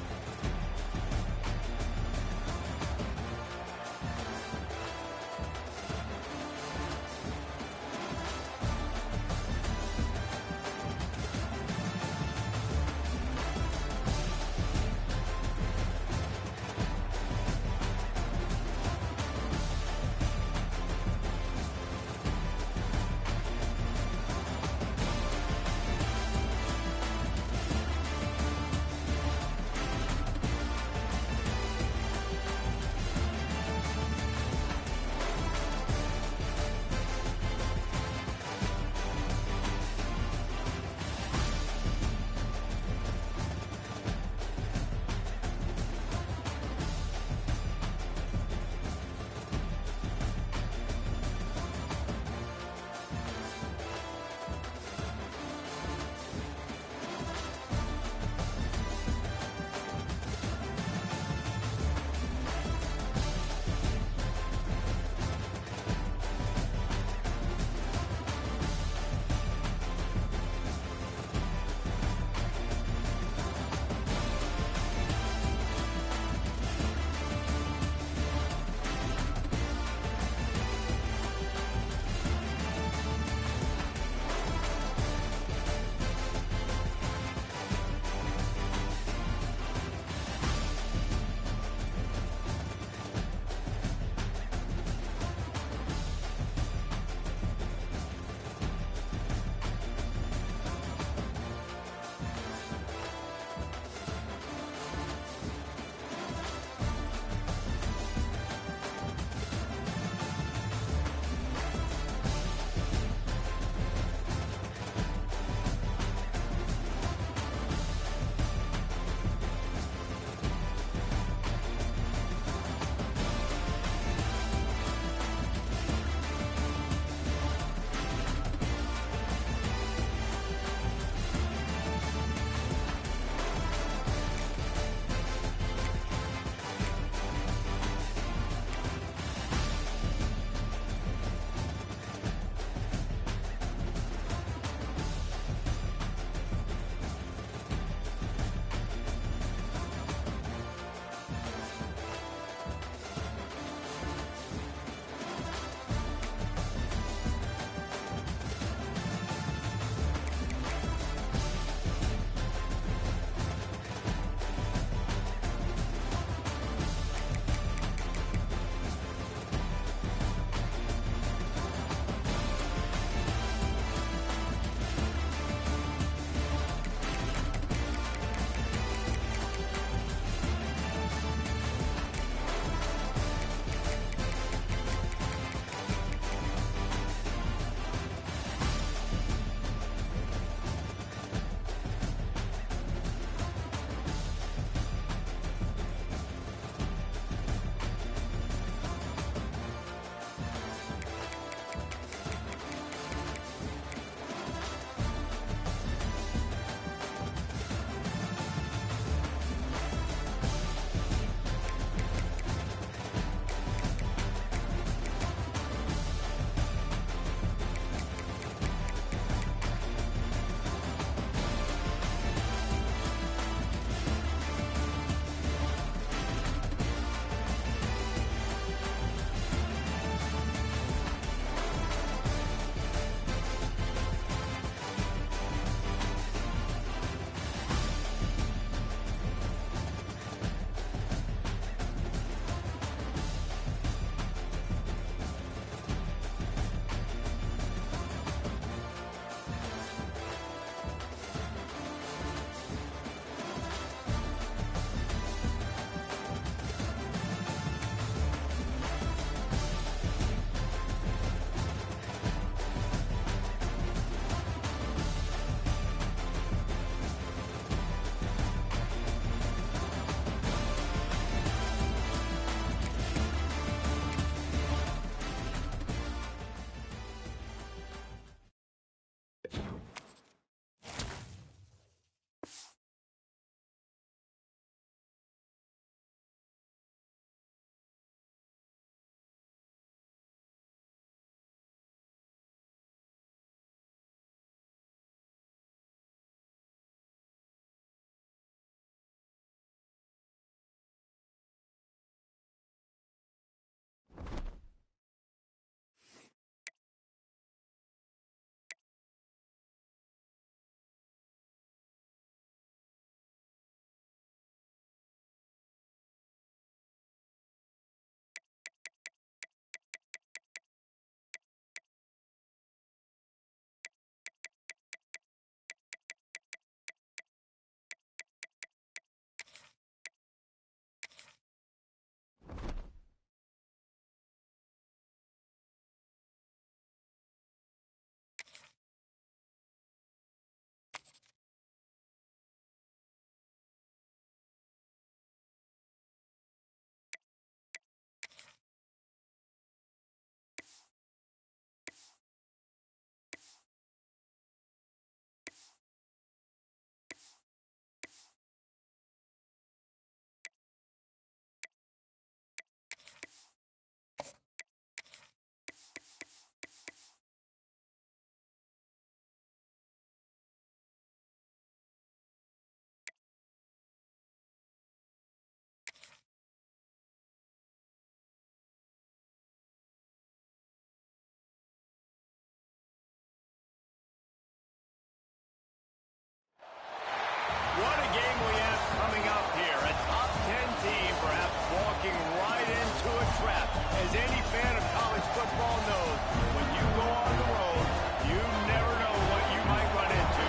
What a game we have coming up here. A top 10 team perhaps walking right into a trap. As any fan of college football knows, when you go on the road, you never know what you might run into.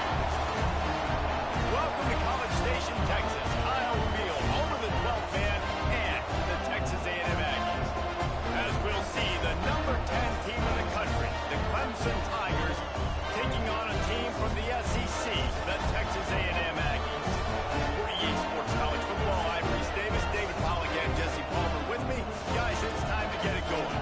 Welcome to College Station, Texas. Kyle Field, home of the 12th man and the Texas A&M Aggies. As we'll see, the number 10 team in the country, the Clemson Tigers, taking on a team from the SEC, the Texas A&M Aggies. 48 Sports College Football, I'm Reese Davis, David Powell again, Jesse Palmer with me. Guys, it's time to get it going.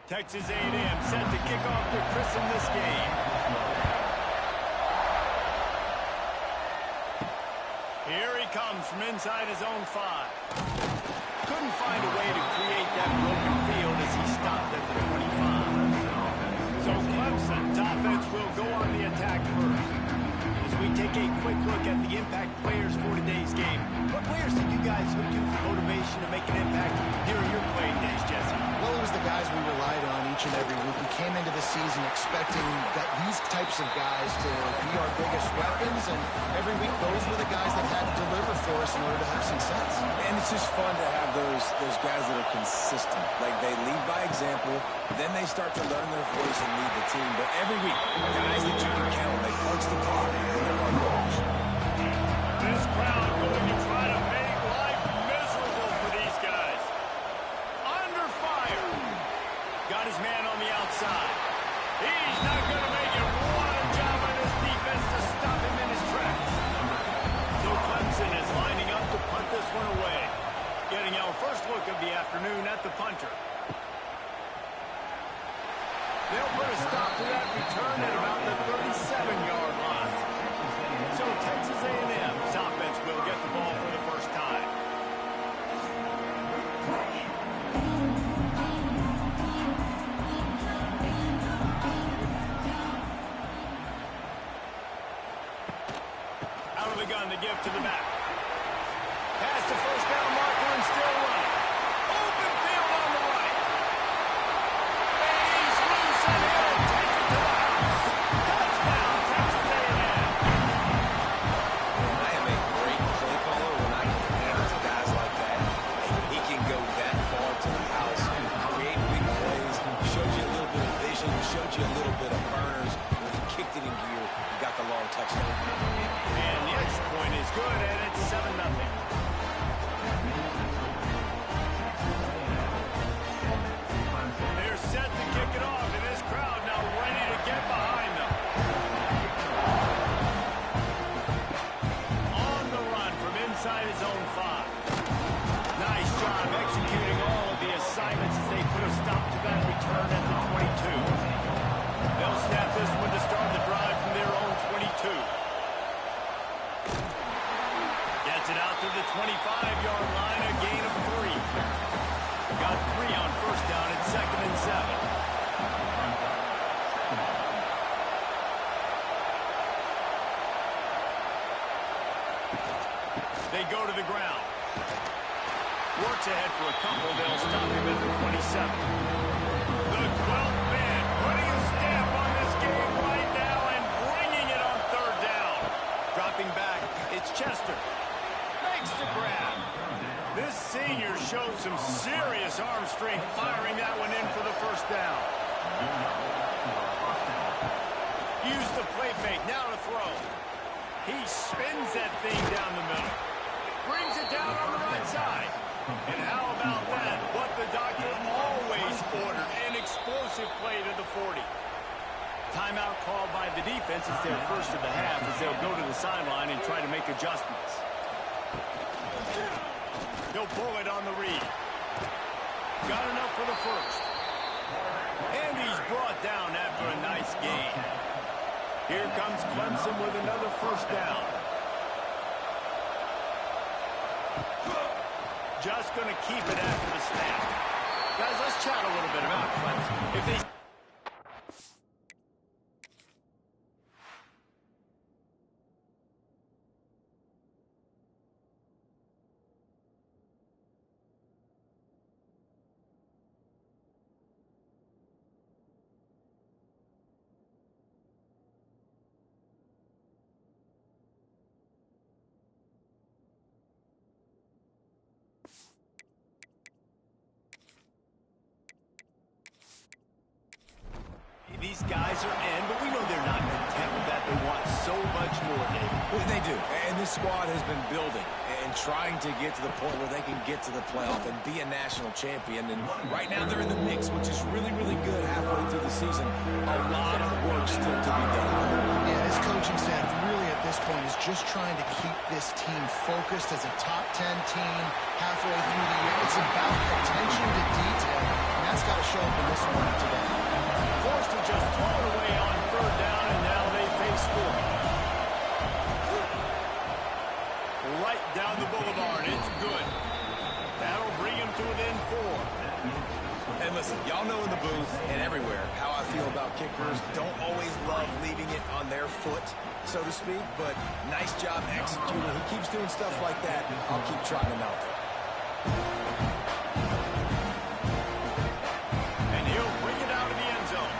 Texas A&M set to kick off to christen this game. Here he comes from inside his own 5. Couldn't find a way to create that broken field as he stopped at the 25. So Clemson's offense will go on the attack first. As we take a quick look at the impact players for today's game, what players did you guys look to for motivation to make an impact during your playing days, Jesse? Well, it was the guys we relied on each and every week. We came into the season expecting that these types of guys to be our biggest weapons, and every week those were the guys that had to deliver for us in order to have success. And it's just fun to have those guys that are consistent. Like, they lead by example, then they start to learn their voice and lead the team. But every week, guys that you can count, they punch the clock when they're on goals. This crowd going to try to make life miserable for these guys. Under fire. Got his man on the outside. He's not going to make it. What a job on this defense to stop him in his tracks. So Clemson is lining up to punt this one away. Getting our first look of the afternoon at the punter. They'll put a stop to that return at about the 37-yard line. So Texas A&M's offense will get the ball for the first time. Out of the gun to give to the back. Pass to first down marker and still running. Open field on the right. And he's loose and he'll take it to the house. Touchdown, Texas A&M. I am a great play caller when I can hand it to guys like that. He can go that far to the house, create big plays, showed you a little bit of vision, showed you a little bit of burners. When he kicked it in gear, he got the long touchdown. And the extra point is good, and it's 7-0. They're set to kick it off, and this crowd now ready to get behind them. On the run from inside his own 5. Nice job executing all of the assignments as they put a stop to that return at the 22. They'll snap this one to start the drive from their own 22. Gets it out to the 25-yard line, a gain of 3. Got 3 on first down at 2nd and 7. They go to the ground. Works ahead for a couple. They'll stop him at the 27. The 12th man putting a stamp on this game right now and bringing it on 3rd down. Dropping back, it's Chester. Makes the grab. This senior showed some serious arm strength firing that one in for the first down. Use the play fake, now to throw. He spins that thing down the middle. Brings it down on the right side. And how about that? What the doctor always ordered, an explosive play to the 40. Timeout called by the defense. It's their first of the half as they'll go to the sideline and try to make adjustments. He'll pull it on the read. Got enough for the first. And he's brought down after a nice gain. Here comes Clemson with another first down. Just going to keep it after the snap. Guys, let's chat a little bit about Clemson. If they... These guys are in, but we know they're not content with that. They want so much more, David. Well, they do. And this squad has been building and trying to get to the point where they can get to the playoff and be a national champion. And right now they're in the mix, which is really, really good halfway through the season. A lot of work still to be done. Yeah, his coaching staff really at this point is just trying to keep this team focused as a top 10 team halfway through the year. It's about attention to detail, and that's got to show up in this one today. Forced to just throw it away on third down, and now they face scoring. Right down the boulevard. It's good. That'll bring him to within 4. And listen, y'all know in the booth and everywhere how I feel about kickers. Don't always love leaving it on their foot, so to speak, but nice job executing. He keeps doing stuff like that. I'll keep trotting him out there. And he'll bring it out of the end zone.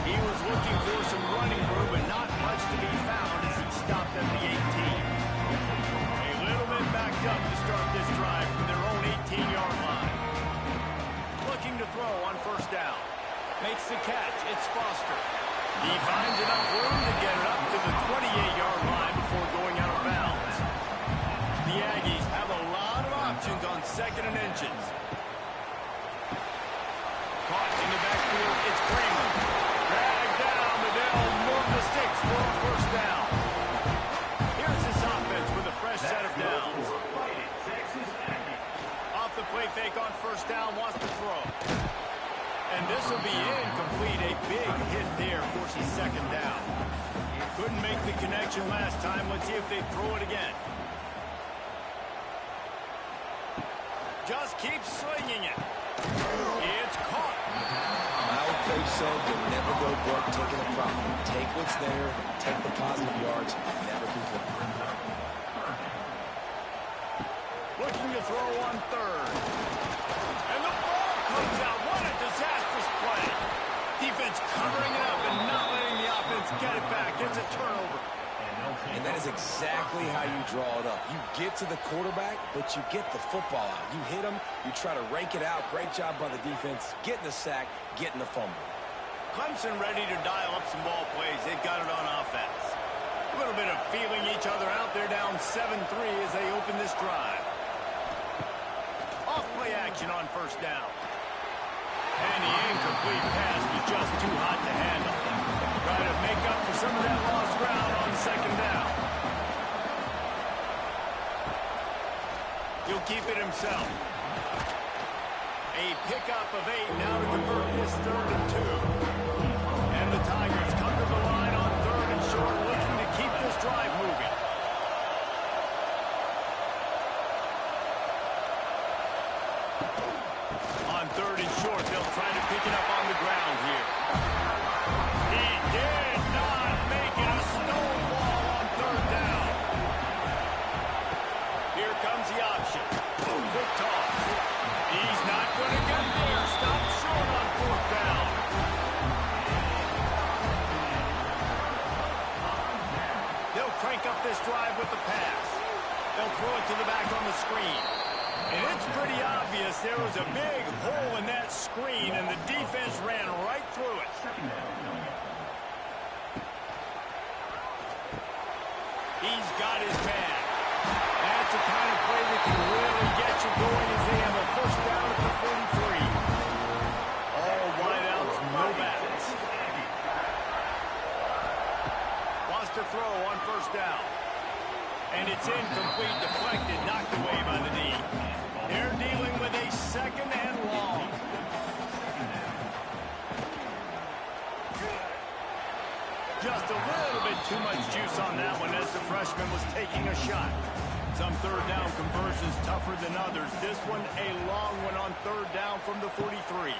He was looking for some running room, but not much to be found as he stopped at the 18. A little bit backed up to start this drive from their own 18-yard line. Looking to throw on first down. Makes the catch. It's Foster. He finds enough room to get it up to the 28-yard line before going out of bounds. The Aggies have a lot of options on second and inches. Caught in the backfield. It's Kramer. Dragged down, but they'll move the sticks for a first down. Here's this offense with a fresh set of downs. Off the play fake on first down, wants to throw. And this will be incomplete. A big hit there, forces second down. Couldn't make the connection last time. Let's see if they throw it again. Just keep slinging it. It's caught. My old coach said you'll never go broke taking a profit. Take what's there, take the positive yards, never complain. Looking to throw on third. And the ball comes out. What a disastrous play. Defense covering it up and not letting the offense get it back. It's a turnover. And that is exactly how you draw it up. You get to the quarterback, but you get the football out. You hit him, you try to rake it out. Great job by the defense. Getting the sack, getting the fumble. Clemson ready to dial up some ball plays. They've got it on offense. A little bit of feeling each other out. They're down 7-3 as they open this drive. Off play action on first down. And the incomplete pass was just too hot to handle. Trying to make up for some of that lost ground on second down. He'll keep it himself. A pickup of 8 now to convert this 3rd and 2. And the Tigers come to the line on 3rd and short, looking to keep this drive moving. On 3rd and short, they'll try to pick it up on the ground here. He did not make it. A stonewall on 3rd down. Here comes the option. Quick toss. He's not going to get there. Stop short on 4th down. They'll crank up this drive with the pass. They'll throw it to the back on the screen. And it's pretty obvious there was a big hole in that screen, and the defense ran right through it. He's got his man. That's the kind of play that can really get you going as they have a first down at the 43. All wideouts, no backs. Wants to throw on first down. And it's incomplete, deflected, knocked away by the D. They're dealing with a second and long. Just a little bit too much juice on that one as the freshman was taking a shot. Some third down conversions tougher than others. This one a long one on third down from the 43.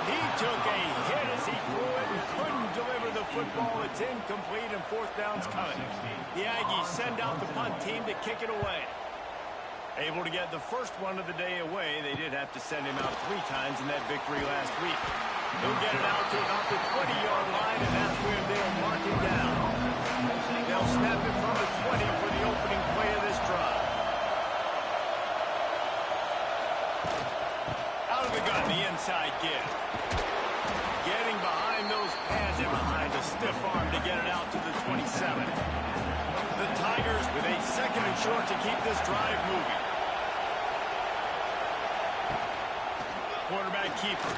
He took a hit as he threw it and couldn't deliver the football. It's incomplete and fourth down's coming. The Aggies send out the punt team to kick it away. Able to get the first one of the day away. They did have to send him out 3 times in that victory last week. He'll get it out to about the 20-yard line, and that's where they'll mark him down. They'll snap it from the 20 for the opening play of this drive. Out of the gun, the inside give. Getting behind those pads and behind a stiff arm to get it out to the 27. The Tigers with a second and short to keep this drive moving. Quarterback keeper.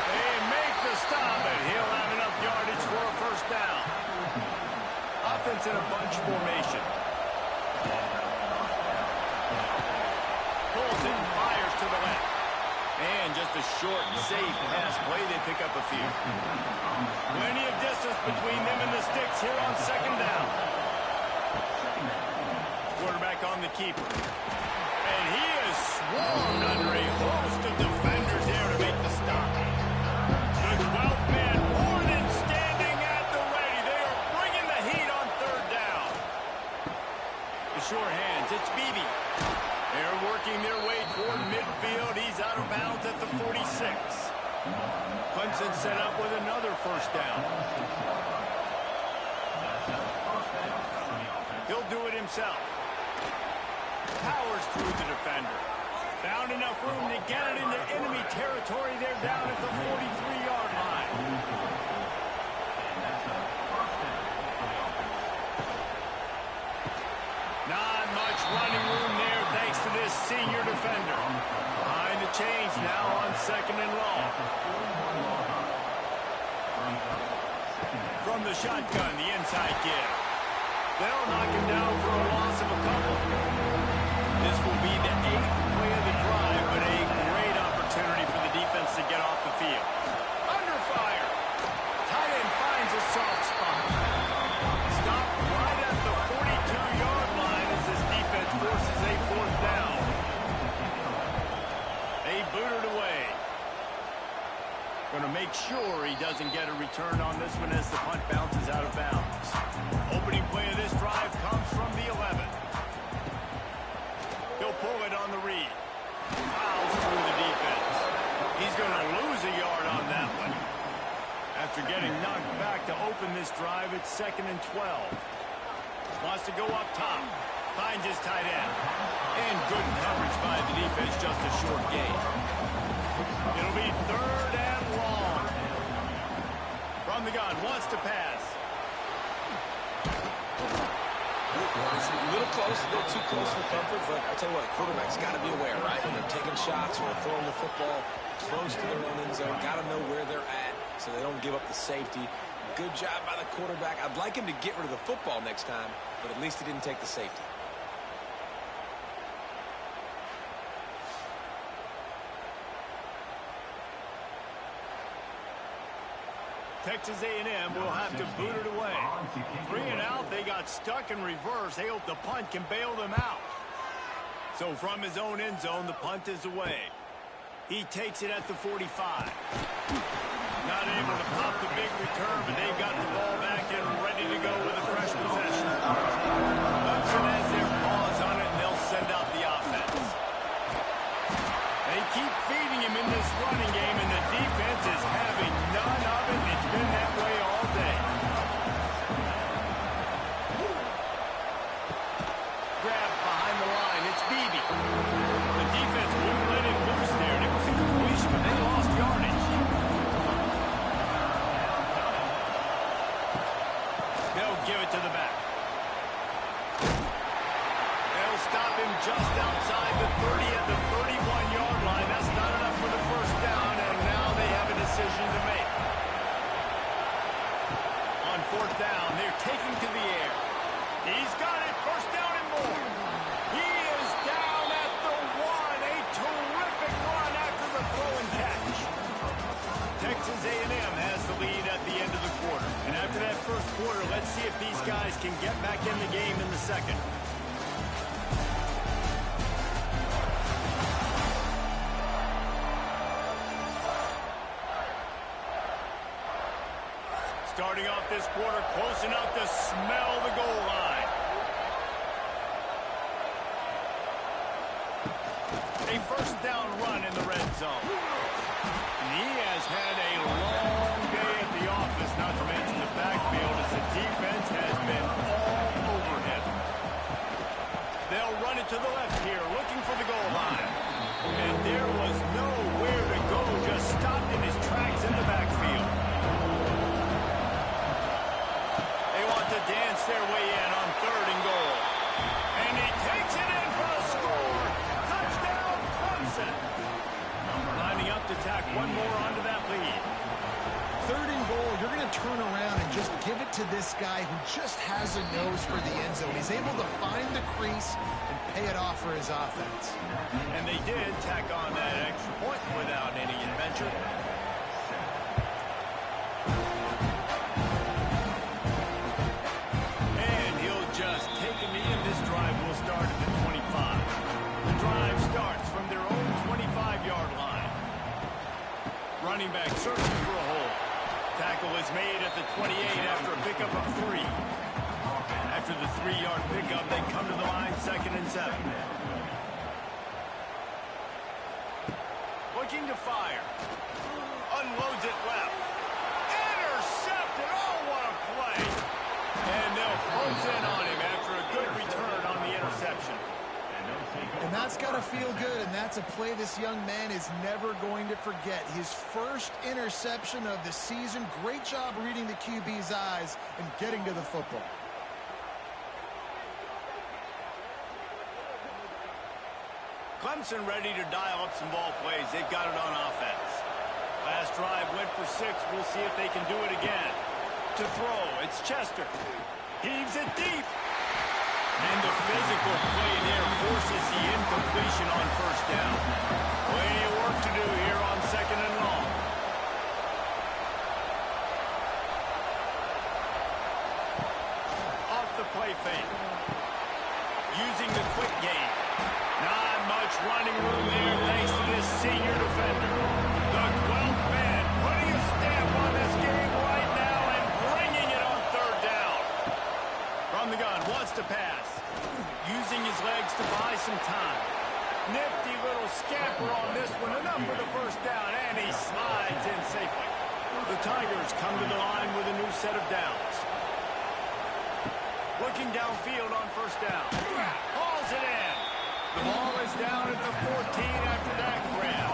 They make the stop, and he'll have enough yardage for a first down. Offense in a bunch formation. Pulls it and fires to the left. And just a short, safe pass play. They pick up a few. Plenty of distance between them and the sticks here on second down. Quarterback on the keeper. And he is swarmed under a host of defenders there to make the stop. The 12th man more than standing at the ready. They are bringing the heat on third down. The short hands, it's Beebe. They're working their way toward midfield. He's out of bounds at the 46. Clemson set up with another first down. He'll do it himself. Powers through the defender. Found enough room to get it into enemy territory. They're down at the 43-yard line. Not much running room there thanks to this senior defender. Behind the chains now on second and long. From the shotgun, the inside give. They'll knock him down for a loss of a couple. This will be the 8th play of the drive, but a great opportunity for the defense to get off the field. Under fire. Tight end finds a soft spot. Stop right at the 42-yard line as this defense forces a fourth down. They boot it away. Going to make sure he doesn't get a return on this one as the punt bounces out of bounds. Opening play of this drive comes from the 11. He'll pull it on the read. Fouls through the defense. He's going to lose a yard on that one. After getting knocked back to open this drive, it's second and 12. Wants to go up top. Finds his tight end. And good coverage by the defense, just a short gain. It'll be third and long. From the gun, wants to pass. It's a little close, a little too close for comfort, but I tell you what, quarterback's got to be aware, right? When they're taking shots or throwing the football close to their own end zone, got to know where they're at so they don't give up the safety. Good job by the quarterback. I'd like him to get rid of the football next time, but at least he didn't take the safety. Texas A&M will have to boot it away. 3 and out, they got stuck in reverse. They hope the punt can bail them out. So from his own end zone, the punt is away. He takes it at the 45. Not able to pop the big return, but they've got the ball back and ready to go with a fresh possession. Clemson has their paws on it, and they'll send out the offense. They keep feeding him in this running game, and the defense is having none of it. It's been that way all day. fourth down. They're taking to the air. He's got it. First down and more. He is down at the 1. A terrific run after the throw and catch. Texas A&M has the lead at the end of the quarter. And after that first quarter, let's see if these guys can get back in the game in the second. Starting off this quarter, close enough to smell the goal line. A first down run in the red zone. And he has had a long day at the office, not to mention the backfield, as the defense has been all over him. They'll run it to the left here, looking for the goal line. And there was nowhere to go, just stopped in his tracks in the backfield. Dance their way in on third and goal. And he takes it in for a score. Touchdown, Clemson. Lining up to tack one more onto that lead. Third and goal, you're going to turn around and just give it to this guy who just has a nose for the end zone. He's able to find the crease and pay it off for his offense. And they did tack on that extra point without any adventure. Running back searching for a hole. Tackle is made at the 28 after a pickup of 3. After the 3-yard pickup, they come to the line, 2nd and 7. Looking to fire. Unloads it left. Intercepted. Oh, what a play. And they'll close in on him after a good return on the interception. And that's got to feel good, and that's a play this young man is never going to forget. His first interception of the season. Great job reading the QB's eyes and getting to the football. Clemson ready to dial up some ball plays. They've got it on offense. Last drive went for 6. We'll see if they can do it again. To throw, it's Chester. Heaves it deep. And the physical play there forces the incompletion on first down. Plenty of work to do here on 2nd and long. Off the play fake. Using the quick game. Not much running room there thanks to this senior defender. The 12th man putting a stamp on this game right now and bringing it on third down. From the gun, wants to pass. Using his legs to buy some time. Nifty little scamper on this one. Enough for the first down, and he slides in safely. The Tigers come to the line with a new set of downs. Looking downfield on first down. Hauls it in. The ball is down at the 14 after that grab.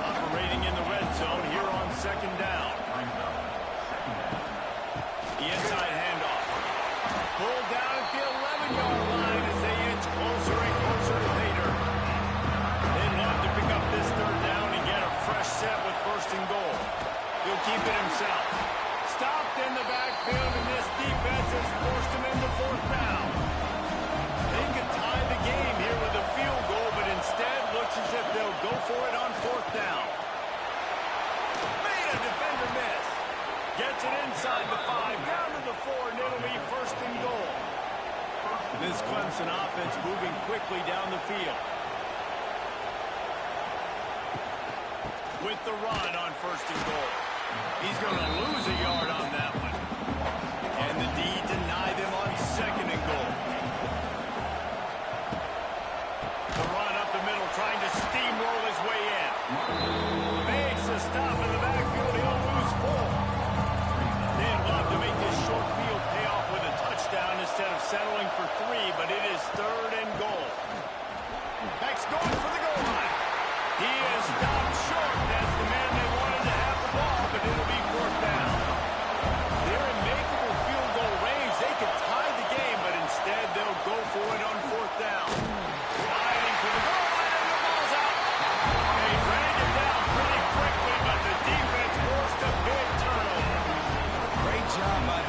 Operating in the red zone here on 2nd down. The inside handoff. Pulled down at the 11-yard line as they inch closer and closer to Pater. They'd love to pick up this third down and get a fresh set with 1st and goal. He'll keep it himself. Stopped in the backfield, and this defense has forced him into 4th down. They could tie the game here with a field goal, but instead looks as if they'll go for it on 4th down. Made a defender miss. Gets it inside the 5, down to the 4, and it'll be 1st and goal. This Clemson offense moving quickly down the field. With the run on 1st and goal. He's going to lose a yard on that one. And the D deny them on 2nd and goal. The run up the middle, trying to steamroll his way in. Makes a stop in the backfield. He'll lose 4. They'd love to make this short field pay off with a touchdown instead of settling for 3, but it is 3rd and goal. Beck's going for the goal line. He is stopped short. That's the man they wanted to have the ball, but it'll be 4th down. They're in makeable field goal range. They could tie the game, but instead they'll go for it on 4th down. Sliding for the goal line, and the ball's out. They drag it down pretty quickly, but the defense forced a big turnover. Great job by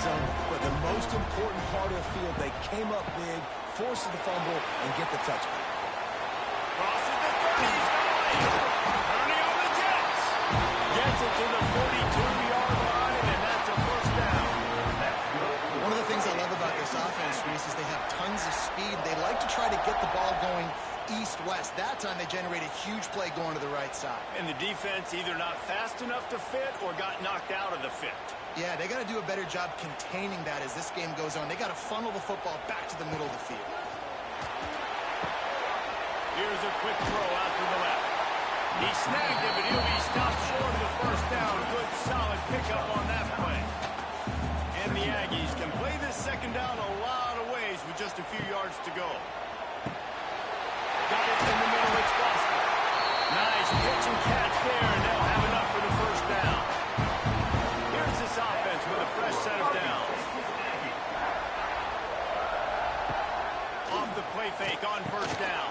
zone, but the most important part of the field, they came up big, forced the fumble, and get the touchback. Crosses the 30, he's going. 30 on the Jets. Gets it to the 42-yard line, and that's a first down. One of the things I love about this offense, Reese, is they have tons of speed. They like to try to get the ball going east-west. That time they generate a huge play going to the right side. And the defense either not fast enough to fit or got knocked out of the fit. Yeah, they got to do a better job containing that as this game goes on. They got to funnel the football back to the middle of the field. Here's a quick throw out to the left. He snagged it, but he'll be stopped short of the first down. Good, solid pickup on that play. And the Aggies can play this second down a lot of ways with just a few yards to go. Got it in the middle, it's Boston. Nice pitch and catch there, and they'll have enough for the first down. Here's this offense with a fresh set of downs. Off the play fake on first down.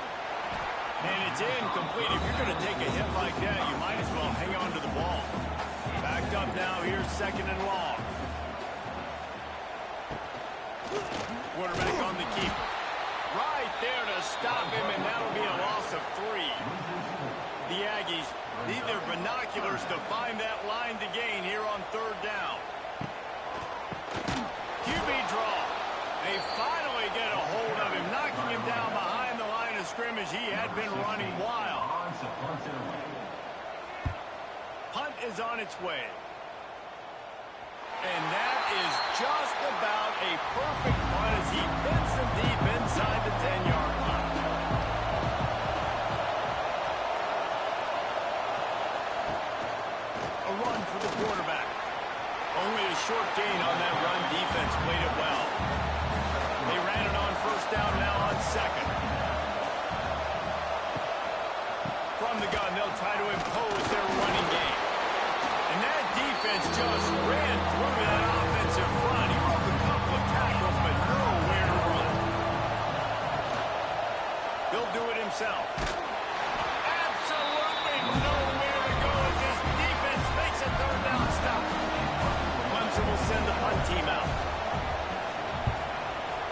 And it's incomplete. If you're going to take a hit like that, you might as well hang on to the ball. Backed up now, here's second and long. Quarterback on the keeper. Right there to stop him, and that'll be a loss of 3. The Aggies need their binoculars to find that line to gain here on third down. QB draw. They finally get a hold of him, knocking him down behind the line of scrimmage. He had been running wild. Punt is on its way. And that is just about a perfect punt as he pins them deep inside the 10-yard line. A run for the quarterback. Only a short gain on that run. Defense played it well. They ran it on first down, now on second. From the gun, they'll try to impose their running game. And that defense just ran through that offensive front. He broke a couple of tackles, but nowhere to run. He'll do it himself. Absolutely nowhere to go as his defense makes a third down stop. Clemson will send the punt team out.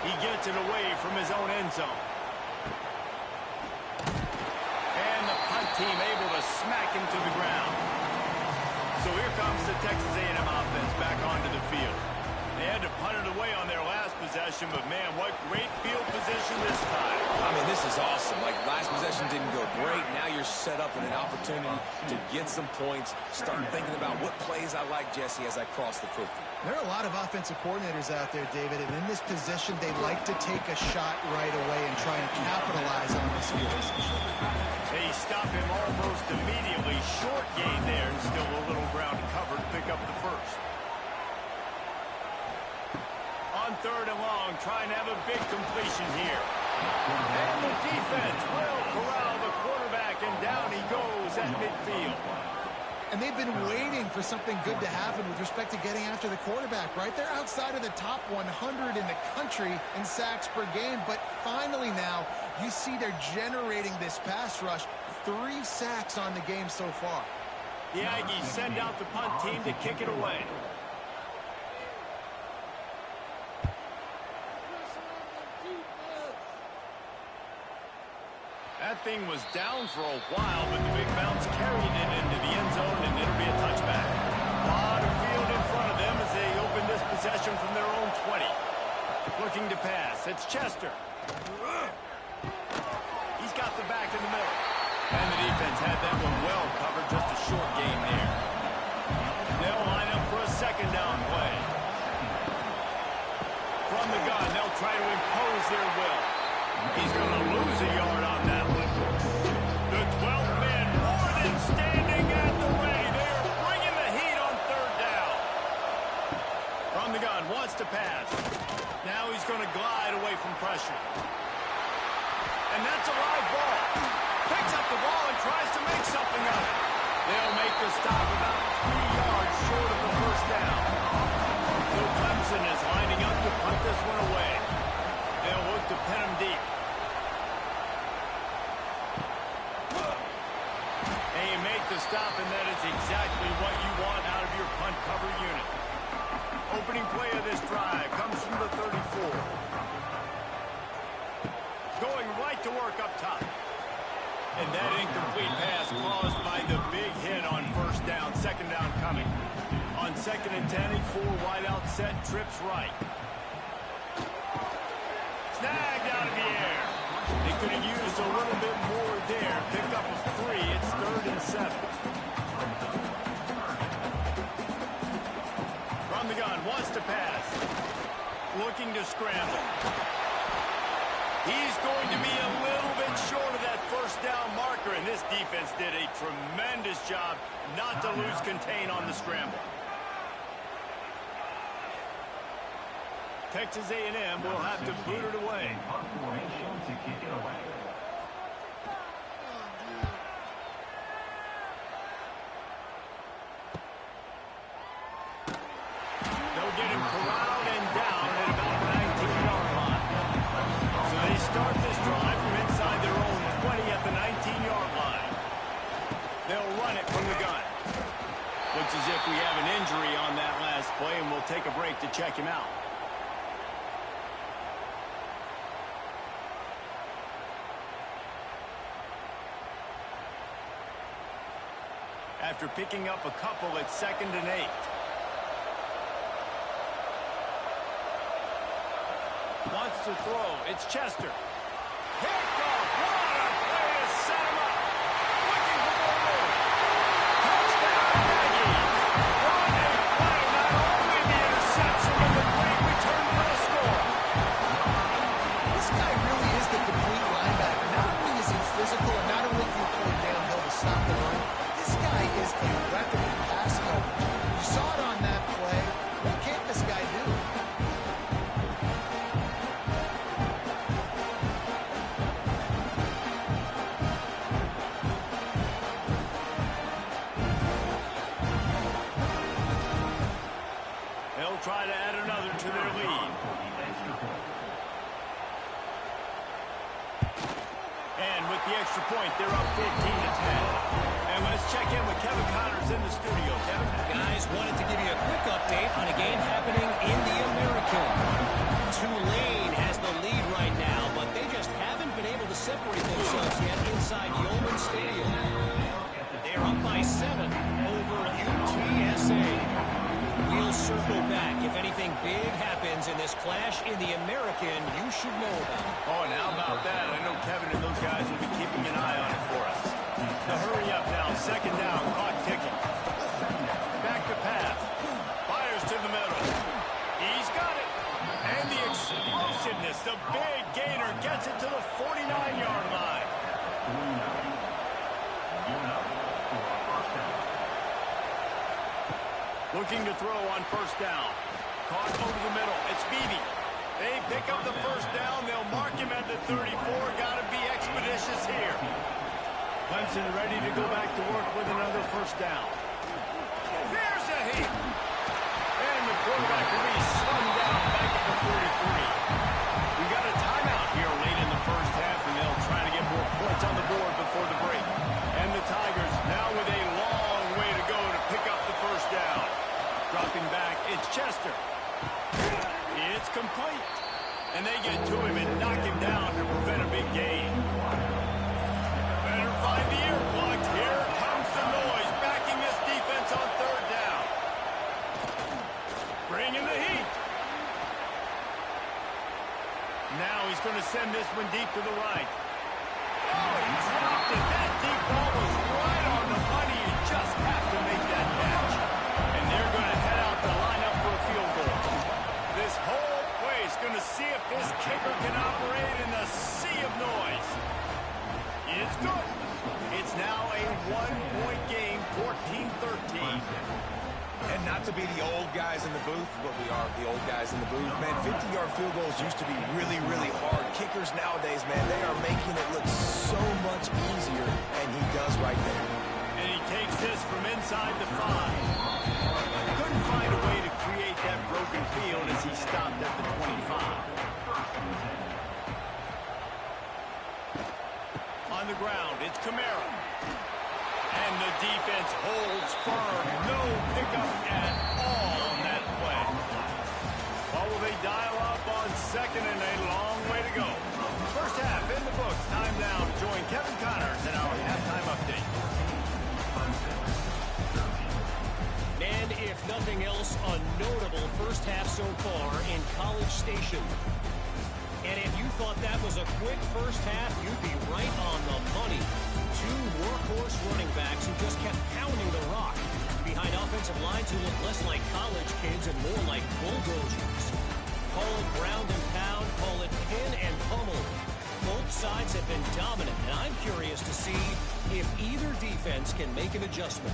He gets it away from his own end zone. And the punt team able to smack him to the ground. So here comes the Texas A&M offense back onto the field. They had to punt it away on their last possession, but man, what great field position this time. I mean, this is awesome. Like, last possession didn't go great. Now you're set up with an opportunity to get some points. Start thinking about what plays I like, Jesse, as I cross the 50. There are a lot of offensive coordinators out there, David, and in this position, they like to take a shot right away and try and capitalize on this field position. They stop him almost immediately. Short gain there, and still a little ground covered to pick up the first. On third and long, trying to have a big completion here. And the defense will corral the quarterback, and down he goes at midfield. And they've been waiting for something good to happen with respect to getting after the quarterback, right? They're outside of the top 100 in the country in sacks per game, but finally now you see they're generating this pass rush. 3 sacks on the game so far. The Aggies send out the punt team to kick it away. That thing was down for a while, but the big bounce carried it into the end zone, and it'll be a touchback. A lot of field in front of them as they open this possession from their own 20. Looking to pass. It's Chester. He's got the back in the middle. And the defense had that one well covered, just a short gain there. They'll line up for a second down play. From the gun, they'll try to impose their will. He's going to lose a yard on that one. The 12th man more than standing at the ready. They are bringing the heat on third down. From the gun, wants to pass. Now he's going to glide away from pressure. And that's a live ball. Picks up the ball and tries to make something of it. They'll make the stop about 3 yards short of the first down. So Clemson is lining up to punt this one away. They'll look to pin him deep. And you make the stop, and that is exactly what you want out of your punt cover unit. Opening play of this drive. second and 10, a 4-wideout set, trips right. Snagged out of the air. They could have used a little bit more there. Pick up a 3. It's 3rd and 7. From the gun, wants to pass. Looking to scramble. He's going to be a little bit short of that first down marker, and this defense did a tremendous job not to lose contain on the scramble. Texas A&M will have to boot it away. They'll get him corralled and down at about the 19-yard line. So they start this drive from inside their own 20 at the 19-yard line. They'll run it from the gun. Looks as if we have an injury on that last play, and we'll take a break to check him out. After picking up a couple at 2nd and 8. Wants to throw. It's Chester. Picked off. What a play to set him up. Looking for more. Touchdown, Aggies. What a play. Not only the interception, but the great return for the score. This guy really is the complete linebacker. Not only is he physical, and not only can he play downhill to stop the run, this guy is a weapon in pass coverage. You saw it on that play. What can't this guy do? They'll try to add another to their lead. And with the extra point, they're up 15-10. And let's check in with Kevin Connors in the studio. Kevin? Guys, wanted to give you a quick update on a game happening in the American. Tulane has the lead right now, but they just haven't been able to separate themselves yet inside Yeoman Stadium. They're up by 7 over UTSA. We'll circle back. If anything big happens in this clash in the American, you should know about it. Oh, and how about that? I know Kevin and those guys will be keeping an eye on it for us. Now hurry up now. 2nd down. Clock ticking. Back to pass. Fires to the middle. He's got it. And the explosiveness, the big gainer, gets it to the 49-yard line. Looking to throw on 1st down. Caught over the middle. It's Beebe. They pick up the 1st down. They'll mark him at the 34. Got to be expeditious here. Clemson ready to go back to work with another 1st down. There's a hit. And the quarterback will be slung down back at the 43. We got a timeout here late in the 1st half, and they'll try to get more points on the board before the break. And the Tigers now with a long way to go to pick up the 1st down. Dropping back, it's Chester. It's complete. And they get to him and knock him down to prevent a big gain. Better find the earplugs. Here comes the noise, backing this defense on 3rd down. Bringing the heat. Now he's going to send this one deep to the right. Oh, he dropped it. That deep ball was right on the money. You just have to make that catch. And they're going to head out to line up for a field goal. This whole place going to see if this kicker can operate in the sea of noise. It's good. It's now a 1-point game, 14-13. And not to be the old guys in the booth, but we are the old guys in the booth. Man, 50-yard field goals used to be really, really hard. Kickers nowadays, man, they are making it look so much easier, and he does right there. And he takes this from inside the 5. Couldn't find a way to create that broken field as he stopped at the 25. On the ground, it's Kamara. And the defense holds firm. No pickup at all on that play. Or will they dial up on 2nd and a long way to go? 1st half in the books. Time now to join Kevin Connors in our halftime update. And if nothing else, a notable first half so far in College Station. And if you thought that was a quick first half, you'd be right on the money. Two workhorse running backs who just kept pounding the rock behind offensive lines who look less like college kids and more like bulldozers. Call it ground and pound, call it pin and pummel. Both sides have been dominant, and I'm curious to see if either defense can make an adjustment.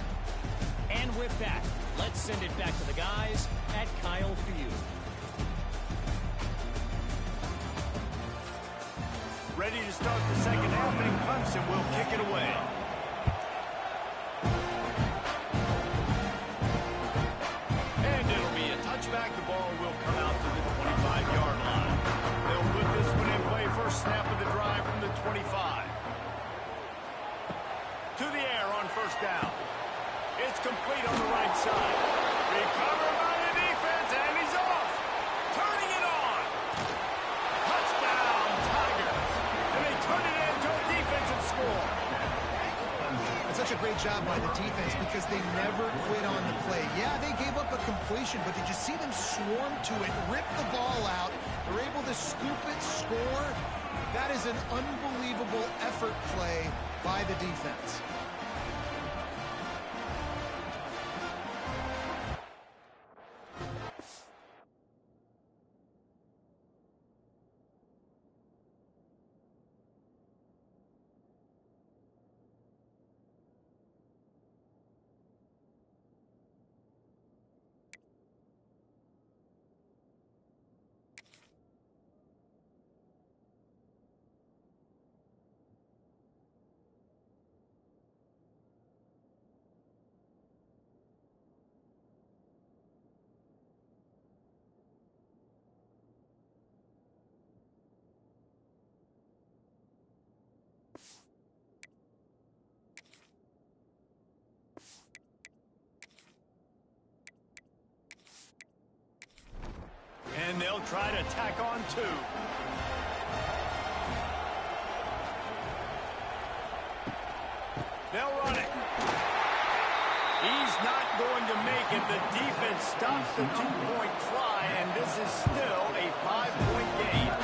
And with that, let's send it back to the guys at Kyle Field. Ready to start the second half, and Clemson will kick it away. And it'll be a touchback. The ball will come out to the 25-yard line. They'll put this one in play. First snap of the drive from the 25. To the air on first down. It's complete on the right side. Recovered by the defense, and he's off. Turning it on. Touchdown, Tigers. And they turn it into a defensive score. It's such a great job by the defense because they never quit on the play. Yeah, they gave up a completion, but did you see them swarm to it, rip the ball out? They're able to scoop it, score. That is an unbelievable effort play by the defense. And they'll try to tack on two. They'll run it. He's not going to make it. The defense stops the two-point try, and this is still a 5-point game.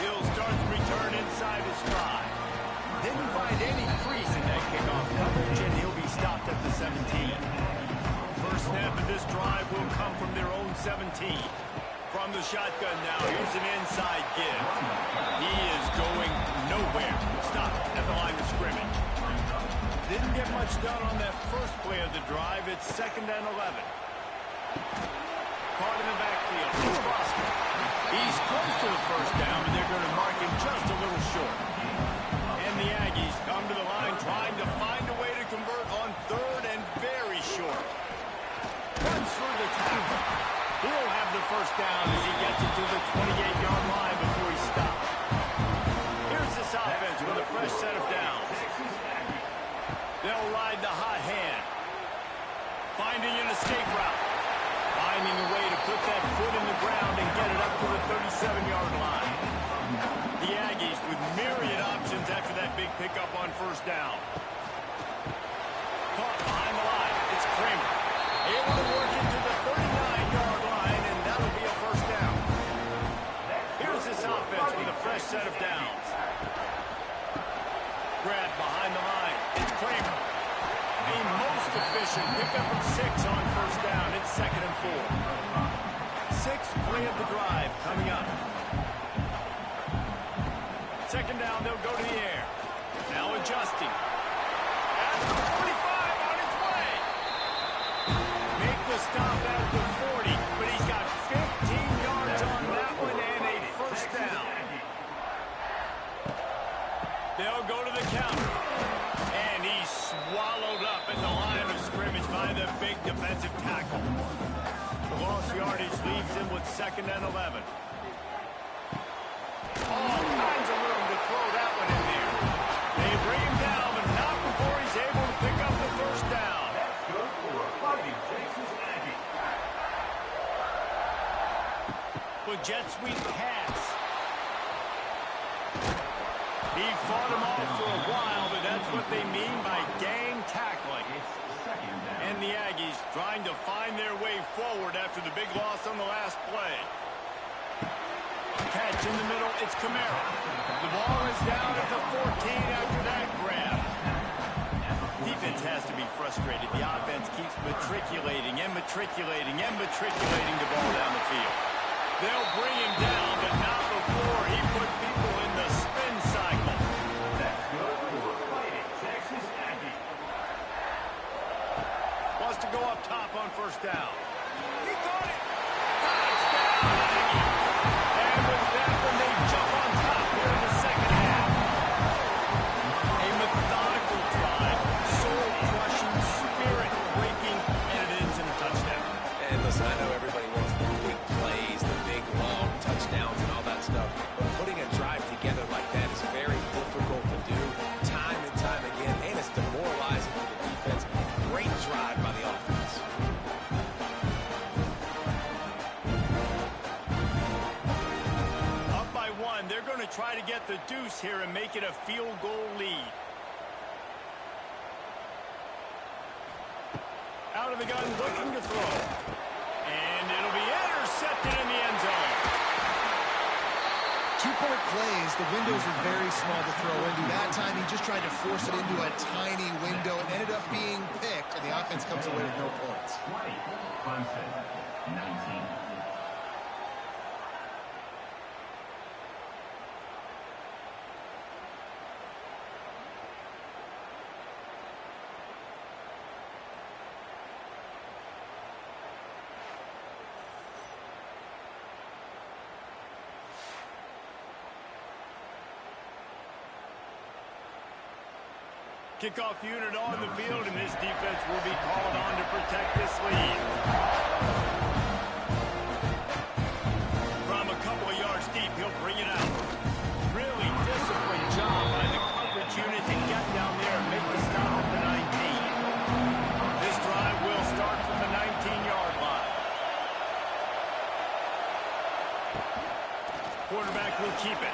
He'll start to return inside his stride. Didn't find any crease in that kickoff coverage, and he'll be stopped at the 17. First snap of this drive will come from their own 17. From the shotgun now, here's an inside give. He is going nowhere. Stop at the line of scrimmage. Didn't get much done on that first play of the drive. It's 2nd and 11. Caught in the backfield. It's Foster. He's close to the first down, but they're going to mark him just a little short. And the Aggies come to the line trying to find a way to convert on 3rd and very short. Runs through the tackle. He'll have the first down as he gets it to the 28-yard line before he stops. Here's this offense with a fresh set of downs. They'll ride the hot hand. Finding an escape route. Finding a way to put that foot in the ground and get it up to the 37-yard line. The Aggies with myriad options after that big pickup on first down. Caught behind the line. It's Kramer. Able to work into the 39-yard line, and that'll be a first down. Here's this offense with a fresh set of downs. Grab behind the line. It's Kramer. A most efficient pickup of 6 on first down. It's 2nd and 4. 6th play of the drive coming up. 2nd down, they'll go to the air. Now adjusting. At the 45 on his way. Make the stop at the 40, but he's got 15 yards on that one and a first down. They'll go to the counter. And he's swallowed up at the line of scrimmage by the big defensive tackle. The lost yardage leaves him with 2nd and 11. All kinds of room to throw that one in there. They bring him down, but not before he's able to pick up the first down. That's good for a fighting Texas Aggie. With jet sweep pass. He fought him off for a while, but that's what they mean by gang tackling. It's 2nd down. And And the Aggies trying to find their way forward after the big loss on the last play. Catch in the middle, it's Kamara. The ball is down at the 14 after that grab. Defense has to be frustrated. The offense keeps matriculating and matriculating and matriculating the ball down the field. They'll bring him down, but not before he put people in the spin cycle. That's good for Fighting Texas Aggies. Wants to go up top on first down. He got it! Touchdown! And with that one, they jump on top here in the second half. A methodical drive, soul-crushing, spirit-breaking, and it ends in a touchdown. And listen, I know everybody wants the big plays, the big long touchdowns and all that stuff, but putting a drive together like that is very difficult to do time and time again, and it's demoralizing for the defense. Great drive by the offense. Up by one, they're going to try to get the deuce here and make it a field goal lead. Out of the gun, looking to throw. And it'll be intercepted in the end zone. 2-point plays, the windows are very small to throw into. That time, he just tried to force it into a tiny window and ended up being picked, and the offense comes away with no points. 20, Clemson, 19. Kickoff unit on the field, and this defense will be called on to protect this lead. From a couple of yards deep, he'll bring it out. Really disciplined job by the coverage unit to get down there and make the stop at the 19. This drive will start from the 19-yard line. Quarterback will keep it.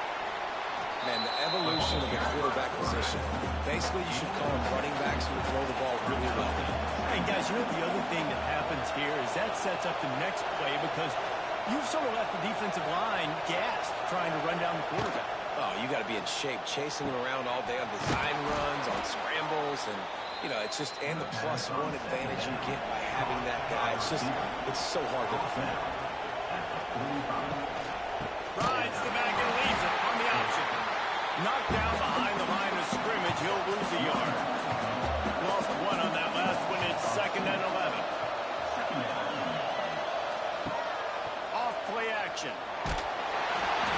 Man, the evolution of the quarterback position. Basically, you should call them running backs who throw the ball really well. And guys, you know the other thing that happens here is that sets up the next play because you've sort of left the defensive line gassed trying to run down the quarterback. Oh, you got to be in shape, chasing him around all day on design runs, on scrambles, and, you know, it's just, and the +1 advantage you get by having that guy. It's just, it's so hard to defend. Rides the back and leaves it on the option. Knocked down behind the line of scrimmage, he'll lose a yard. Lost one on that last one, it's 2nd and 11. Off play action.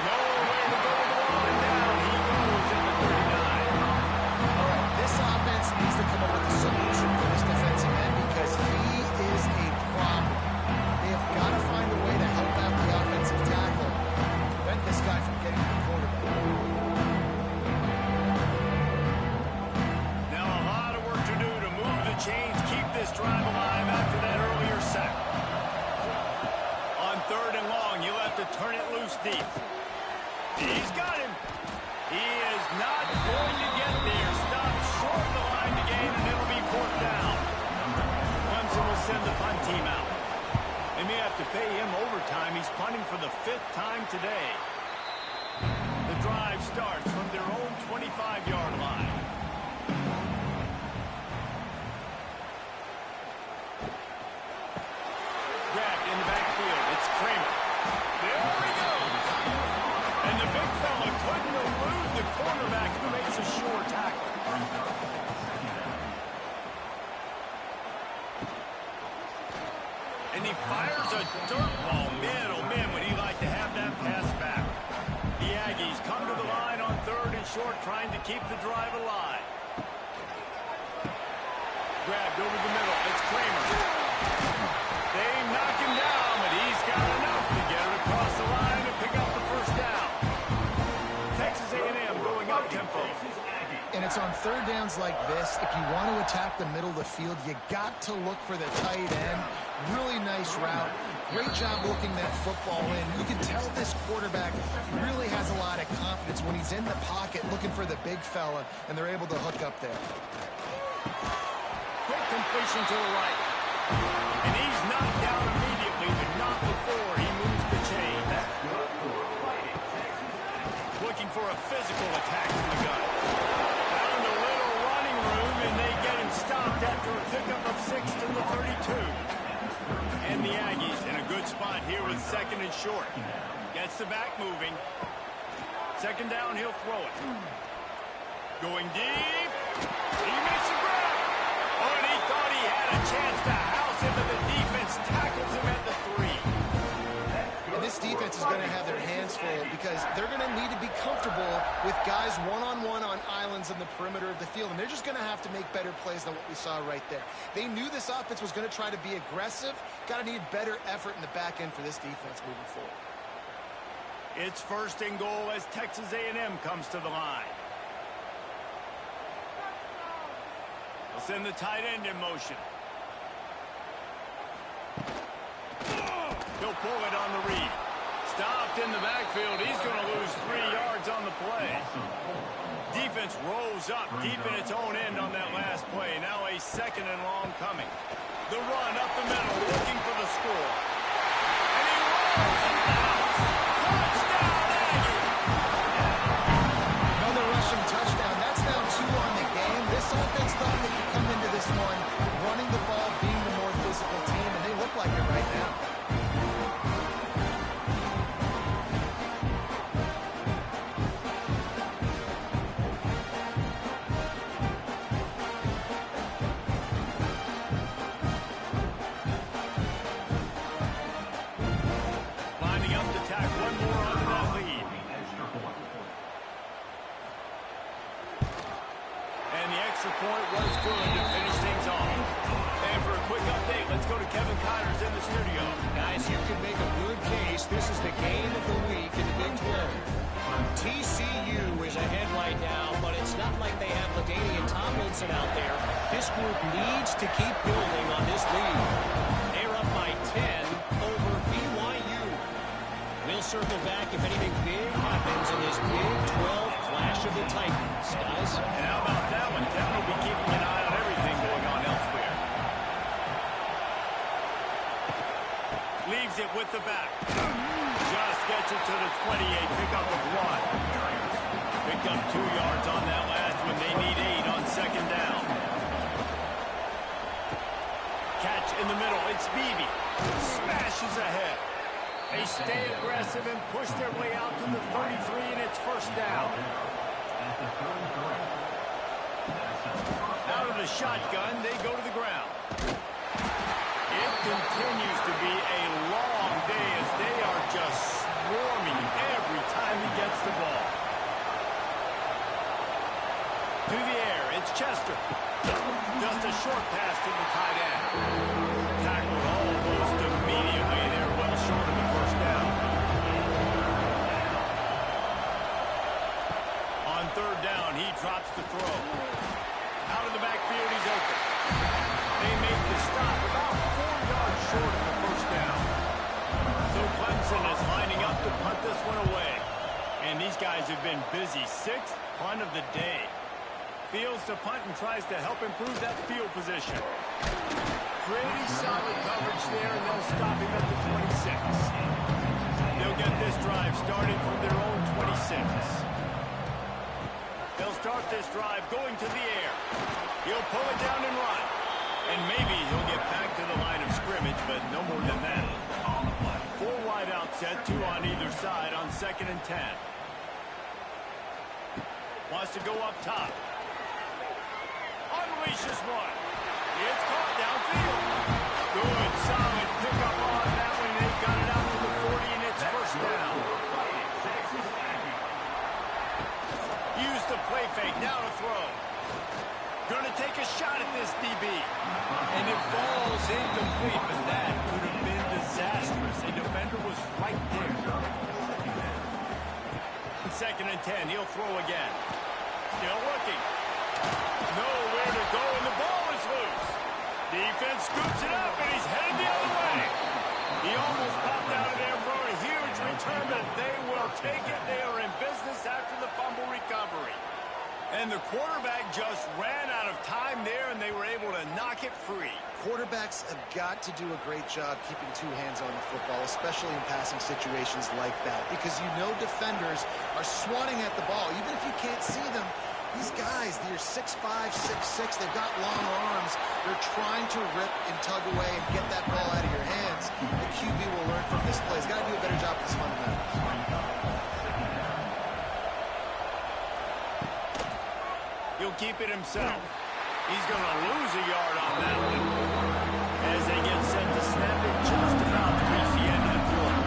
Nowhere to go with the ball, and down he goes at the 39. All right, this offense needs to come up with a solution for this defensive end because he is a problem. They have got to find a way to help out the offensive tackle, prevent this guy from getting to the quarterback. Chains keep this drive alive after that earlier sack. On 3rd and long, you'll have to turn it loose deep. He's got him. He is not going to get there. Stopped short of the line to gain, and it'll be 4th down. Clemson will send the punt team out. They may have to pay him overtime. He's punting for the 5th time today. The drive starts from their own 25-yard line. Grabbed in the backfield. It's Kramer. There he goes. And the big fella couldn't elude the cornerback who makes a sure tackle. And he fires a dirt ball. Man, oh man, would he like to have that pass back. The Aggies come to the line on 3rd and short, trying to keep the drive alive. Grabbed over the middle. It's Kramer. They knock him down, but he's got enough to get it across the line and pick up the 1st down. Texas A&M going up tempo. And it's on 3rd downs like this. If you want to attack the middle of the field, you got to look for the tight end. Really nice route. Great job looking that football in. You can tell this quarterback really has a lot of confidence when he's in the pocket looking for the big fella, and they're able to hook up there. Quick completion to the right. physical attack from the gun. Found a little running room, and they get him stopped after a pickup of 6 to the 32. And the Aggies in a good spot here with second and short. Gets the back moving. Second down, he'll throw it. Going deep. He makes a grab. Oh, and he thought he had a chance to house him, but the defense tackles him at the 3. And this defense is going to have their hands full because they're going to need to be comfortable with guys one-on-one on islands in the perimeter of the field. And they're just going to have to make better plays than what we saw right there. They knew this offense was going to try to be aggressive. Got to need better effort in the back end for this defense moving forward. It's first and goal as Texas A&M comes to the line. They'll send the tight end in motion. He'll pull it on the read. Stopped in the backfield. He's going to lose 3 yards on the play. Defense rolls up deep in its own end on that last play. Now a second and long coming. The run up the middle, looking for the score. And he rolls and bounce. Touchdown, Aggies! Another rushing touchdown. That's now 2 on the game. This offense thought they could come into this one running the ball, being the more physical team, and they look like it right now. Lining up to tack one more onto that lead. And the extra point was good to finish things off. And for a quick update, let's go to Kevin Connors in the studio. Guys, you can make a good case. This is the game of the week in the Big 12. TCU is ahead right now, but it's not like they have LaDainian Tomlinson out there. This group needs to keep building on this lead. They're up by 10 over BYU. We'll circle back if anything big happens in this Big 12 clash of the Titans, guys. And how about that one? Devin will be keeping an eye on everything going on elsewhere. Leaves it with the back. Just gets it to the 28. Pick up of 1. Picked up 2 yards on that last one. They need 8 on second down. Catch in the middle. It's Beebe. Smashes ahead. They stay aggressive and push their way out to the 33, and it's first down. Out of the shotgun, they go to the ground. It continues to be a long day as they are just swarming every time he gets the ball. To the air, it's Chester. Just a short pass to the tight end. Tackled almost immediately. They're well short of the first down. On third down, he drops the throw. Out of the backfield, he's open. They make the stop about 4 yards short of the first down. So Clemson is lining up to punt this one away. And these guys have been busy. 6th punt of the day. Fields to punt and tries to help improve that field position. Pretty solid coverage there, and they'll stop him at the 26. They'll get this drive started from their own 26. They'll start this drive going to the air. He'll pull it down and run. And maybe he'll get back to the line of scrimmage, but no more than that. 4 wide out set, 2 on either side on second and 10. Wants to go up top. Unleashes one. It's caught downfield. Good, solid pickup on that one. They've got it out to the 40, and it's first down. Use the play fake. Now to throw. Going to take a shot at this DB. And it falls incomplete, but that could have been disastrous. A defender was right there. Second and 10. He'll throw again. Still looking. Nowhere to go, and the ball is loose. Defense scoops it up, and he's headed the other way. He almost popped out of there for a huge return, but they will take it. They are in business after the fumble recovery. And the quarterback just ran out of time there, and they were able to knock it free. Quarterbacks have got to do a great job keeping two hands on the football, especially in passing situations like that, because you know defenders are swatting at the ball. Even if you can't see them, these guys, they're 6'5", 6'6", they've got long arms. They're trying to rip and tug away and get that ball out of your hands. The QB will learn from this play. He's got to do a better job with his fundamentals. He'll keep it himself. He's going to lose a yard on that one. As they get set to snap it, just about to reach the end of the quarter.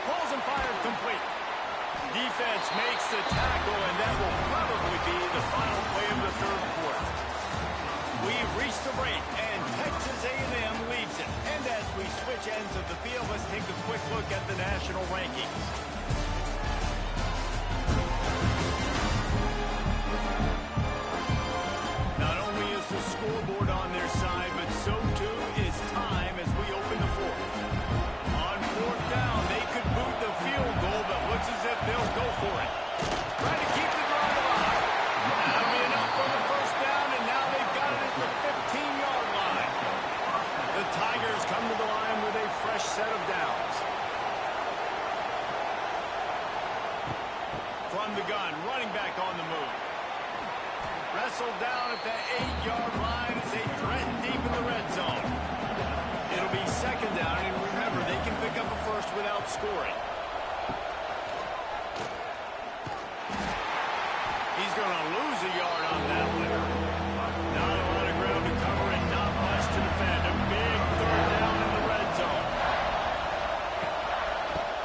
Pulls and fired complete. Defense makes the tackle, and that will probably be the final play of the third quarter. We've reached the break, and Texas A&M leads it. And as we switch ends of the field, let's take a quick look at the national rankings. Not only is the scoreboard on their side, but so too is time as we open the fourth. On fourth down, they could boot the field goal, but looks as if they'll go for it. Trying to keep the drive alive. That'll be enough for the first down, and now they've got it at the 15-yard line. The Tigers come to the line with a fresh set of downs. From the gun, running back on the move. Wrestled down at the 8-yard line as they threaten deep in the red zone. It'll be second down, and remember, they can pick up a first without scoring. He's going to lose a yard on that one. Not a lot of ground to cover and not much to defend. A big third down in the red zone.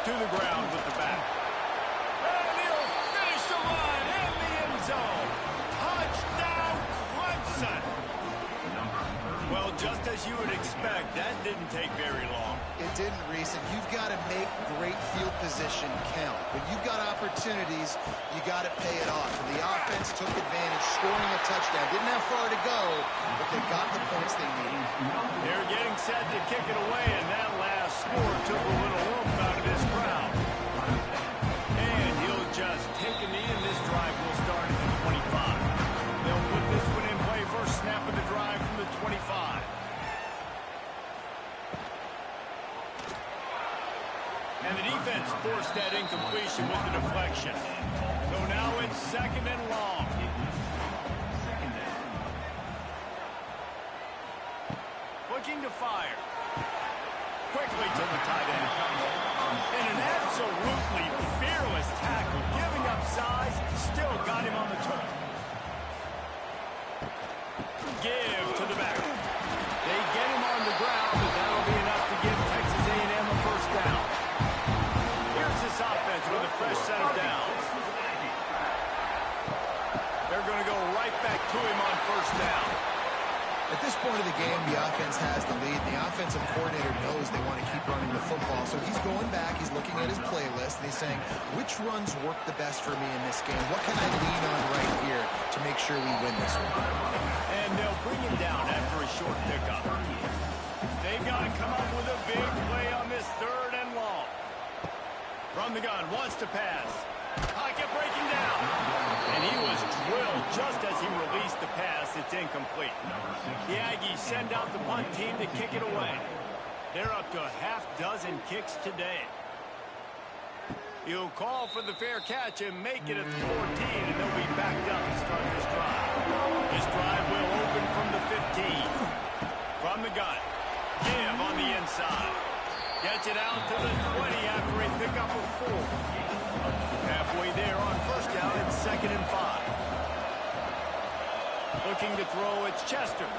To the ground with the back. And he'll finish the run in the end zone. Touchdown, Clemson. Well, just as you would expect, that didn't take very long. It didn't, Reese, and you've got to make great field position count. When you've got opportunities, you got to pay it off. And the offense took advantage, scoring a touchdown. Didn't have far to go, but they got the points they needed. They're getting set to kick it away, and that last score took a little oomph out of this crowd. And he'll just take a knee, and this drive will start at the 25. They'll put this one in play first snap of the drive from the 25. And the defense forced that incompletion with the deflection. So now it's second and long. Looking to fire. Quickly to the tight end. And an absolutely fearless tackle. Giving up size, still got him on the turf. Give to the back. They get him on the ground, but that'll be enough to give Texas A&M a first down. Here's this offense with a fresh set of downs. They're going to go right back to him on first down. At this point of the game, the offense has the lead. The offensive coordinator knows they want to keep running the football. So he's going back, he's looking at his playlist, and he's saying, which runs work the best for me in this game? What can I lean on right here to make sure we win this one? And they'll bring him down after a short pickup. They've got to come up with a big play on this third and long. From the gun, wants to pass. Pocket breaking down. And he was drilled just as he released the pass. It's incomplete. The Aggies send out the punt team to kick it away. They're up to a half dozen kicks today. He'll call for the fair catch and make it at the 14, and they'll be backed up to start this drive. This drive will open from the 15. From the gun. Give on the inside. Gets it out to the 20 after a pickup of 4. Halfway there on first down, it's second and 5. Looking to throw, it's Chester. And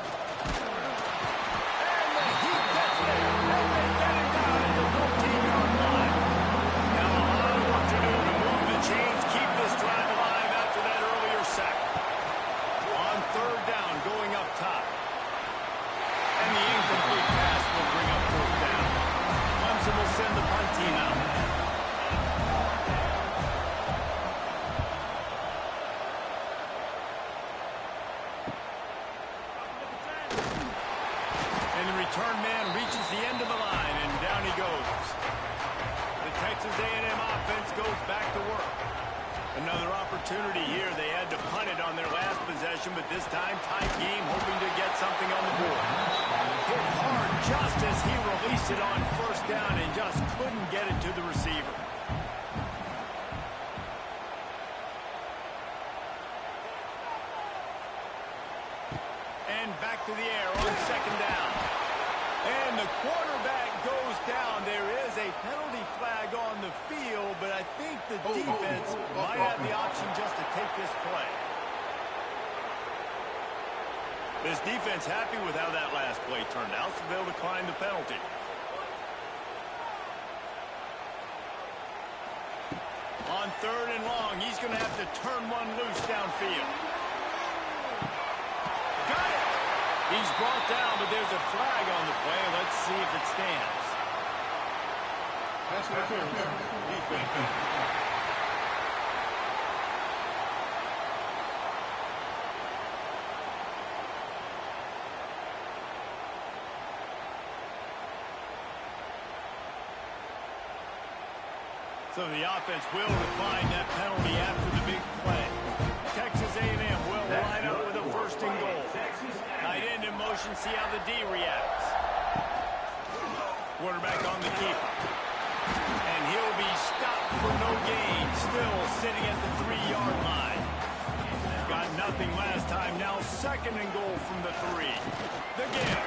he gets there, and they get him down at the 14-yard line. Now a lot of work to do to move the chains, keep this drive alive after that earlier sack. On third down, going up top. And the incomplete pass will bring up fourth down. Clemson will send the punt team out. And the return man reaches the end of the line, and down he goes. Texas A&M offense goes back to work. Another opportunity here. They had to punt it on their last possession, but this time tight game, hoping to get something on the board. Hit hard just as he released it on first down and just couldn't get it to the receiver. And back to the air on second down. And the quarterback goes down. There is a penalty flag on the field, but I think the defense might have the option just to take this play. This defense happy with how that last play turned out, so they'll decline the penalty. On third and long, he's going to have to turn one loose downfield. Got it! He's brought down, but there's a flag on the play. Let's see if it stands. Pass interference. Defense. So the offense will decline that penalty after the big play. Texas A&M will line up with a first and goal. Tight end in motion, see how the D reacts. Quarterback on the keeper. And he'll be stopped for no gain, still sitting at the 3-yard line. Got nothing last time, now second and goal from the 3. The give.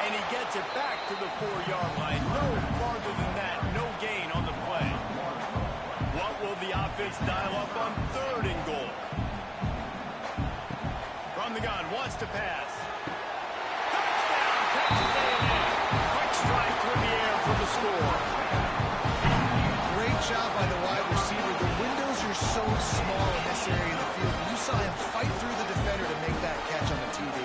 And he gets it back to the 4-yard line. No farther than that, no gain on the play. What will the offense dial up on third and goal? From the gun, wants to pass. Touchdown, Texas A&M. Quick strike through the air for the score. Great job by the wide receiver. The windows are so small in this area of the field. You saw him fight through the defender to make that catch on the TV.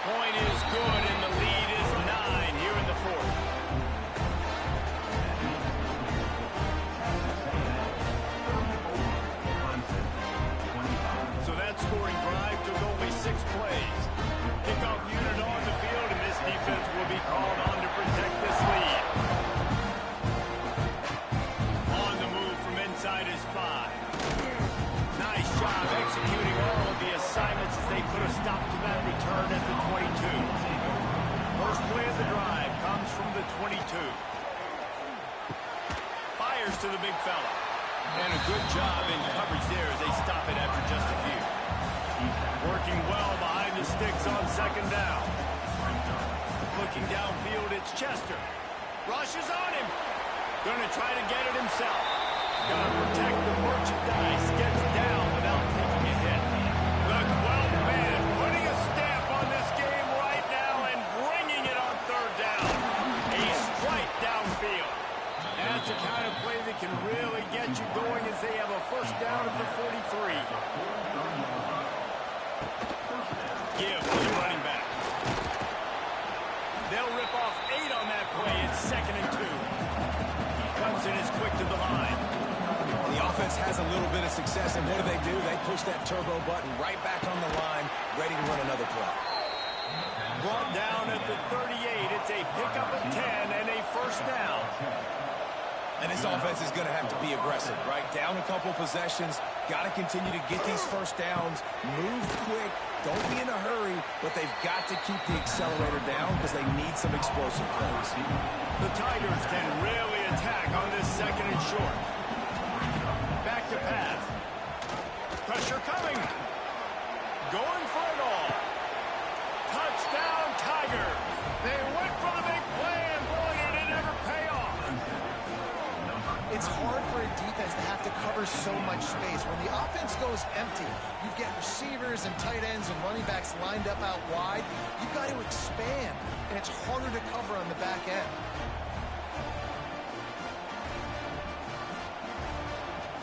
Point is good, and the lead is 9 here in the fourth. So that scoring drive took only 6 plays. Kickoff unit on the field, and this defense will be called on to protect this lead. On the move from inside his 5. Nice job executing all of the assignments as they put a stop to that return at the 22. First play of the drive comes from the 22. Fires to the big fella. And a good job in coverage there as they stop it after just a few. Working well behind the sticks on second down. Looking downfield, it's Chester. Rushes on him. Gonna try to get it himself. Gonna protect the merchandise. Gets down without taking a hit. The 12th man putting a stamp on this game right now and bringing it on third down. A strike downfield. That's the kind of play that can really get you going as they have a first down at the 43. Give to the running back. They'll rip off 8 on that play. It's second and 2. Comes in as quick to the line. The offense has a little bit of success, and what do? They push that turbo button right back on the line, ready to run another play. Brought down at the 38. It's a pickup of 10 and a first down. And this offense is going to have to be aggressive, right? Down a couple possessions, got to continue to get these first downs, move quick, don't be in a hurry, but they've got to keep the accelerator down because they need some explosive plays. The Tigers can really attack on this second and short. Back to pass. Pressure coming. Going for it all. Touchdown, Tigers. They went for the big play, and boy, did it ever pay off. It's hard for a defense to have to cover so much space. When the offense goes empty, you get receivers and tight ends and running backs lined up out wide. You've got to expand, and it's harder to cover on the back end.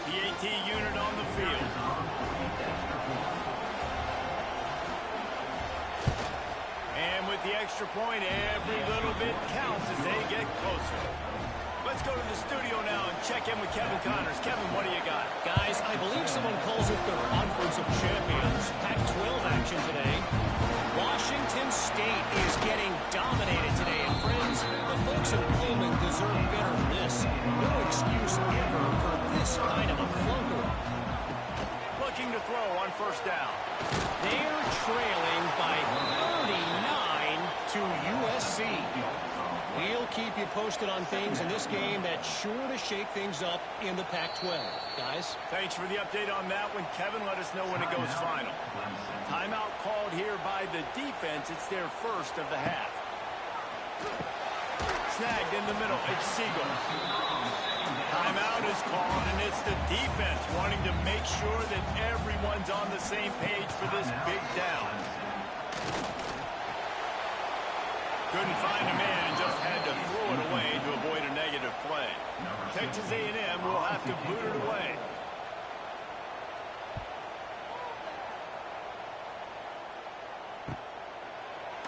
PAT unit on the field. And with the extra point, every little bit counts as they get closer. But Let's go to the studio now and check in with Kevin Connors. Kevin, what do you got? Guys, I believe someone calls it the Conference of Champions. Pac-12 action today. Washington State is getting dominated today. And friends, the folks in Pullman deserve better than this. No excuse ever for this kind of a clunker. Looking to throw on first down. They're trailing by 39 to USC. We'll keep you posted on things in this game that's sure to shake things up in the Pac-12. Guys? Thanks for the update on that one. Kevin, let us know when it goes final. Timeout called here by the defense. It's their first of the half. Snagged in the middle. It's Siegel. Timeout is called, and it's the defense wanting to make sure that everyone's on the same page for this big down. Couldn't find a man and just had to throw it away to avoid a negative play. Texas A&M will have to boot it away.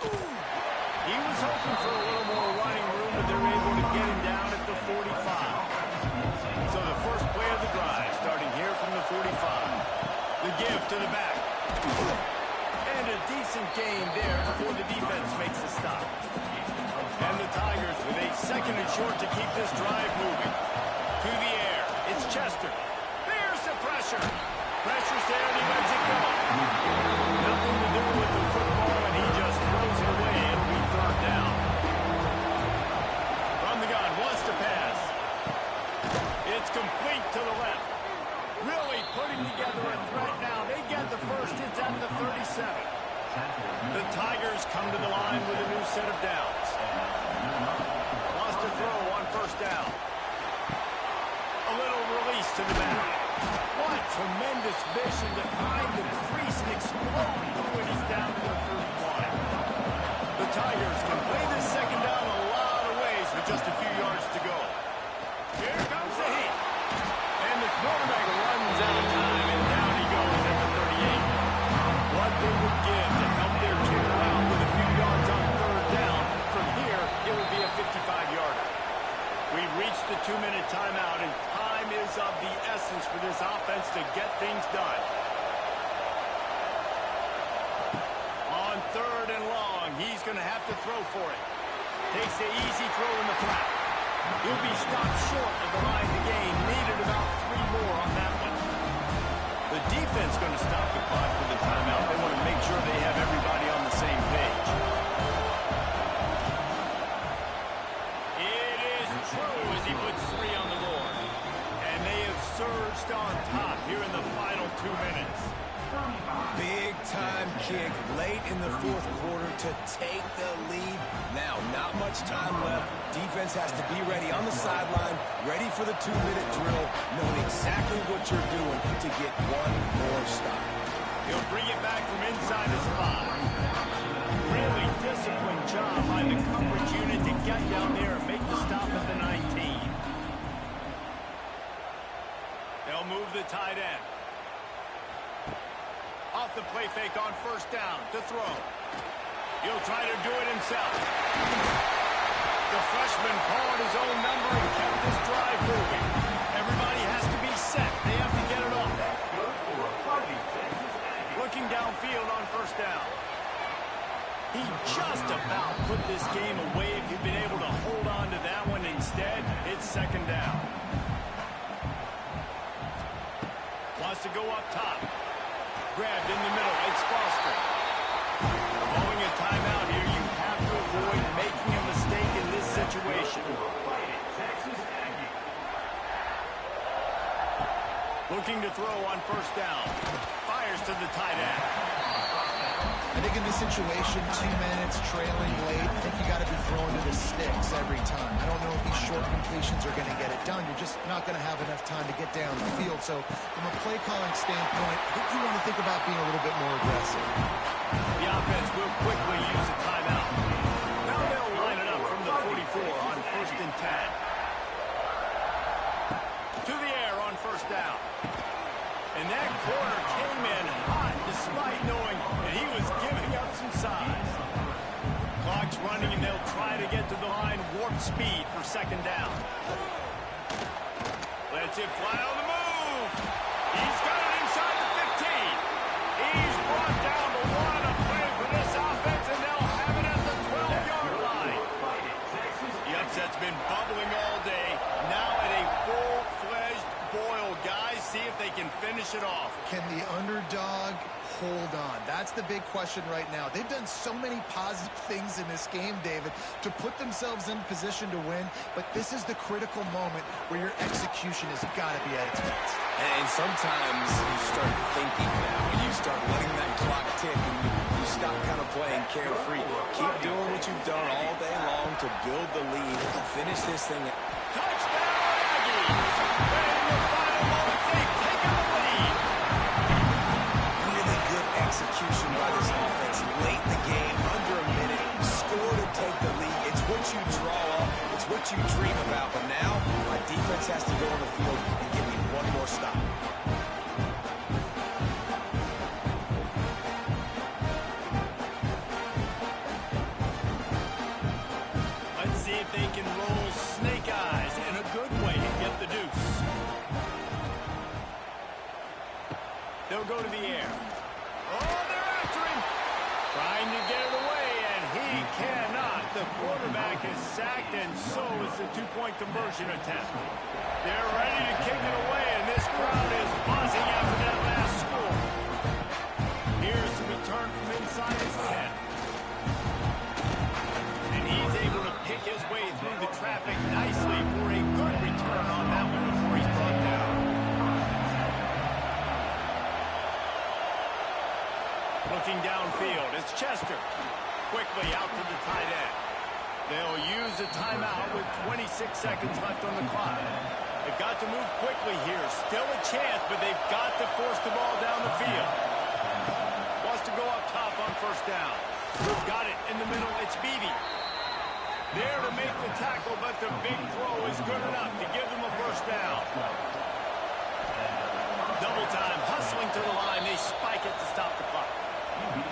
He was hoping for a little more running room, but they're able to get him down at the 45. So the first play of the drive, starting here from the 45. The give to the back. And a decent gain there before the defense makes the stop. And the Tigers with a second and short to keep this drive moving. To the air. It's Chester. There's the pressure. Pressure's there and he lets it go. Nothing to do with the football and he just throws it away. It'll be third down. From the gun, wants to pass. It's complete to the left. Really putting together a threat now. They get the first. It's at the 37. The Tigers come to the line with a new set of downs. Wants to throw on first down. A little release to the back. What tremendous vision to find the crease and explode through it. He's down to the 31. The Tigers can play this second down a lot of ways with just a few yards to go. Here comes the heat. And the quarterback runs out of time, and down he goes at the 38. What they would give to help their kicker out with a few yards on third down. From here, it would be a 55-yarder. We've reached the 2-minute timeout, and time is of the essence for this offense to get things done. On third and long, he's going to have to throw for it. Takes the easy throw in the flat. He'll be stopped short of the line to gain. Needed about 3 more on that one. The defense going to stop the clock with the timeout. They want to make sure they have everybody on the same page. It is true as he puts 3 on the board. And they have surged on top here in the final 2 minutes. Big-time kick late in the fourth quarter to take the lead. Now, not much time left. Defense has to be ready on the sideline, ready for the 2-minute drill, knowing exactly what you're doing to get one more stop. He'll bring it back from inside his 5. Really disciplined job by the coverage unit to get down there and make the stop at the 19. They'll move the tight end. Off the play fake on first down to throw. He'll try to do it himself. The freshman called his own number and kept this drive moving. Everybody has to be set. They have to get it off. Looking downfield on first down. He just about put this game away if he'd been able to hold on to that one. Instead, it's second down. Wants to go up top. Grabbed in the middle. It's Foster. Calling a timeout here. You have to avoid making a mistake in this situation. Looking to throw on first down. Fires to the tight end. I think in this situation, 2 minutes, trailing late, I think you got to be throwing to the sticks every time. I don't know if these short completions are going to get it done. You're just not going to have enough time to get down the field. So from a play calling standpoint, I think you want to think about being a little bit more aggressive. The offense will quickly use a timeout. Now they'll line it up from the 44 on first and 10. To the air on first down. And that corner came in hot despite knowing that he was giving up some size. Clock's running and they'll try to get to the line warp speed for second down. Lets it fly on the move. He's got it inside the 15. He's brought down the one to play for this offense, and they'll have it at the 12-yard line. The upset's been bubbling all day. Now at a full-fledged boil. Guys, see if they can finish it off. Can the underdog hold on? That's the big question right now. They've done so many positive things in this game, David, to put themselves in position to win, but this is the critical moment where your execution has got to be at its best. And sometimes you start thinking that when you start letting that clock tick and you stop kind of playing carefree. Keep doing what you've done all day long to build the lead and finish this thing. Touchdown, Aggies! And in the final moments, they've taken the lead. Really good execution by this offense late in the game, under a minute, score to take the lead. It's what you draw up, it's what you dream about, but now my defense has to go on the field and give me one more stop. Let's see if they can roll snake eyes in a good way and get the deuce. They'll go to the air. Oh, they're after him. Trying to get it away, and he cannot. The quarterback is sacked, and so is the two-point conversion attempt. They're ready to kick it away, and this crowd is buzzing after that last score. Here's the return from inside his 10. And he's able to pick his way through the traffic nicely for a good return on that one before he's brought down. Looking downfield, it's Chester. Quickly out to the tight end. They'll use a timeout with 26 seconds left on the clock. They've got to move quickly here. Still a chance, but they've got to force the ball down the field. Wants to go up top on first down. Got it in the middle. It's Beebe. There to make the tackle, but the big throw is good enough to give them a first down. Double time, hustling to the line. They spike it to stop the clock.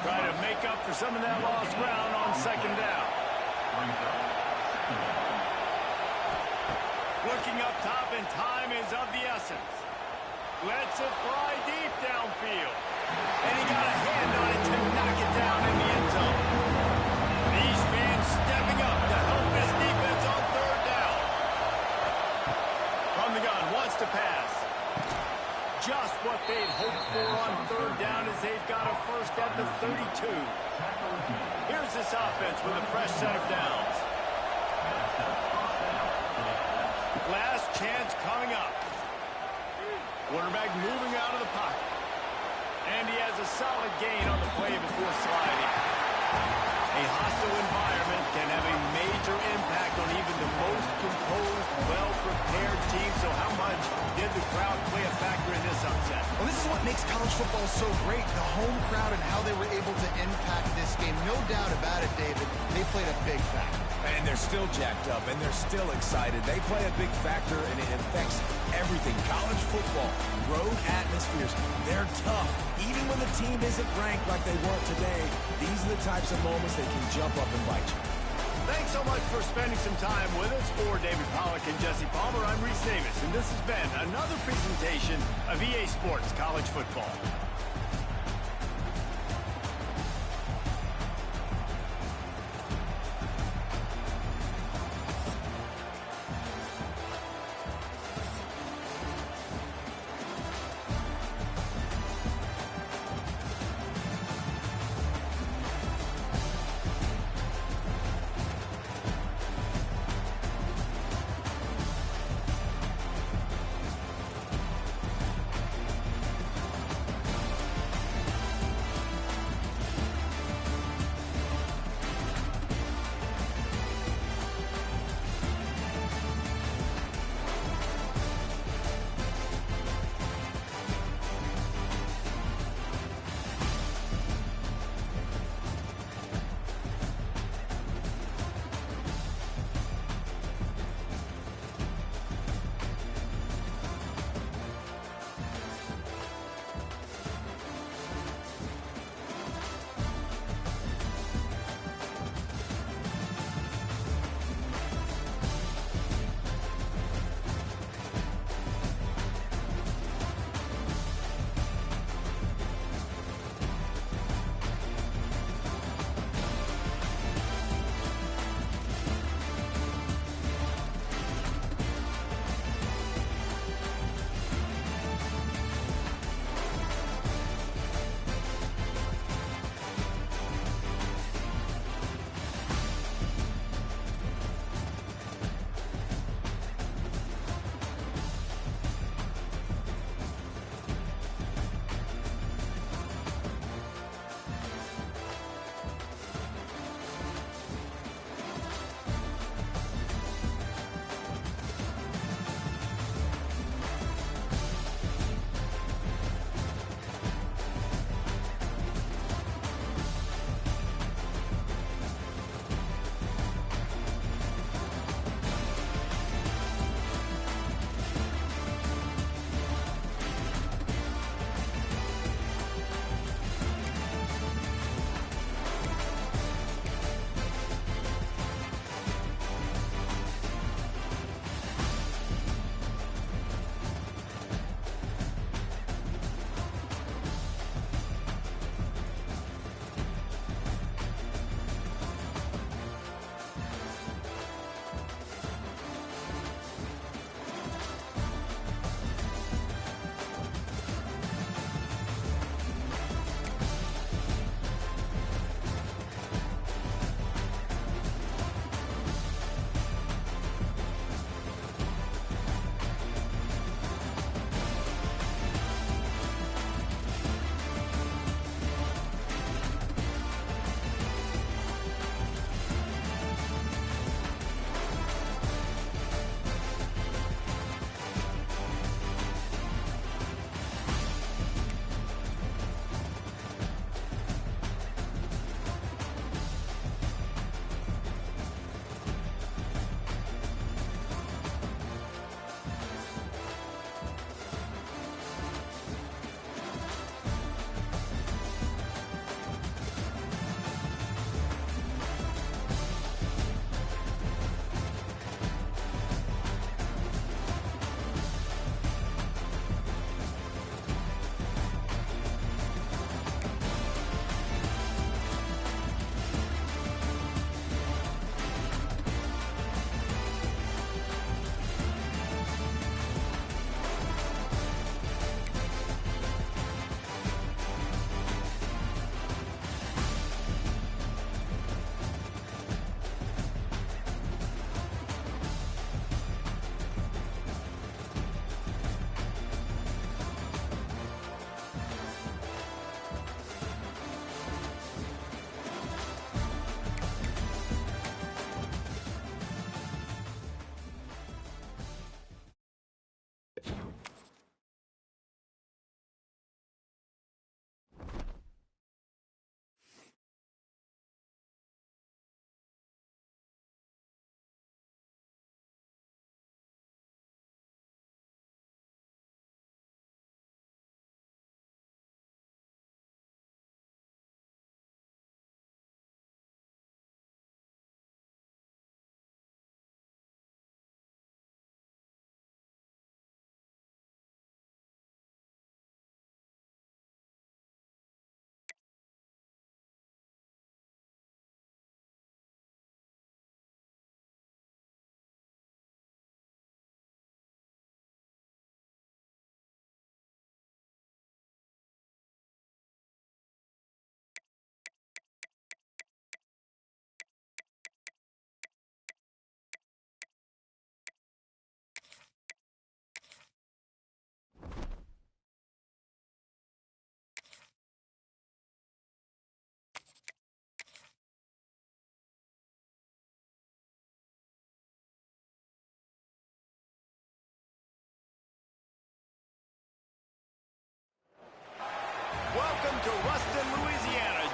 Try to make up for some of that lost ground on second down. Looking up top, and time is of the essence. Lets it fly deep downfield. And he got a hand on it to knock it down in the end zone. These fans stepping up to help this defense on third down. From the gun, wants to pass. Just what they'd hoped for on third down as they've got a first at the 32. Here's this offense with a fresh set of downs. Last chance coming up. Quarterback moving out of the pocket. And he has a solid gain on the play before sliding. A hostile environment can have a major impact on even the most composed, well-prepared team. So how much did the crowd play a factor in this upset? Well, this is what makes college football so great, the home crowd and how they were able to impact this game. No doubt about it, David. They played a big factor. And they're still jacked up, and they're still excited. They play a big factor, and it affects everything. College football, road atmospheres, they're tough. Even when the team isn't ranked like they weren't today, these are the types of moments that can jump up and bite you. Thanks so much for spending some time with us. For David Pollack and Jesse Palmer, I'm Reese Davis, and this has been another presentation of EA Sports College Football.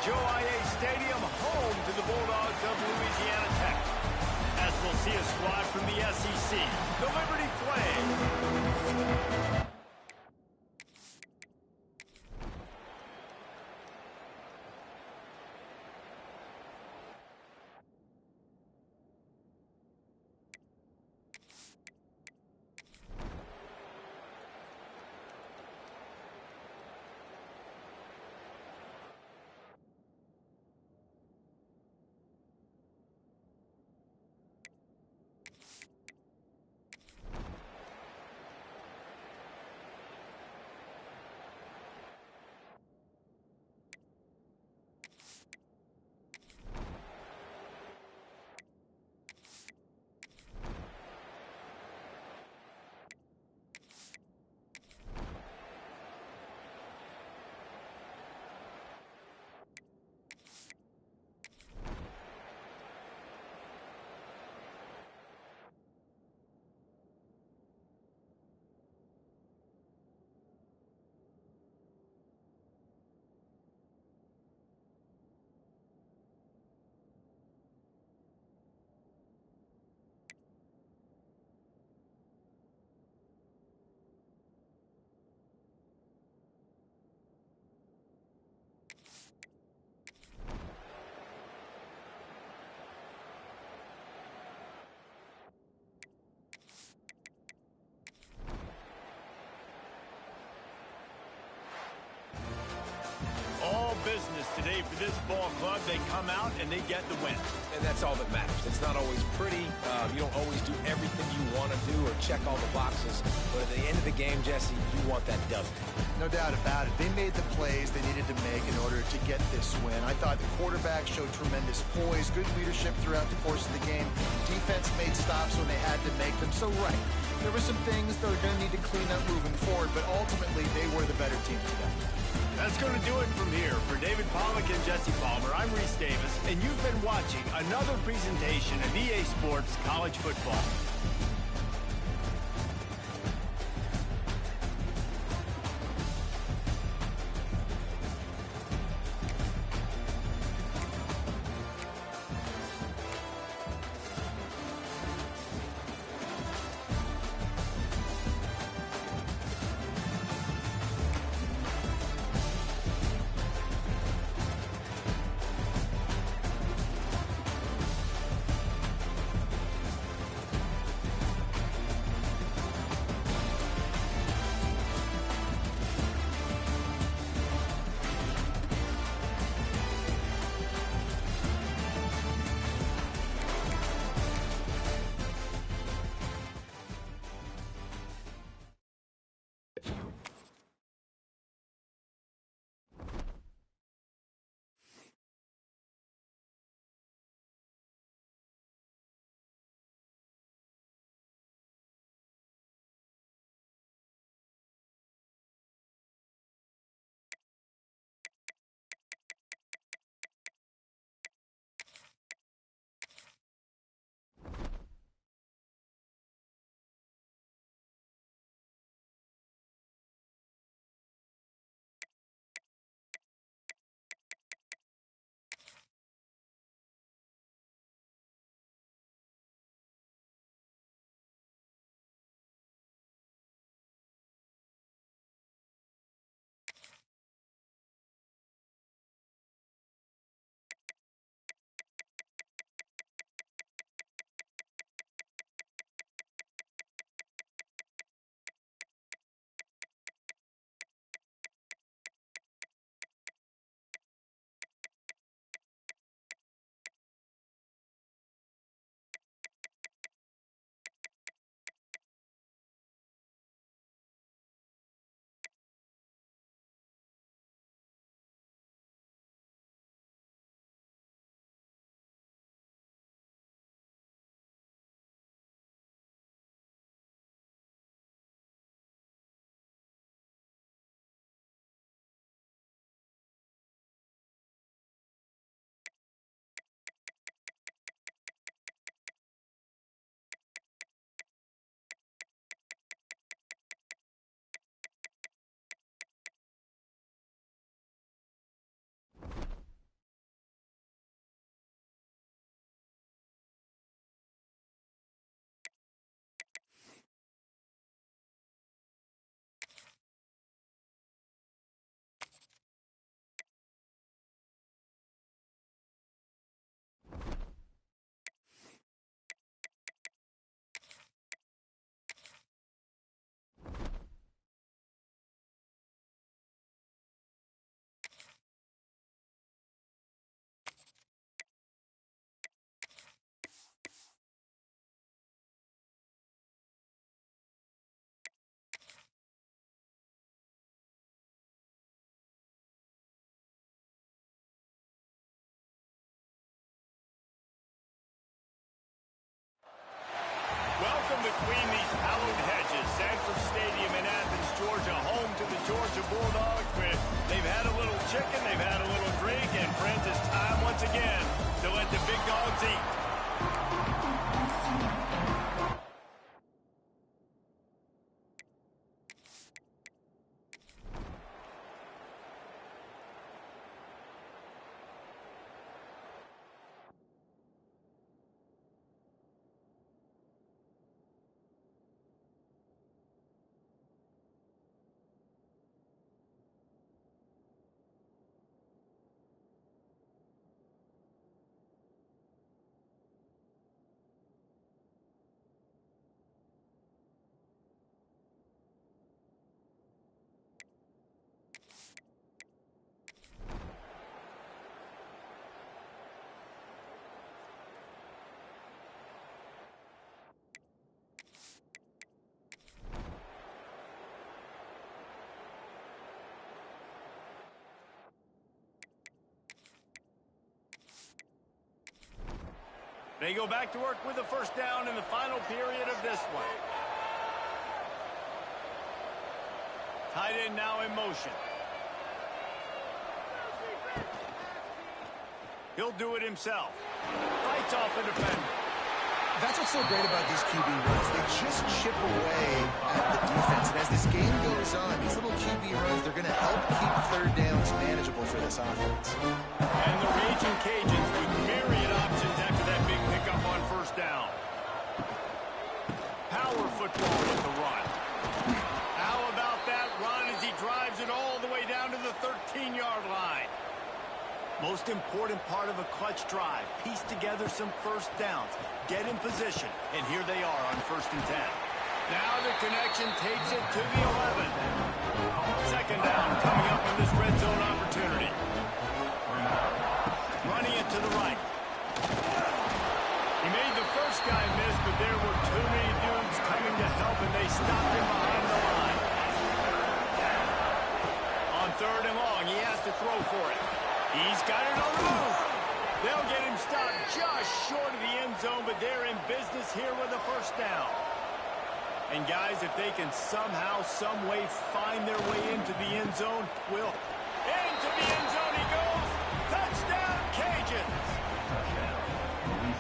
Joe IA Stadium, home to the Bulldogs of Louisiana Tech. As we'll see a squad from the SEC, the Liberty Flames. All business today for this ball club. They come out and they get the win. And that's all that matters. It's not always pretty. You don't always do everything you want to do or check all the boxes. But at the end of the game, Jesse, you want that W. No doubt about it. They made the plays they needed to make in order to get this win. I thought the quarterback showed tremendous poise, good leadership throughout the course of the game. Defense made stops when they had to make them. So, right, there were some things they're going to need to clean up moving forward, but ultimately they were the better team today. That's going to do it from here. For David Pollack and Jesse Palmer, I'm Reese Davis, and you've been watching another presentation of EA Sports College Football. Welcome between these hallowed hedges. Sanford Stadium in Athens, Georgia, home to the Georgia Bulldogs, where they've had a little chicken, they've had a little drink, and friends, it's time once again to let the big dogs eat. They go back to work with the first down in the final period of this one. Tight end now in motion. He'll do it himself. Fights off the defender. That's what's so great about these QB runs. They just chip away at the defense. And as this game goes on, these little QB runs, they're going to help keep third downs manageable for this offense. And the Raging Cajuns with myriad options after that big pickup on first down. Power football with the run. How about that run as he drives it all the way down to the 13-yard line? Most important part of a clutch drive. Piece together some first downs. Get in position. And here they are on 1st and 10. Now the connection takes it to the 11. Second down coming up in this red zone opportunity. Running it to the right. He made the first guy miss, but there were too many dudes coming to help, and they stopped him behind the line. On 3rd and long, he has to throw for it. He's got it on the move. They'll get him stopped just short of the end zone, but they're in business here with a first down. And guys, if they can somehow, some way find their way into the end zone, into the end zone he goes. Touchdown, Cajuns.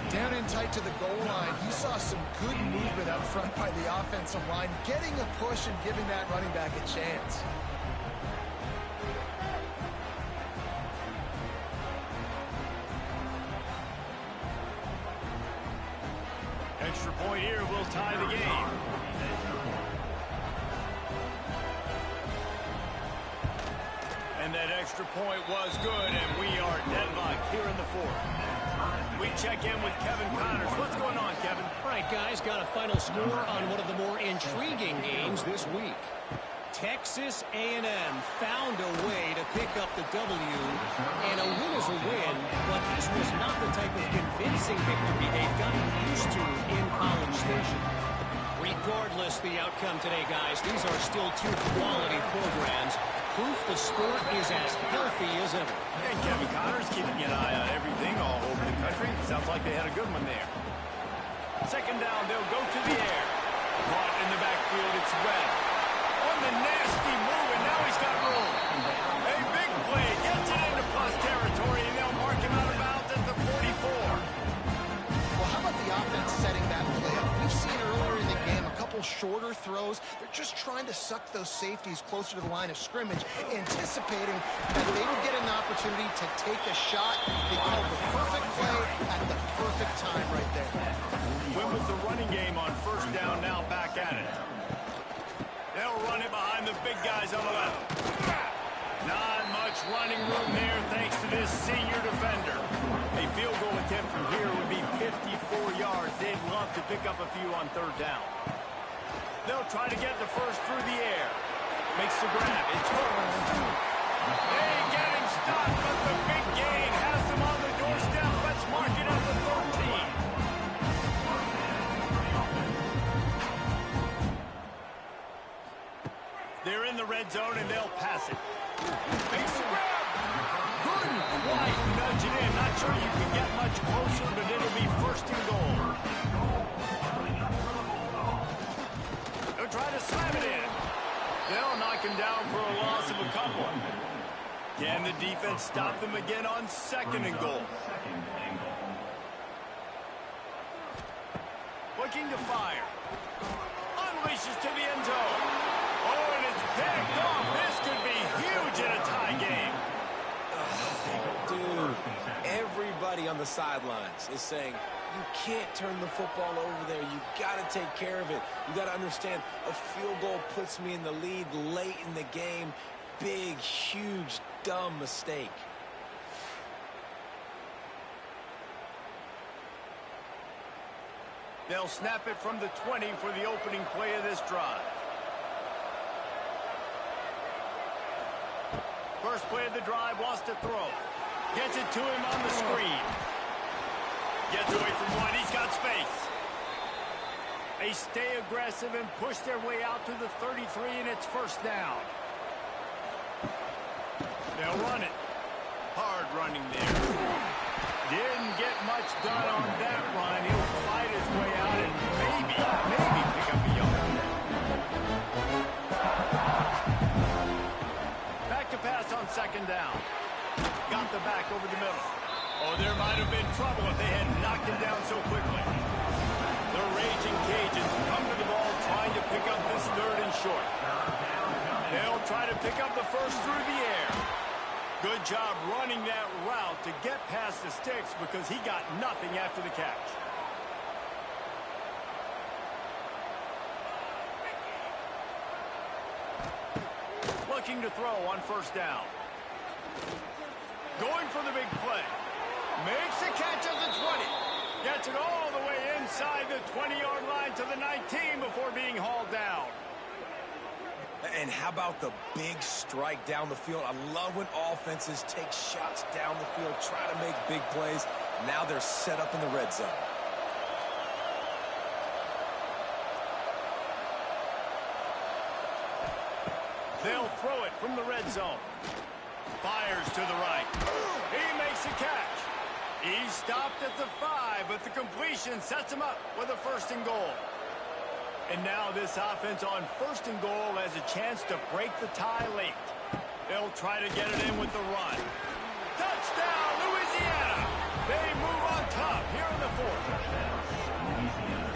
Down in tight to the goal line, you saw some good movement up front by the offensive line, getting a push and giving that running back a chance. Extra point here will tie the game. And that extra point was good, and we are deadlocked here in the 4th. We check in with Kevin Connors. What's going on, Kevin? All right, guys, got a final score on one of the more intriguing games this week. Texas A&M found a way to pick up the W, and a win is a win, but this was not the type of convincing victory they've gotten used to in College Station. Regardless the outcome today, guys, these are still two quality programs. Proof the sport is as healthy as ever. And Kevin Connors keeping an eye on everything all over the country. Sounds like they had a good one there. Second down, they'll go to the air. Caught in the backfield, it's Webb. On the nasty move, and now he's got room. A big play, gets it into plus territory, and they'll mark him out of bounds at the 44. Well, how about the offense setting that play up? We've seen earlier in the game a couple shorter throws. They're just trying to suck those safeties closer to the line of scrimmage, anticipating that they would get an opportunity to take a shot. They called the perfect play at the perfect time right there. Win with the running game on first down, now back at it. They'll run it behind the big guys on the left. Not much running room there thanks to this senior defender. A field goal attempt from here would be 54 yards. They'd love to pick up a few on 3rd down. They'll try to get the first through the air. Makes the grab. It's Hurts. They get him stopped, but the big gain has them on the doorstep. Let's mark it at the 13. They're in the red zone, and they'll pass it. Makes the grab. Couldn't quite nudge it in. Not sure you can get much closer, but it'll be 1st and goal. try to slam it in. They'll knock him down for a loss of a couple. Can the defense stop them again on 2nd and goal? Looking to fire. Unleashes to the end zone. Oh, and it's picked off. This could be huge in a tie game. Dude, everybody on the sidelines is saying, you can't turn the football over there. You got to take care of it. You got to understand, a field goal puts me in the lead late in the game. Big, huge, dumb mistake. They'll snap it from the 20 for the opening play of this drive. First play of the drive, wants to throw. Gets it to him on the screen. Gets away from one, he's got space. They stay aggressive and push their way out to the 33, and it's first down. They'll run it. Hard running there. Didn't get much done on that run. He'll fight his way out and maybe pick up a yard. Back to pass on 2nd down. Got the back over the middle. Oh, there might have been trouble if they had knocked him down so quickly. The Raging Cajuns come to the ball trying to pick up this 3rd and short. They'll try to pick up the first through the air. Good job running that route to get past the sticks because he got nothing after the catch. Looking to throw on 1st down. Going for the big play. Makes the catch at the 20. Gets it all the way inside the 20-yard line to the 19 before being hauled down. And how about the big strike down the field? I love when offenses take shots down the field, try to make big plays. Now they're set up in the red zone. They'll throw it from the red zone. Fires to the right. He makes a catch. He stopped at the 5, but the completion sets him up with a 1st and goal. And now this offense on 1st and goal has a chance to break the tie late. They'll try to get it in with the run. Touchdown, Louisiana! They move on top here in the 4th.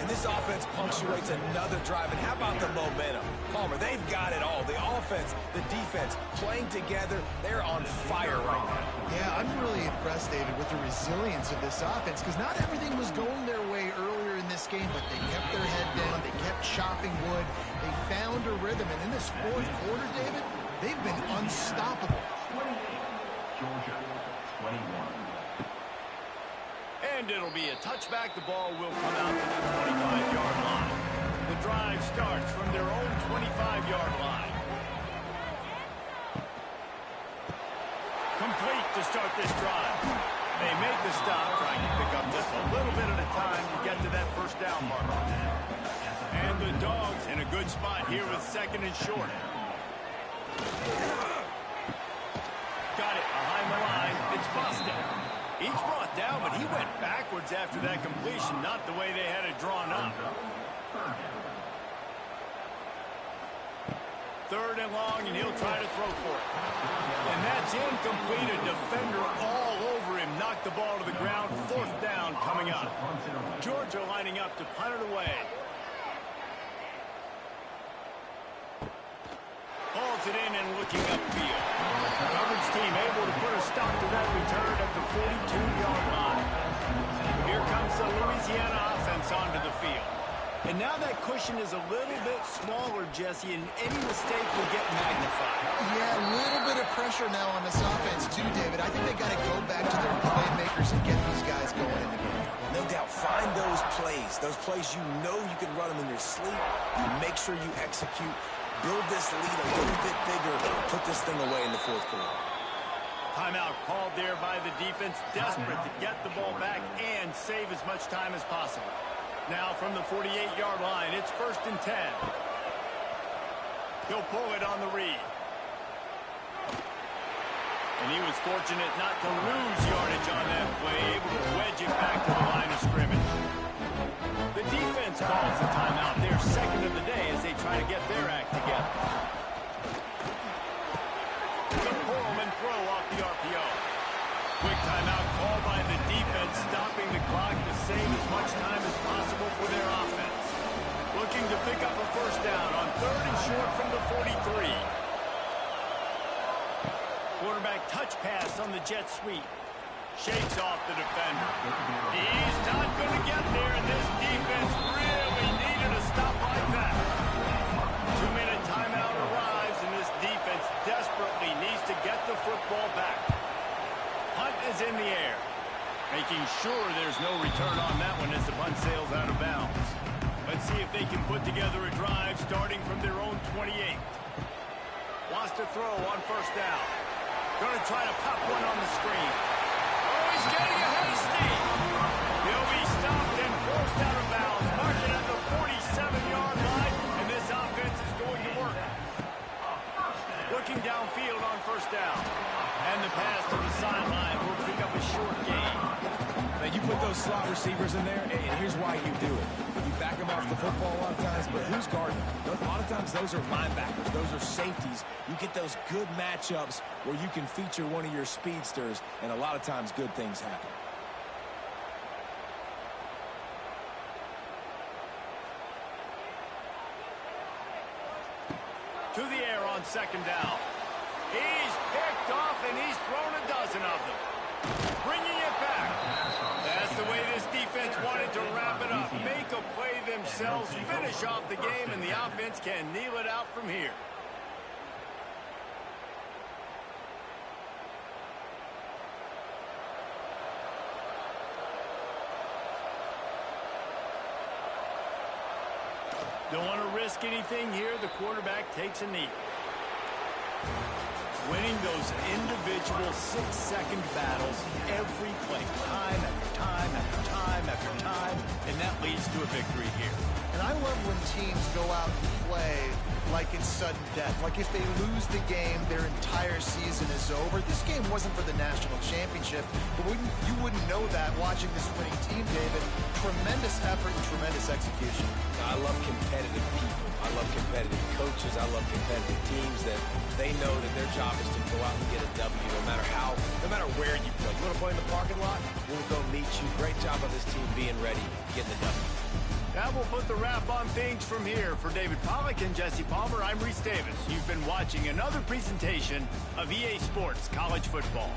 And this offense punctuates another drive. And how about the momentum? Palmer, they've got it all. The offense, the defense, playing together. They're on fire right now. Yeah, I'm really impressed, David, with the resilience of this offense because not everything was going their way earlier in this game, but they kept their head down. They kept chopping wood. They found a rhythm. And in this 4th quarter, David, they've been unstoppable. 28, Georgia, 21. And it'll be a touchback. The ball will come out to the 25-yard line. The drive starts from their own 25-yard line. Complete to start this drive. They make the stop, trying to pick up just a little bit at a time to get to that 1st down mark. And the Dogs in a good spot here with 2nd and short. Got it behind the line. It's Boston. He's brought down, but he went backwards after that completion, not the way they had it drawn up. 3rd and long, and he'll try to throw for it. And that's incomplete. A defender all over him. Knocked the ball to the ground. 4th down coming up. Georgia lining up to punt it away. Hauls it in and looking upfield. Coverage team able to put a stop to that return at the 42-yard line. Here comes the Louisiana offense onto the field. And now that cushion is a little bit smaller, Jesse, and any mistake will get magnified. Yeah, a little bit of pressure now on this offense too, David. I think they got to go back to their playmakers and get these guys going in the game. No doubt, find those plays you know you can run them in your sleep. You make sure you execute. Build this lead a little bit bigger. Put this thing away in the 4th quarter. Timeout called there by the defense, desperate to get the ball back and save as much time as possible. Now from the 48-yard line, it's 1st and 10. He'll pull it on the read. And he was fortunate not to lose yardage on that play, able to wedge it back to the line of scrimmage. The defense calls the timeout, their 2nd of the day, as they try to get much time as possible for their offense. Looking to pick up a first down on 3rd and short from the 43. Quarterback touch pass on the jet sweep. Shakes off the defender. He's not going to get there, and this defense really needed a stop like that. 2-minute timeout arrives, and this defense desperately needs to get the football back. Punt is in the air. Making sure there's no return on that one as the punt sails out of bounds. Let's see if they can put together a drive starting from their own 28. Wants to throw on first down. Going to try to pop one on the screen. Oh, he's getting ahead of steam. He'll be stopped and forced out of bounds. Marking at the 47-yard line, and this offense is going to work. Looking downfield on first down. And the pass to the sideline will pick up a short gain. Now, you put those slot receivers in there, and here's why you do it. You back them off the football a lot of times, but who's guarding them? A lot of times those are linebackers. Those are safeties. You get those good matchups where you can feature one of your speedsters, and a lot of times good things happen. To the air on second down. He's picked off, and he's thrown a dozen of them. Bringing it back. That's the way this defense wanted to wrap it up. Make a play themselves, finish off the game, and the offense can kneel it out from here. Don't want to risk anything here. The quarterback takes a knee. Winning those individual 6-second battles every play, time after time after time after time, and that leads to a victory here. And I love when teams go out and play like it's sudden death. Like if they lose the game, their entire season is over. This game wasn't for the national championship, but you wouldn't know that watching this winning team, David. Tremendous effort and tremendous execution. I love competitive people. I love competitive coaches. I love competitive teams that they know that their job is to go out and get a W no matter where you play. You want to play in the parking lot? We'll go meet you. Great job on this team being ready, getting the W. That will put the wrap on things from here. For David Pollack and Jesse Palmer, I'm Reese Davis. You've been watching another presentation of EA Sports College Football.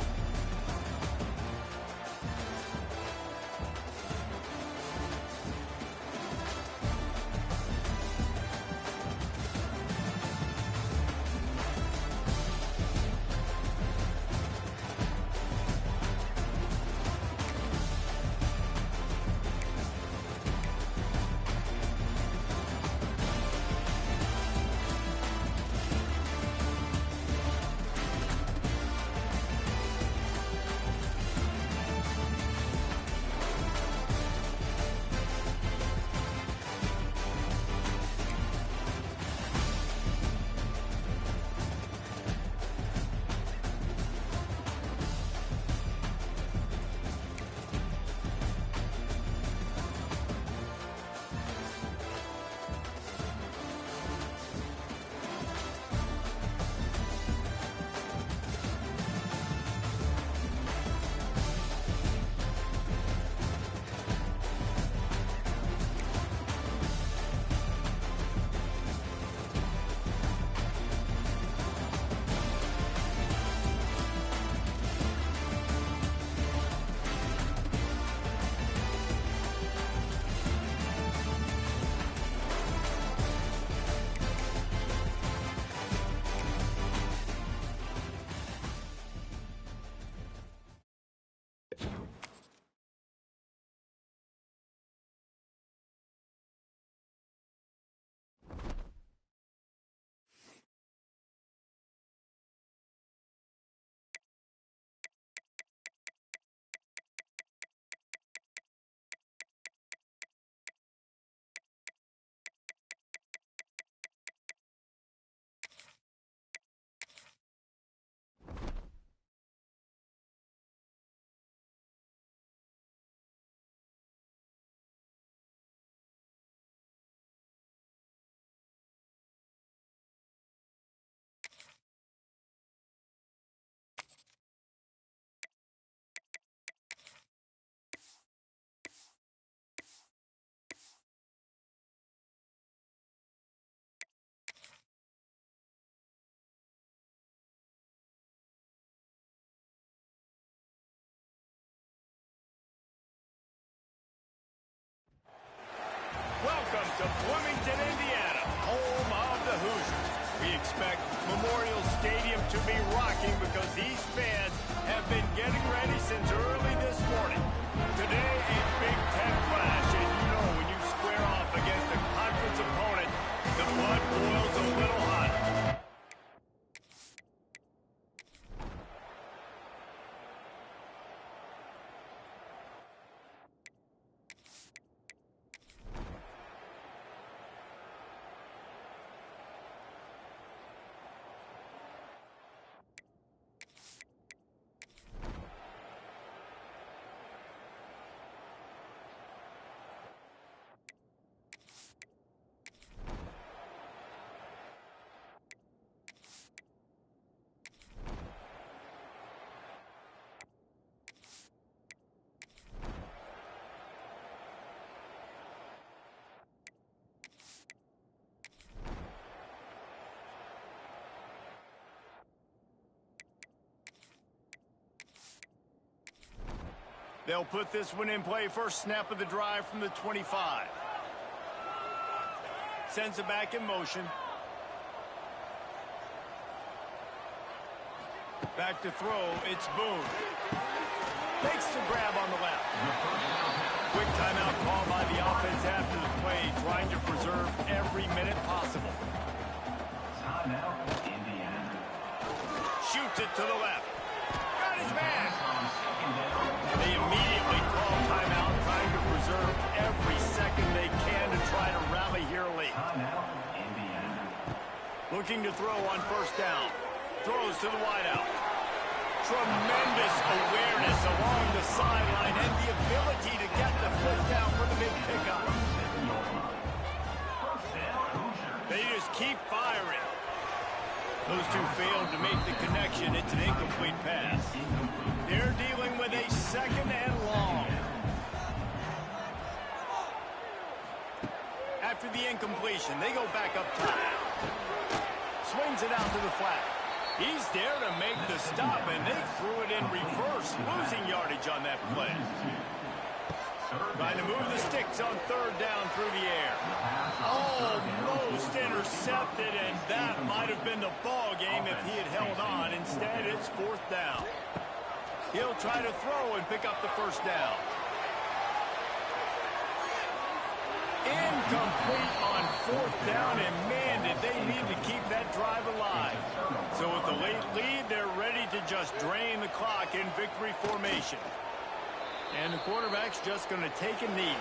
the Hoosiers. We expect Memorial Stadium to be rocking because these fans have been getting ready since early this morning. Today, a Big Ten clash, and you know when you square off against a conference opponent, the blood boils a little hotter. They'll put this one in play. First snap of the drive from the 25. Sends it back in motion. Back to throw. It's Boone. Makes the grab on the left. Quick timeout call by the offense after the play, trying to preserve every minute possible. Timeout, Indiana. Shoots it to the left. Got his man. They immediately call timeout, trying to preserve every second they can to try to rally here late. Timeout, Indiana. Looking to throw on first down. Throws to the wideout. Tremendous awareness along the sideline and the ability to get the foot down for the big pickup. First down, Hoosiers. They just keep firing. Those two failed to make the connection. It's an incomplete pass. They're dealing with a second and long. After the incompletion, they go back up top. Swings it out to the flat. He's there to make the stop, and they threw it in reverse, losing yardage on that play. Trying to move the sticks on third down through the air. Almost intercepted, and that might have been the ball game if he had held on. Instead, it's fourth down. He'll try to throw and pick up the first down. Incomplete on fourth down, and man, did they need to keep that drive alive. So with the late lead, they're ready to just drain the clock in victory formation. And the quarterback's just going to take a knee.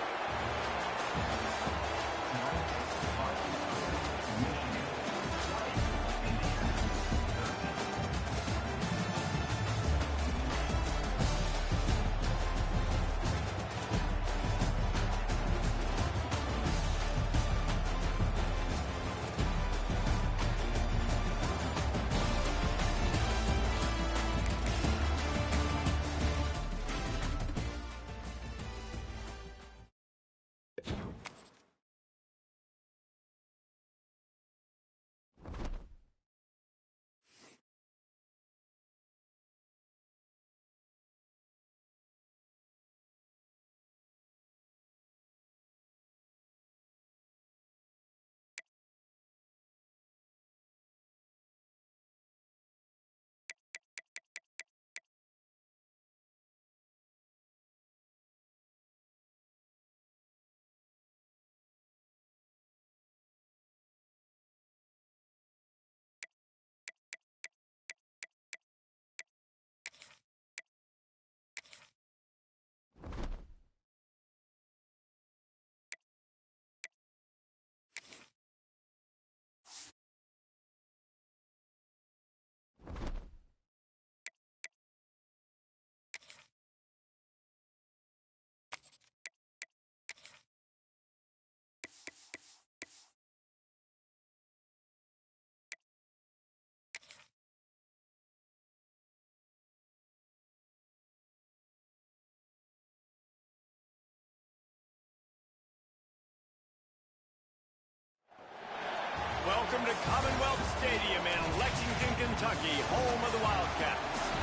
Welcome to Commonwealth Stadium in Lexington, Kentucky, home of the Wildcats.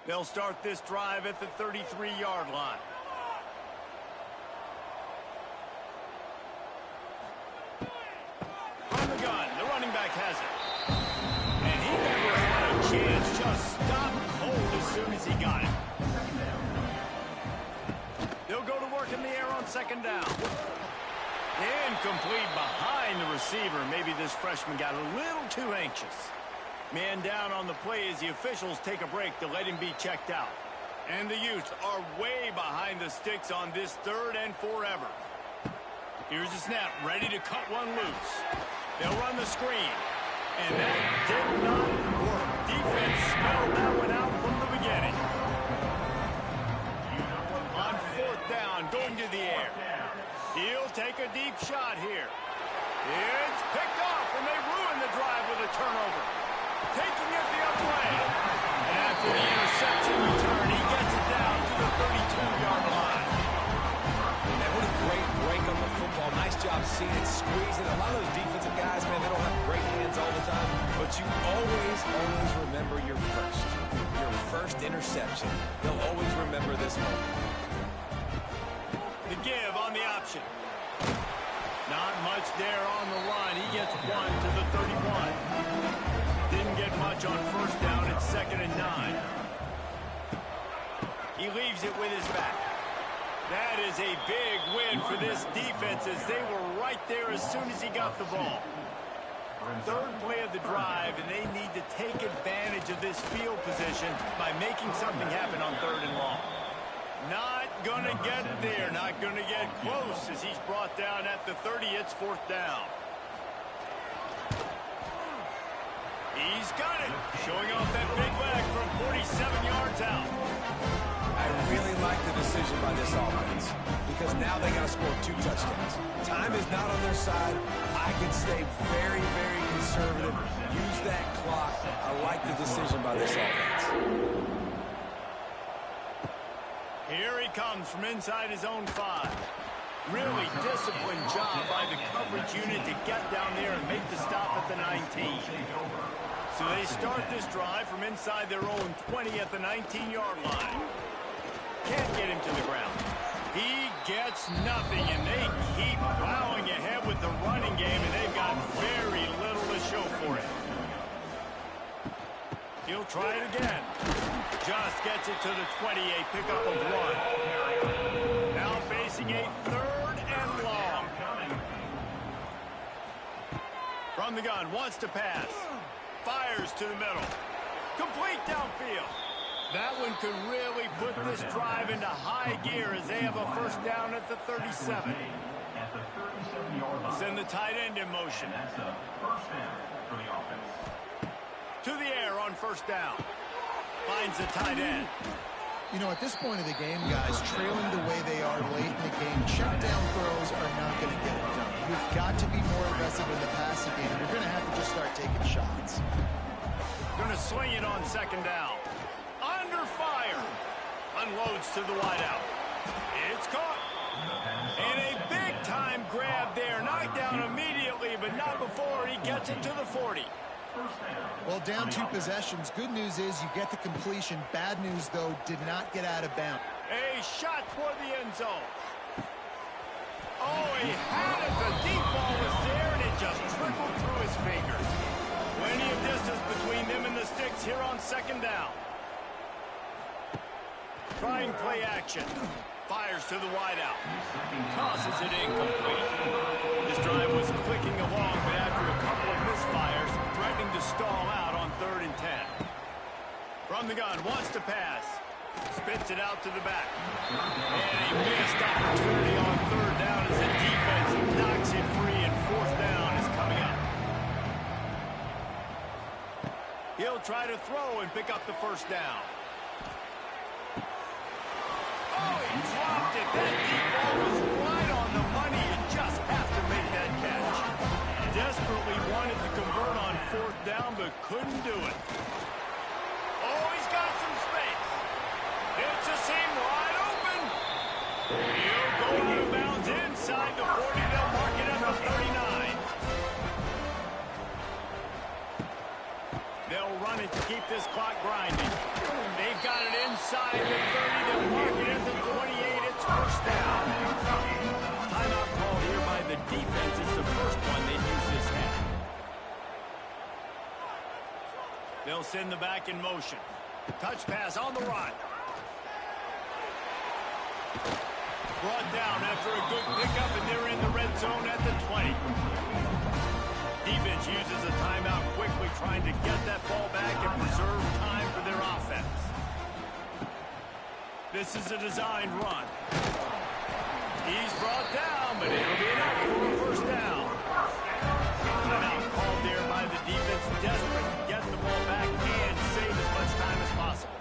They'll start this drive at the 33-yard line. From the gun, the running back has it. And he never had a chance, just stopped cold as soon as he got it. They'll go to work in the air on second down. Incomplete behind the receiver. Maybe this freshman got a little too anxious. Man down on the play as the officials take a break to let him be checked out. And the Utes are way behind the sticks on this 3rd and forever. Here's the snap, ready to cut one loose. They'll run the screen. And that did not work. Defense spelled that one out from the beginning. On 4th down, going to the air. He'll take a deep shot here. It's picked off, and they ruin the drive with a turnover. Taking it the other way. And after the interception return, he gets it down to the 32-yard line. Man, what a great break on the football. Nice job seeing it, squeezing. A lot of those defensive guys, man, they don't have great hands all the time. But you always remember your first interception. They'll always remember this moment. The give on the option. Not much there on the line. He gets 1 to the 31. Didn't get much on 1st down. It's 2nd and 9. He leaves it with his back. That is a big win for this defense as they were right there as soon as he got the ball. 3rd play of the drive, and they need to take advantage of this field position by making something happen on 3rd and long. Not going to get there, not going to get close as he's brought down at the 30. It's 4th down. He's got it, showing off that big leg from 47 yards out. I really like the decision by this offense because now they got to score 2 touchdowns. Time is not on their side. I can stay very, very conservative. Use that clock. I like the decision by this offense. Here he comes from inside his own 5. Really disciplined job by the coverage unit to get down there and make the stop at the 19. So they start this drive from inside their own 20 at the 19-yard line. Can't get him to the ground. He gets nothing, and they keep plowing ahead with the running game, and they've got very little to show for it. He'll try it again. Just gets it to the 28, pickup of 1. Now facing a 3rd and long. From the gun, wants to pass. Fires to the middle. Complete downfield. That one could really put this drive into high gear as they have a 1st down at the 37. Send the tight end in motion. That's a 1st down for the offense. To the air on 1st down. Finds the tight end. You know, at this point of the game, guys, trailing the way they are late in the game, check down throws are not going to get it done. You've got to be more aggressive in the passing game. You're going to have to just start taking shots. Going to swing it on 2nd down. Under fire. Unloads to the wideout. It's caught. And a big-time grab there. Knocked down immediately, but not before he gets it to the 40. Well, down 2 possessions. Good news is you get the completion. Bad news, though, did not get out of bounds. A shot toward the end zone. Oh, he had it. The deep ball was there, and it just trickled through his fingers. Plenty of distance between them and the sticks here on 2nd down. Trying play action. Fires to the wideout. Tosses it incomplete. This drive was clicking along, but after a couple of misfires, threatening to stall out on 3rd and 10. From the gun, wants to pass. Spits it out to the back. And a missed opportunity on 3rd down as the defense knocks it free, and 4th down is coming up. He'll try to throw and pick up the 1st down. Oh, he dropped it. That deep ball was right on the money. You just have to make that catch. Desperately wanted to convert on 4th down, but couldn't do it. Oh, he's got some space. It's a seam wide open. He'll go out of bounds inside the 40. They'll mark it at the 39. They'll run it to keep this clock grinding. They they've got it inside the 30. They'll mark it at the 28. It's first down. Timeout call here by the defense. It's the first one they've used this half. They'll send the back in motion. Touch pass on the run. Brought down after a good pickup, and they're in the red zone at the 20. Defense uses a timeout quickly, trying to get that ball back and preserve time for their offense. This is a designed run. He's brought down, but it'll be enough for a first down. Timeout called there by the defense, desperate to get the ball back and save as much time as possible.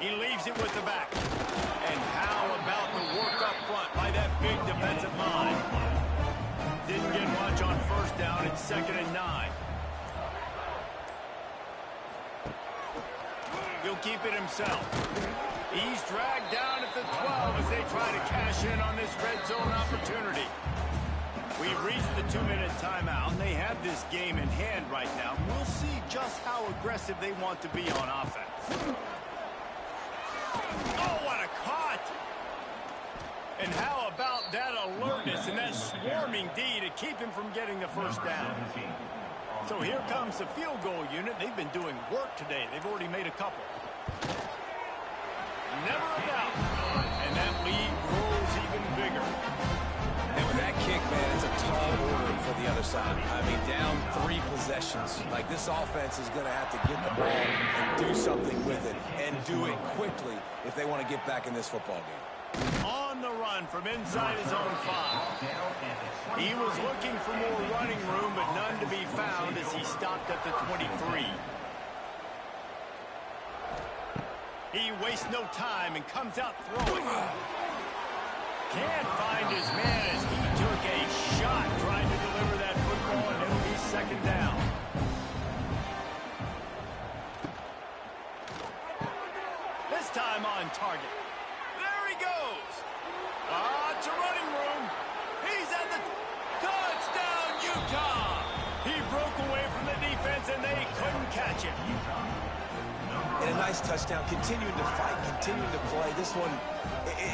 He leaves it with the back. And how about the work up front by that big defensive line? Didn't get much on first down. It's 2nd and 9. He'll keep it himself. He's dragged down at the 12 as they try to cash in on this red zone opportunity. We've reached the 2-minute timeout, and they have this game in hand right now. We'll see just how aggressive they want to be on offense. Oh, what a caught! And how about that alertness and that swarming D to keep him from getting the first down? So here comes the field goal unit. They've been doing work today. They've already made a couple. Never a doubt. And that lead grows even bigger. And with that kick, man, it's a tall order for the other side. I mean, down 3 possessions. Like, this offense is going to have to get the ball and do something with it, and do it quickly if they want to get back in this football game. On the run from inside his own 5. He was looking for more running room, but none to be found as he stopped at the 23. He wastes no time and comes out throwing. Can't find his man as he took a shot trying to deliver that football, and it'll be 2nd down. This time on target. There he goes. It's a running room. He's at the touchdown, Utah. He broke away from the defense, and they couldn't catch him. And a nice touchdown, continuing to fight, continuing to play. This one,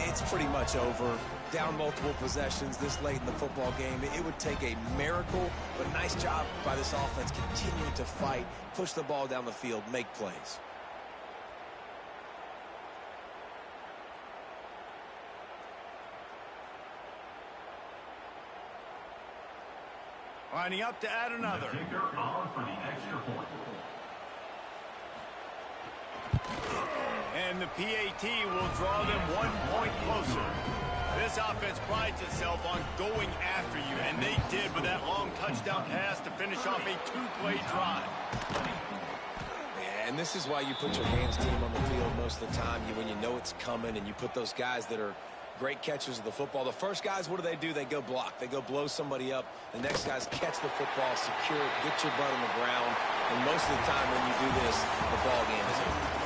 it's pretty much over. Down multiple possessions this late in the football game. It would take a miracle, but nice job by this offense continuing to fight, push the ball down the field, make plays. Lining up to add another. Kicker on for the extra point. And the PAT will draw them 1 point closer. This offense prides itself on going after you, and they did with that long touchdown pass to finish off a 2-play drive. And this is why you put your hands team on the field most of the time, when you know it's coming, and you put those guys that are great catchers of the football. The first guys, what do? They go block. They go blow somebody up. The next guys catch the football, secure it, get your butt on the ground. And most of the time when you do this, the ball game is over.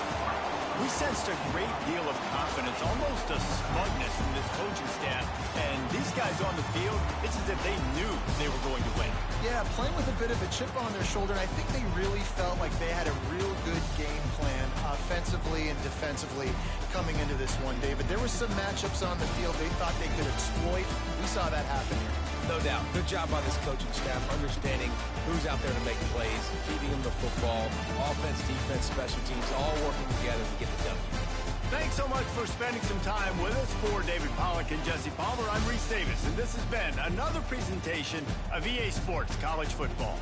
We sensed a great deal of confidence, almost a smugness from this coaching staff. And these guys on the field, it's as if they knew they were going to win. Yeah, playing with a bit of a chip on their shoulder, and I think they really felt like they had a real good game plan offensively and defensively coming into this one, David. There were some matchups on the field they thought they could exploit. We saw that happen here. No doubt. Good job by this coaching staff, understanding who's out there to make plays, feeding them the football, offense, defense, special teams, all working together to get the W. Thanks so much for spending some time with us. For David Pollack and Jesse Palmer, I'm Reese Davis, and this has been another presentation of EA Sports College Football.